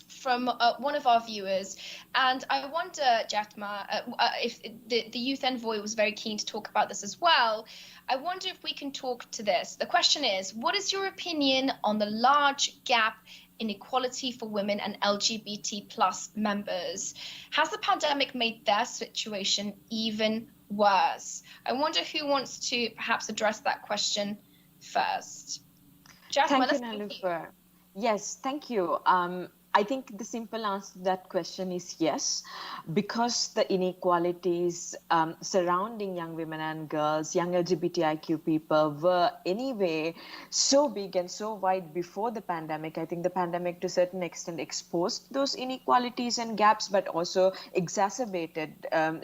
from one of our viewers, and I wonder, Jatma, if the Youth Envoy was very keen to talk about this as well. I wonder if we can talk to this. The question is, what is your opinion on the large gap in equality for women and LGBT plus members? Has the pandemic made their situation even worse? I wonder who wants to perhaps address that question first. Jatma, thank you, Niloufar. Yes, thank you. I think the simple answer to that question is yes, because the inequalities surrounding young women and girls, young LGBTIQ people were anyway so big and so wide before the pandemic. I think the pandemic to a certain extent exposed those inequalities and gaps, but also exacerbated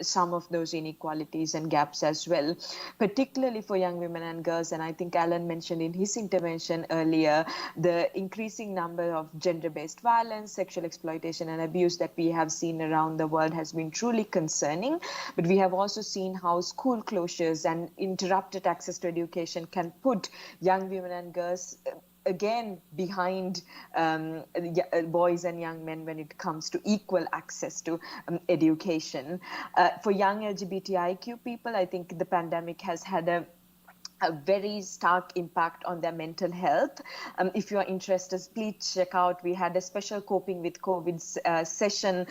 some of those inequalities and gaps as well, particularly for young women and girls. And I think Allan mentioned in his intervention earlier, the increasing number of gender-based violence, sexual exploitation and abuse that we have seen around the world has been truly concerning. But we have also seen how school closures and interrupted access to education can put young women and girls again behind boys and young men when it comes to equal access to education. For young LGBTIQ people, I think the pandemic has had a very stark impact on their mental health. If you are interested, please check out, we had a special Coping with COVID session,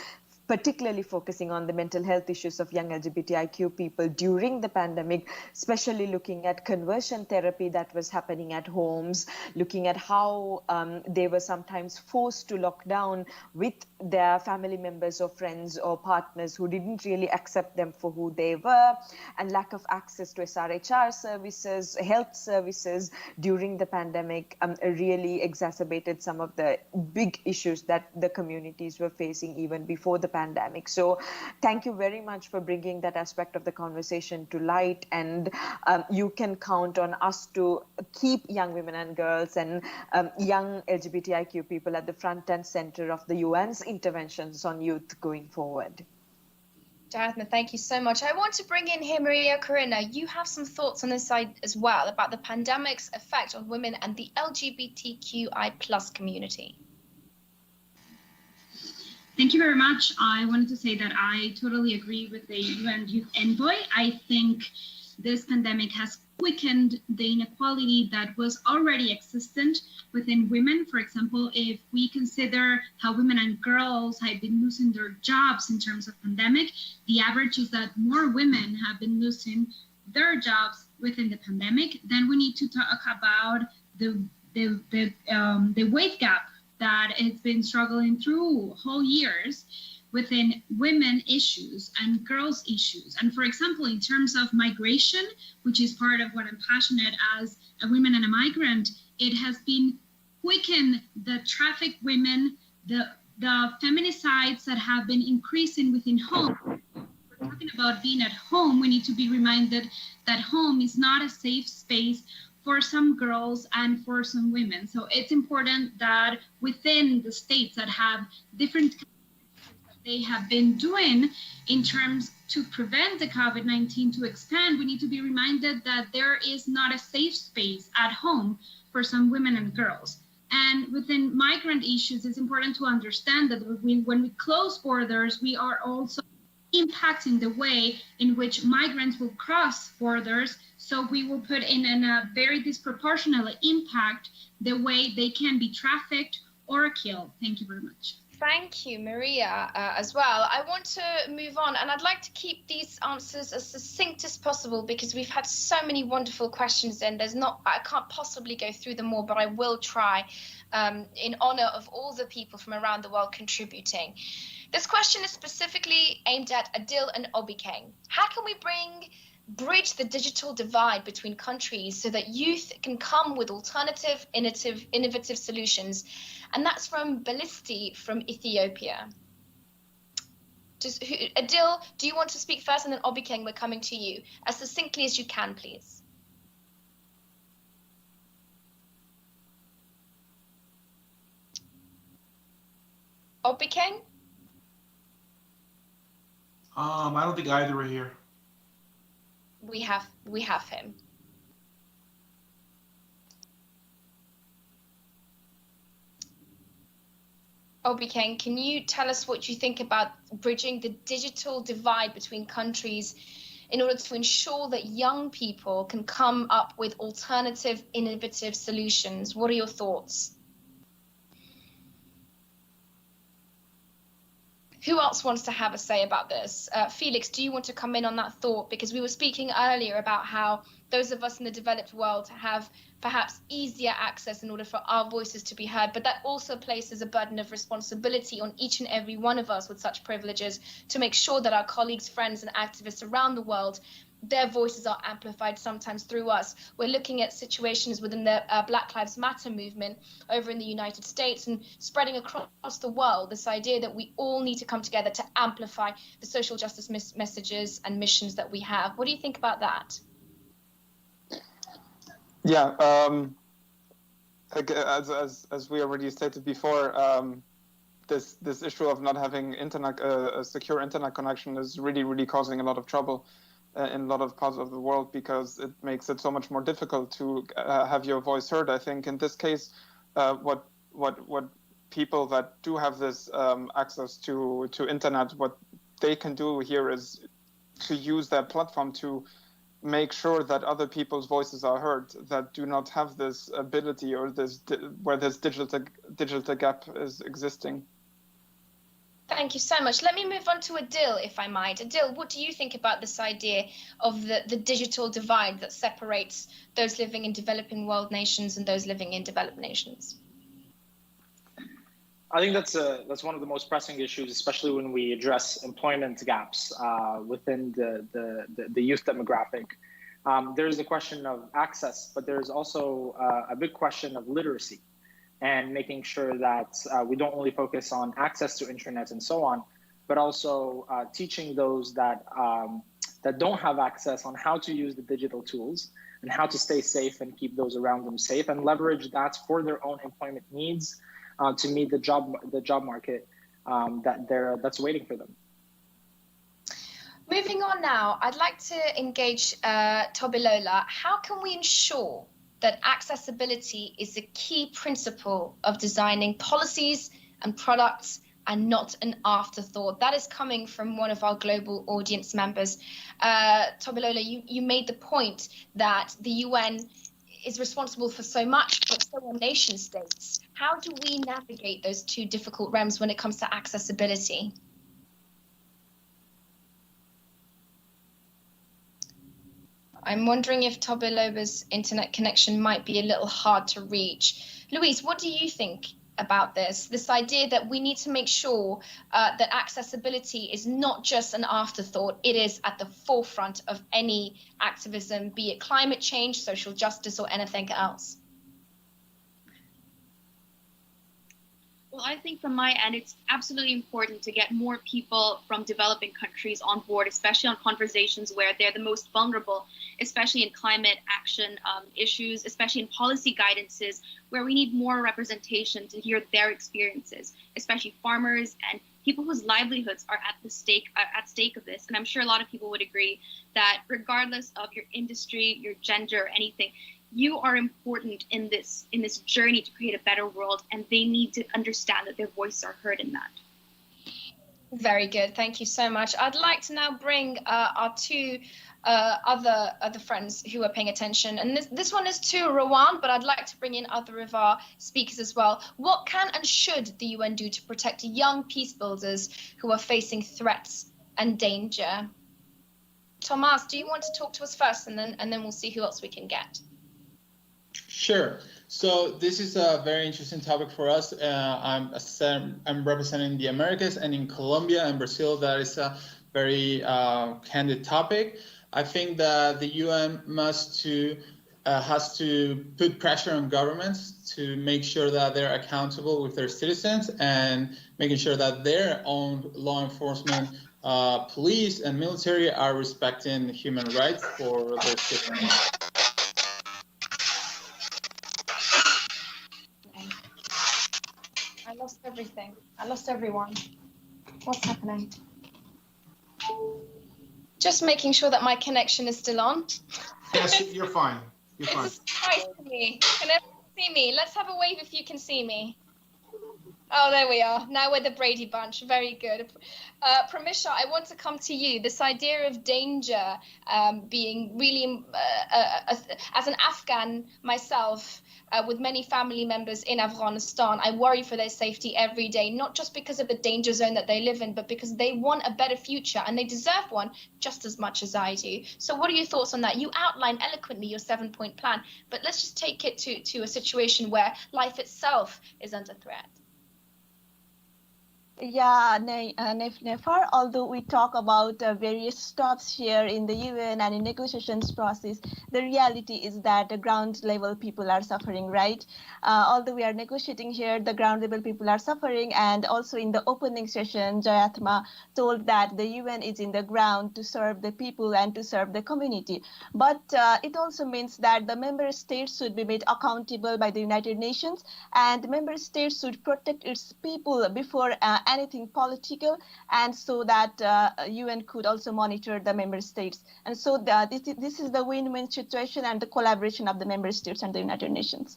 particularly focusing on the mental health issues of young LGBTIQ people during the pandemic, especially looking at conversion therapy that was happening at homes, looking at how they were sometimes forced to lock down with their family members or friends or partners who didn't really accept them for who they were, and lack of access to SRHR services, health services during the pandemic really exacerbated some of the big issues that the communities were facing even before the pandemic. So thank you very much for bringing that aspect of the conversation to light, and you can count on us to keep young women and girls and young LGBTIQ people at the front and center of the UN's interventions on youth going forward. Jatma, thank you so much. I want to bring in here Maria Corina. You have some thoughts on this side as well about the pandemic's effect on women and the LGBTQI plus community. Thank you very much. I wanted to say that I totally agree with the UN Youth Envoy. I think this pandemic has quickened the inequality that was already existent within women. For example, if we consider how women and girls have been losing their jobs in terms of pandemic, the average is that more women have been losing their jobs within the pandemic. Then we need to talk about the wage gap that it's been struggling through whole years within women issues and girls issues. And for example, in terms of migration, which is part of what I'm passionate as a woman and a migrant, it has been quickened the trafficked women, the feminicides that have been increasing within home. We're talking about being at home. We need to be reminded that home is not a safe space for some girls and for some women. So it's important that within the states that have different they have been doing in terms to prevent the COVID-19 to expand, we need to be reminded that there is not a safe space at home for some women and girls. And within migrant issues, it's important to understand that when we close borders, we are also impacting the way in which migrants will cross borders. So we will put in a very disproportionate impact the way they can be trafficked or killed. Thank you very much. Thank you, Maria, as well. I want to move on, and I'd like to keep these answers as succinct as possible because we've had so many wonderful questions, and I can't possibly go through them all, but I will try in honor of all the people from around the world contributing. This question is specifically aimed at Adil and Obikeng. How can we bridge the digital divide between countries so that youth can come with alternative, innovative solutions? And that's from Ballisti from Ethiopia. Adil, do you want to speak first, and then Obikeng, we're coming to you. As succinctly as you can, please. Obikeng? I don't think either are here. We have him. Obikeng, can you tell us what you think about bridging the digital divide between countries in order to ensure that young people can come up with alternative, innovative solutions? What are your thoughts? Who else wants to have a say about this? Felix, do you want to come in on that thought? Because we were speaking earlier about how those of us in the developed world have perhaps easier access in order for our voices to be heard, but that also places a burden of responsibility on each and every one of us with such privileges to make sure that our colleagues, friends, and activists around the world, their voices are amplified sometimes through us. We're looking at situations within the Black Lives Matter movement over in the United States and spreading across the world, this idea that we all need to come together to amplify the social justice messages and missions that we have. What do you think about that? Yeah, as we already stated before, this issue of not having a secure internet connection is really causing a lot of trouble in a lot of parts of the world, because it makes it so much more difficult to have your voice heard. I think in this case, what people that do have this access to internet, what they can do here is to use that platform to make sure that other people's voices are heard that do not have this ability, or where this digital gap is existing. Thank you so much. Let me move on to Adil, if I might. Adil, what do you think about this idea of the digital divide that separates those living in developing world nations and those living in developed nations? I think that's one of the most pressing issues, especially when we address employment gaps within the youth demographic. There's a question of access, but there's also a big question of literacy, and making sure that we don't only focus on access to internet and so on, but also teaching those that don't have access on how to use the digital tools and how to stay safe and keep those around them safe, and leverage that for their own employment needs to meet the job market that's waiting for them. Moving on now, I'd like to engage Tobilola. How can we ensure that accessibility is a key principle of designing policies and products and not an afterthought? That is coming from one of our global audience members. Tobilola, you made the point that the UN is responsible for so much, but so are nation states. How do we navigate those two difficult realms when it comes to accessibility? I'm wondering if Tobilola's internet connection might be a little hard to reach. Louise, what do you think about this idea that we need to make sure that accessibility is not just an afterthought, it is at the forefront of any activism, be it climate change, social justice, or anything else? Well, I think from my end, it's absolutely important to get more people from developing countries on board, especially on conversations where they're the most vulnerable, especially in climate action issues, especially in policy guidances, where we need more representation to hear their experiences, especially farmers and people whose livelihoods are at stake of this. And I'm sure a lot of people would agree that regardless of your industry, your gender, or anything, you are important in this journey to create a better world, and they need to understand that their voices are heard in that. Very good. Thank you so much. I'd like to now bring our two other friends who are paying attention. And this one is to Rawan, but I'd like to bring in other of our speakers as well. What can and should the UN do to protect young peace builders who are facing threats and danger? Tomas, do you want to talk to us first, and then we'll see who else we can get? Sure. So this is a very interesting topic for us. I'm representing the Americas, and in Colombia and Brazil, that is a very candid topic. I think that the UN has to put pressure on governments to make sure that they're accountable with their citizens, and making sure that their own law enforcement, police and military are respecting human rights for their citizens. I lost everyone. everything. I lost everyone. What's happening? Just making sure that my connection is still on. Yes, you're fine. You're It's fine. a surprise to me. Can everyone see me? Let's have a wave if you can see me. Oh, there we are. Now we're the Brady Bunch. Very good. Pramisha, I want to come to you. This idea of danger being really, as an Afghan myself, with many family members in Afghanistan, I worry for their safety every day, not just because of the danger zone that they live in, but because they want a better future and they deserve one just as much as I do. So what are your thoughts on that? You outlined eloquently your 7-point plan, but let's just take it to a situation where life itself is under threat. Yeah, Nefar, although we talk about various stops here in the UN and in negotiations process, the reality is that the ground level people are suffering, right? Although we are negotiating here, the ground level people are suffering. And also in the opening session, Jayatma told that the UN is in the ground to serve the people and to serve the community. But it also means that the member states should be made accountable by the United Nations, and member states should protect its people before anything political, and so that UN could also monitor the member states. And so this is the win-win situation and the collaboration of the member states and the United Nations.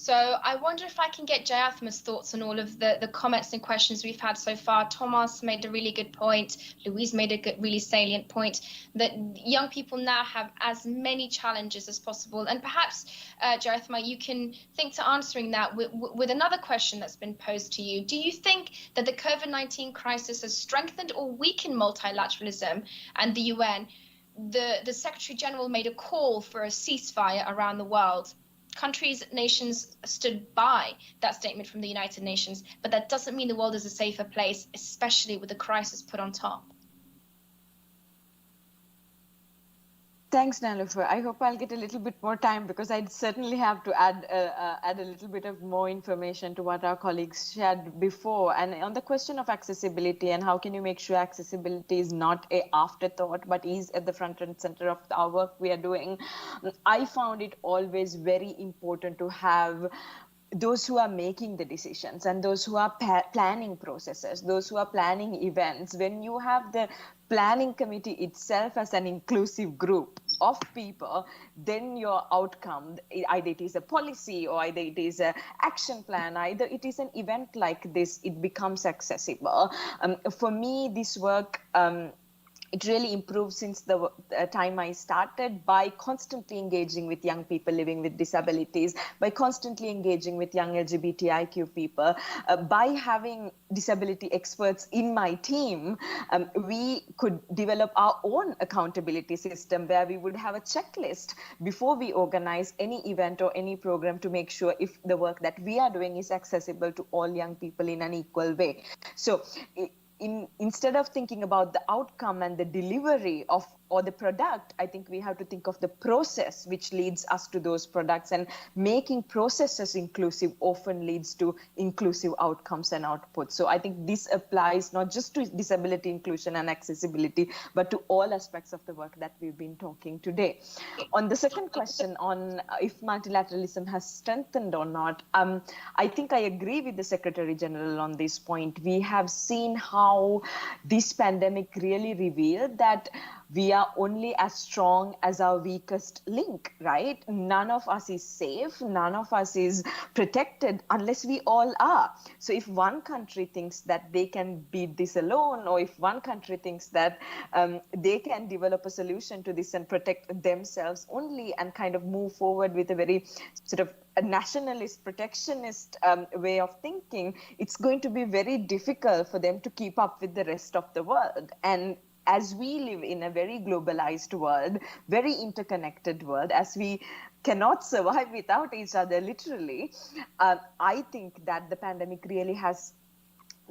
So I wonder if I can get Jayathma's thoughts on all of the comments and questions we've had so far. Thomas made a really good point. Louise made a really salient point that young people now have as many challenges as possible. And perhaps, Jayathma, you can think to answering that with another question that's been posed to you. Do you think that the COVID-19 crisis has strengthened or weakened multilateralism and the UN? The Secretary General made a call for a ceasefire around the world. Countries, nations stood by that statement from the United Nations, but that doesn't mean the world is a safer place, especially with the crisis put on top. Thanks, Nalofer. I hope I'll get a little bit more time because I'd certainly have to add a little bit of more information to what our colleagues shared before. And on the question of accessibility and how can you make sure accessibility is not an afterthought, but is at the front and center of our work we are doing, I found it always very important to have those who are making the decisions and those who are planning processes, those who are planning events. When you have the planning committee itself as an inclusive group of people, then your outcome, either it is a policy or either it is an action plan, either it is an event like this, it becomes accessible. For me, this work, it really improved since the time I started by constantly engaging with young people living with disabilities, by constantly engaging with young LGBTIQ people, by having disability experts in my team. We could develop our own accountability system where we would have a checklist before we organize any event or any program to make sure if the work that we are doing is accessible to all young people in an equal way. So instead of thinking about the outcome and the delivery of or the product, I think we have to think of the process which leads us to those products, and making processes inclusive often leads to inclusive outcomes and outputs. So I think this applies not just to disability inclusion and accessibility, but to all aspects of the work that we've been talking today. On the second question on if multilateralism has strengthened or not, I think I agree with the Secretary General on this point. We have seen how this pandemic really revealed that we are only as strong as our weakest link, right? None of us is safe, none of us is protected unless we all are. So if one country thinks that they can beat this alone, or if one country thinks that they can develop a solution to this and protect themselves only and kind of move forward with a very sort of a nationalist, protectionist way of thinking, it's going to be very difficult for them to keep up with the rest of the world. And as we live in a very globalized world, very interconnected world, as we cannot survive without each other, literally, I think that the pandemic really has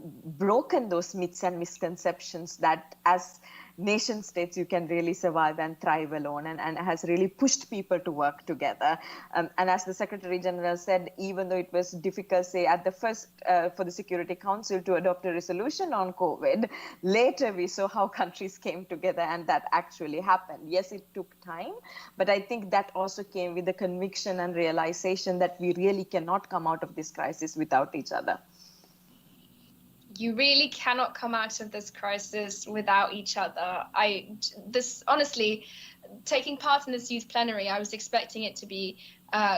broken those myths and misconceptions that as nation states you can really survive and thrive alone, and has really pushed people to work together. And as the Secretary General said, even though it was difficult, say at the first for the Security Council to adopt a resolution on COVID, later we saw how countries came together and that actually happened. Yes, it took time, but I think that also came with the conviction and realization that we really cannot come out of this crisis without each other. You really cannot come out of this crisis without each other. Honestly, taking part in this youth plenary, I was expecting it to be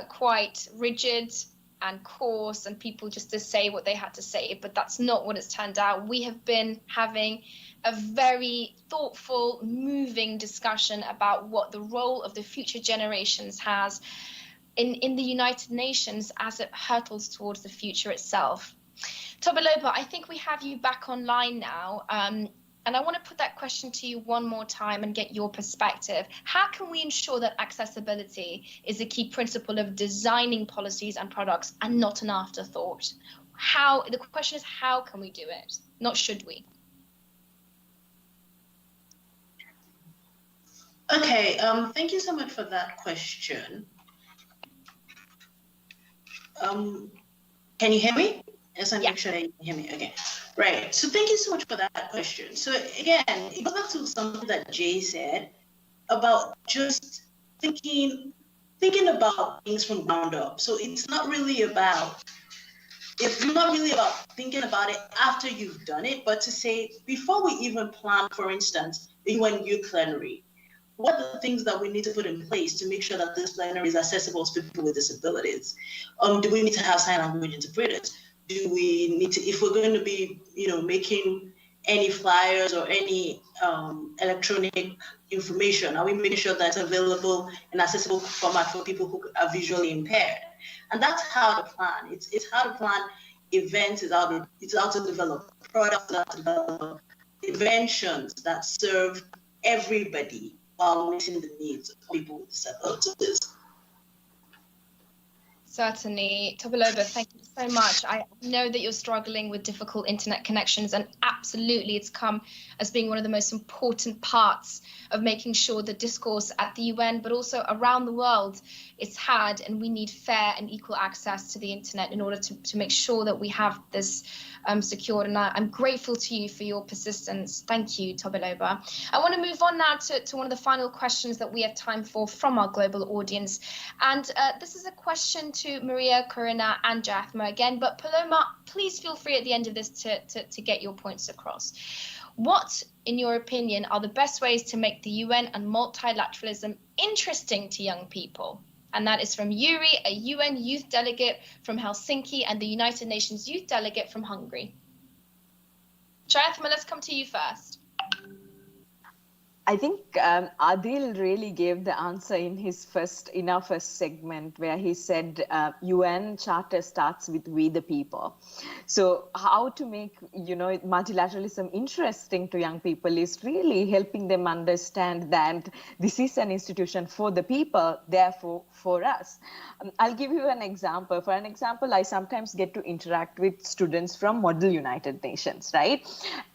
quite rigid and coarse and people just to say what they had to say, but that's not what it's turned out. We have been having a very thoughtful, moving discussion about what the role of the future generations has in the United Nations as it hurtles towards the future itself. Tobiloba, I think we have you back online now, and I want to put that question to you one more time and get your perspective. How can we ensure that accessibility is a key principle of designing policies and products and not an afterthought? The question is, how can we do it? Not should we? Okay, thank you so much for that question. Can you hear me? Yes, I'm not sure you can hear me. Okay, right. So thank you so much for that question. So again, it goes back to something that Jay said about just thinking about things from ground up. So it's not really about thinking about it after you've done it, but to say before we even plan, for instance, the UN Youth Plenary, what are the things that we need to put in place to make sure that this plenary is accessible to people with disabilities? Do we need to have sign language interpreters? Do we need to, if we're going to be, making any flyers or any electronic information, are we making sure that's available in accessible format for people who are visually impaired? And that's how to plan. It's how to plan events. It's how to develop products, how to develop inventions that serve everybody while meeting the needs of people with disabilities. Certainly. Tobiloba, thank you so much. I know that you're struggling with difficult internet connections, and absolutely it's come as being one of the most important parts of making sure the discourse at the UN, but also around the world, is had, and we need fair and equal access to the internet in order to make sure that we have this secured. And I'm grateful to you for your persistence. Thank you, Tobiloba. I want to move on now to one of the final questions that we have time for from our global audience. And this is a question to Maria, Corina, and Jathma again, but Paloma, please feel free at the end of this to get your points across. What, in your opinion, are the best ways to make the UN and multilateralism interesting to young people? And that is from Yuri, a UN youth delegate from Helsinki, and the United Nations youth delegate from Hungary. Jathma, let's come to you first. I think Adil really gave the answer in our first segment, where he said UN Charter starts with we the people. So how to make multilateralism interesting to young people is really helping them understand that this is an institution for the people, therefore for us. I'll give you an example. For an example, I sometimes get to interact with students from Model United Nations, right?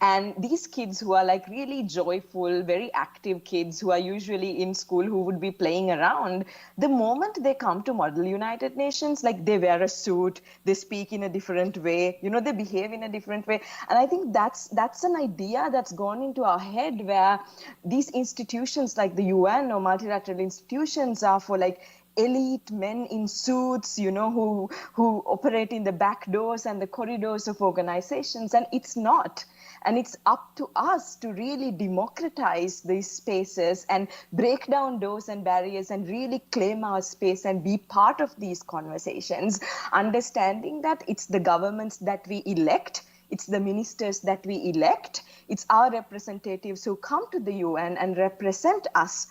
And these kids who are like really joyful, very active kids who are usually in school, who would be playing around, the moment they come to Model United Nations, like they wear a suit, they speak in a different way, they behave in a different way. And I think that's an idea that's gone into our head, where these institutions like the UN or multilateral institutions are for like elite men in suits, who operate in the back doors and the corridors of organizations, and it's not. And it's up to us to really democratize these spaces and break down doors and barriers and really claim our space and be part of these conversations, understanding that it's the governments that we elect, it's the ministers that we elect, it's our representatives who come to the UN and represent us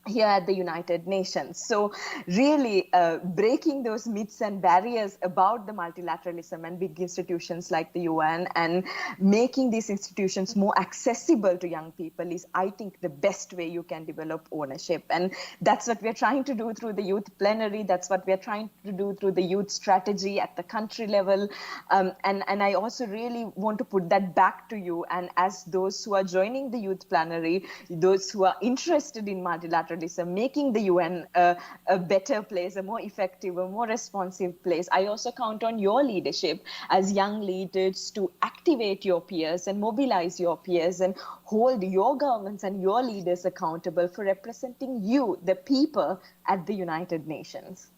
here at the United Nations. So really breaking those myths and barriers about the multilateralism and big institutions like the UN and making these institutions more accessible to young people is, I think, the best way you can develop ownership. And that's what we're trying to do through the Youth Plenary. That's what we're trying to do through the youth strategy at the country level. And I also really want to put that back to you. And as those who are joining the Youth Plenary, those who are interested in multilateralism, making the UN a better place, a more effective, a more responsive place. I also count on your leadership as young leaders to activate your peers and mobilize your peers and hold your governments and your leaders accountable for representing you, the people, at the United Nations.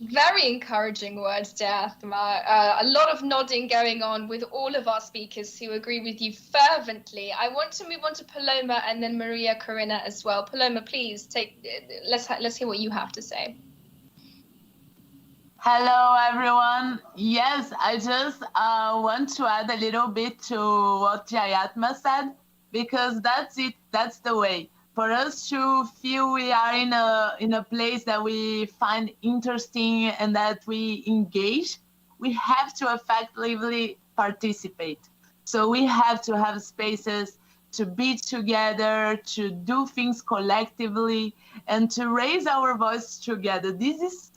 Very encouraging words, Dathma. A lot of nodding going on with all of our speakers who agree with you fervently. I want to move on to Paloma and then Maria Corina as well. Paloma, please let's hear what you have to say. Hello, everyone. Yes, I just want to add a little bit to what Jayatma said, because that's it. That's the way. For us to feel we are in a place that we find interesting and that we engage, we have to effectively participate. So we have to have spaces to be together, to do things collectively, and to raise our voice together. This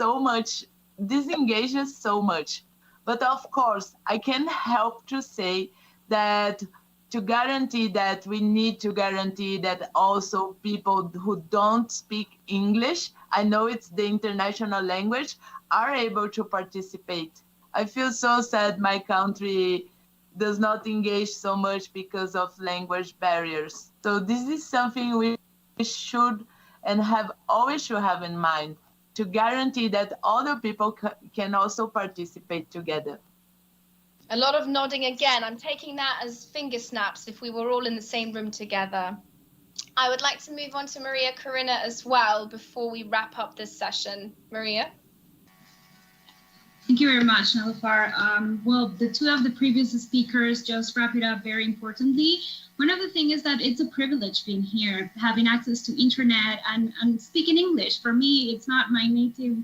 engages so much. But of course, I can't help to say that to guarantee that, we need to guarantee that also people who don't speak English, I know it's the international language, are able to participate. I feel so sad my country does not engage so much because of language barriers. So this is something we should and always should have in mind, to guarantee that other people can also participate together. A lot of nodding again. I'm taking that as finger snaps if we were all in the same room together. I would like to move on to Maria Corina as well before we wrap up this session. Maria? Thank you very much, Nilüfer. Well, the two of the previous speakers just wrap it up very importantly. One of the things is that it's a privilege being here, having access to internet and speaking English. For me, it's not my native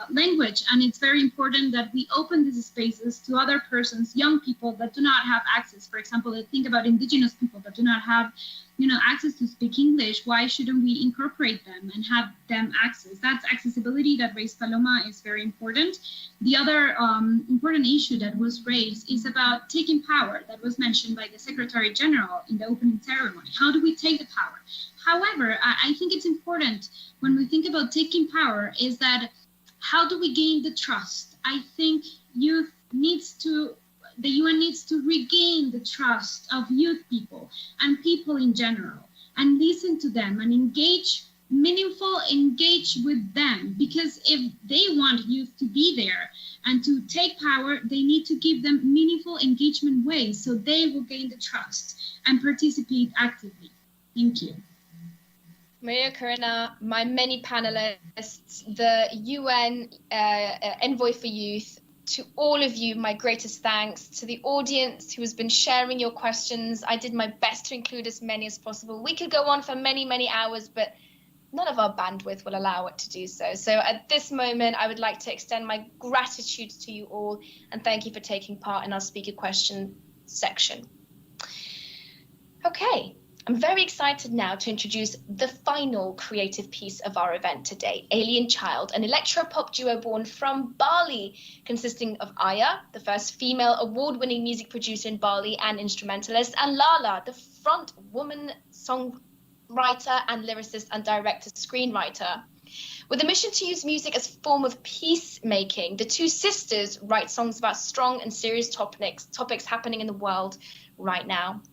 language, and it's very important that we open these spaces to other persons, young people that do not have access. For example, think about indigenous people that do not have access to speak English. Why shouldn't we incorporate them and have them access? That's accessibility that raised Paloma is very important. The other important issue that was raised is about taking power, that was mentioned by the Secretary General in the opening ceremony. How do we take the power? However, I think it's important when we think about taking power is that how do we gain the trust? I think the UN needs to regain the trust of youth people and people in general and listen to them and engage with them, because if they want youth to be there and to take power, they need to give them meaningful engagement ways so they will gain the trust and participate actively. Thank you. Maria Corina, my many panelists, the UN Envoy for Youth, to all of you, my greatest thanks. To the audience who has been sharing your questions, I did my best to include as many as possible. We could go on for many, many hours, but none of our bandwidth will allow it to do so. So at this moment, I would like to extend my gratitude to you all and thank you for taking part in our speaker question section. Okay. I'm very excited now to introduce the final creative piece of our event today, Alien Child, an electro-pop duo born from Bali, consisting of Aya, the first female award-winning music producer in Bali and instrumentalist, and Lala, the front woman songwriter and lyricist and director-screenwriter. With a mission to use music as a form of peacemaking, the two sisters write songs about strong and serious topics happening in the world right now.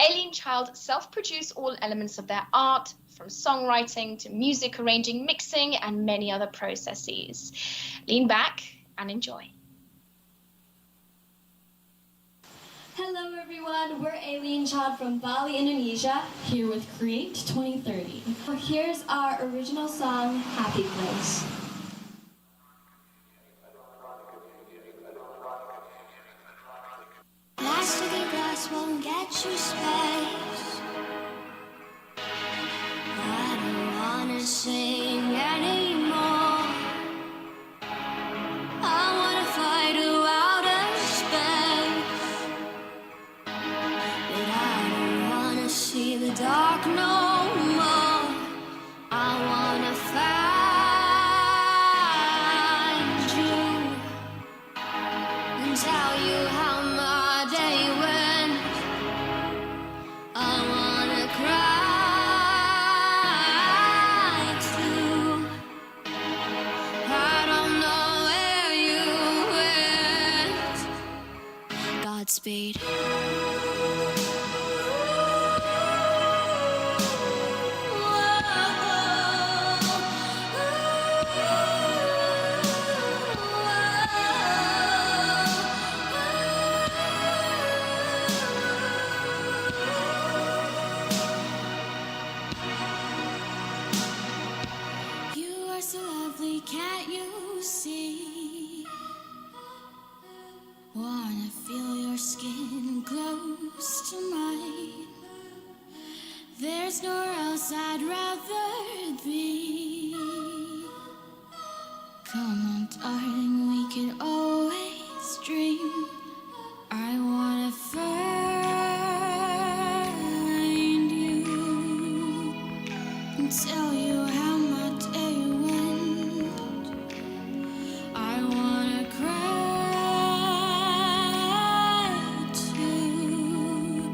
Alien Child self-produce all elements of their art, from songwriting to music arranging, mixing, and many other processes. Lean back and enjoy. Hello everyone, we're Alien Child from Bali, Indonesia, here with Create 2030. Here's our original song, Happy Place. Plastic and glass won't get you space. I don't tell you how my day went. I wanna cry too. I don't know where you went. Godspeed. So lovely, can't you see? Wanna feel your skin close to mine. There's nowhere else I'd rather be. Come on, darling, we can always dream. I wanna find you and tell you how my day went. I wanna cry too.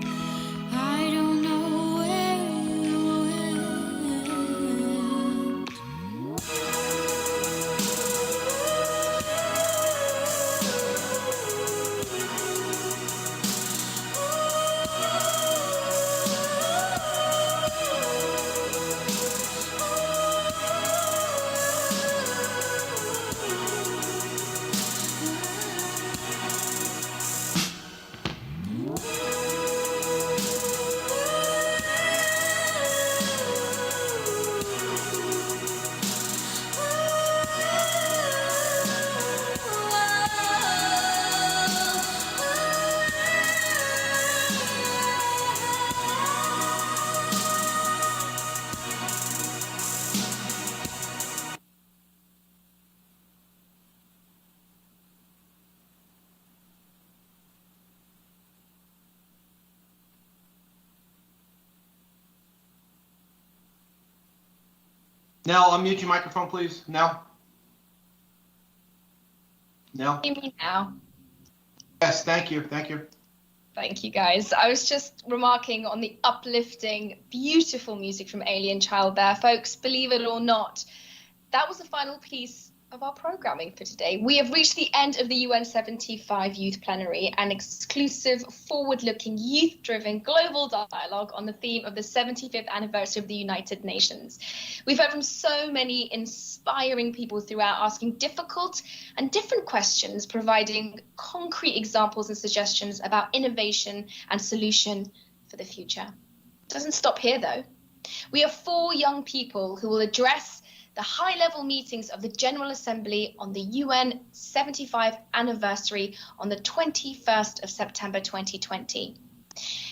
I don't know where you went. Nell, unmute your microphone, please. Nell. Nell. Hear me now? Yes, thank you. Thank you. Thank you, guys. I was just remarking on the uplifting, beautiful music from Alien Child there. Folks, believe it or not, that was the final piece of our programming for today. We have reached the end of the UN75 Youth Plenary, an exclusive, forward-looking, youth-driven global dialogue on the theme of the 75th anniversary of the United Nations. We've heard from so many inspiring people throughout, asking difficult and different questions, providing concrete examples and suggestions about innovation and solution for the future. It doesn't stop here, though. We have 4 young people who will address the high-level meetings of the General Assembly on the UN 75th anniversary on the 21st of September 2020,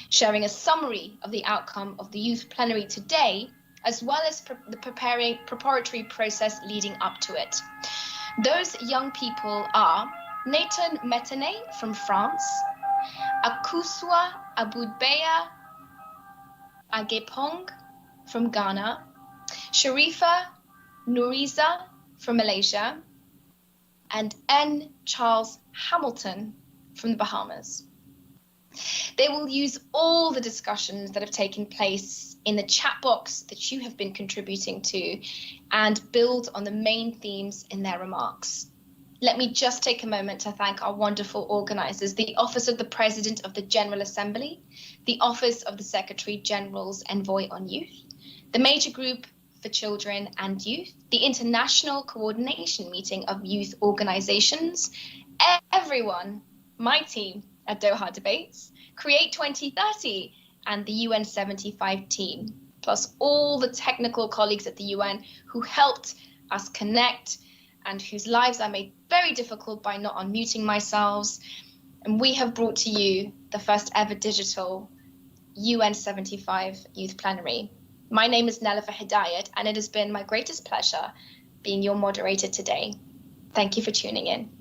sharing a summary of the outcome of the Youth Plenary today, as well as the preparatory process leading up to it. Those young people are Nathan Metene from France, Akuswa Abudbeya Agepong from Ghana, Sharifa Nouriza from Malaysia, and N. Charles Hamilton from the Bahamas. They will use all the discussions that have taken place in the chat box that you have been contributing to and build on the main themes in their remarks. Let me just take a moment to thank our wonderful organisers, the Office of the President of the General Assembly, the Office of the Secretary General's Envoy on Youth, the Major Group for Children and Youth, the International Coordination Meeting of Youth Organisations, everyone, my team at Doha Debates, Create 2030 and the UN 75 team, plus all the technical colleagues at the UN who helped us connect and whose lives I made very difficult by not unmuting myself. And we have brought to you the first ever digital UN 75 Youth Plenary. My name is Nelifa Hidayat, and it has been my greatest pleasure being your moderator today. Thank you for tuning in.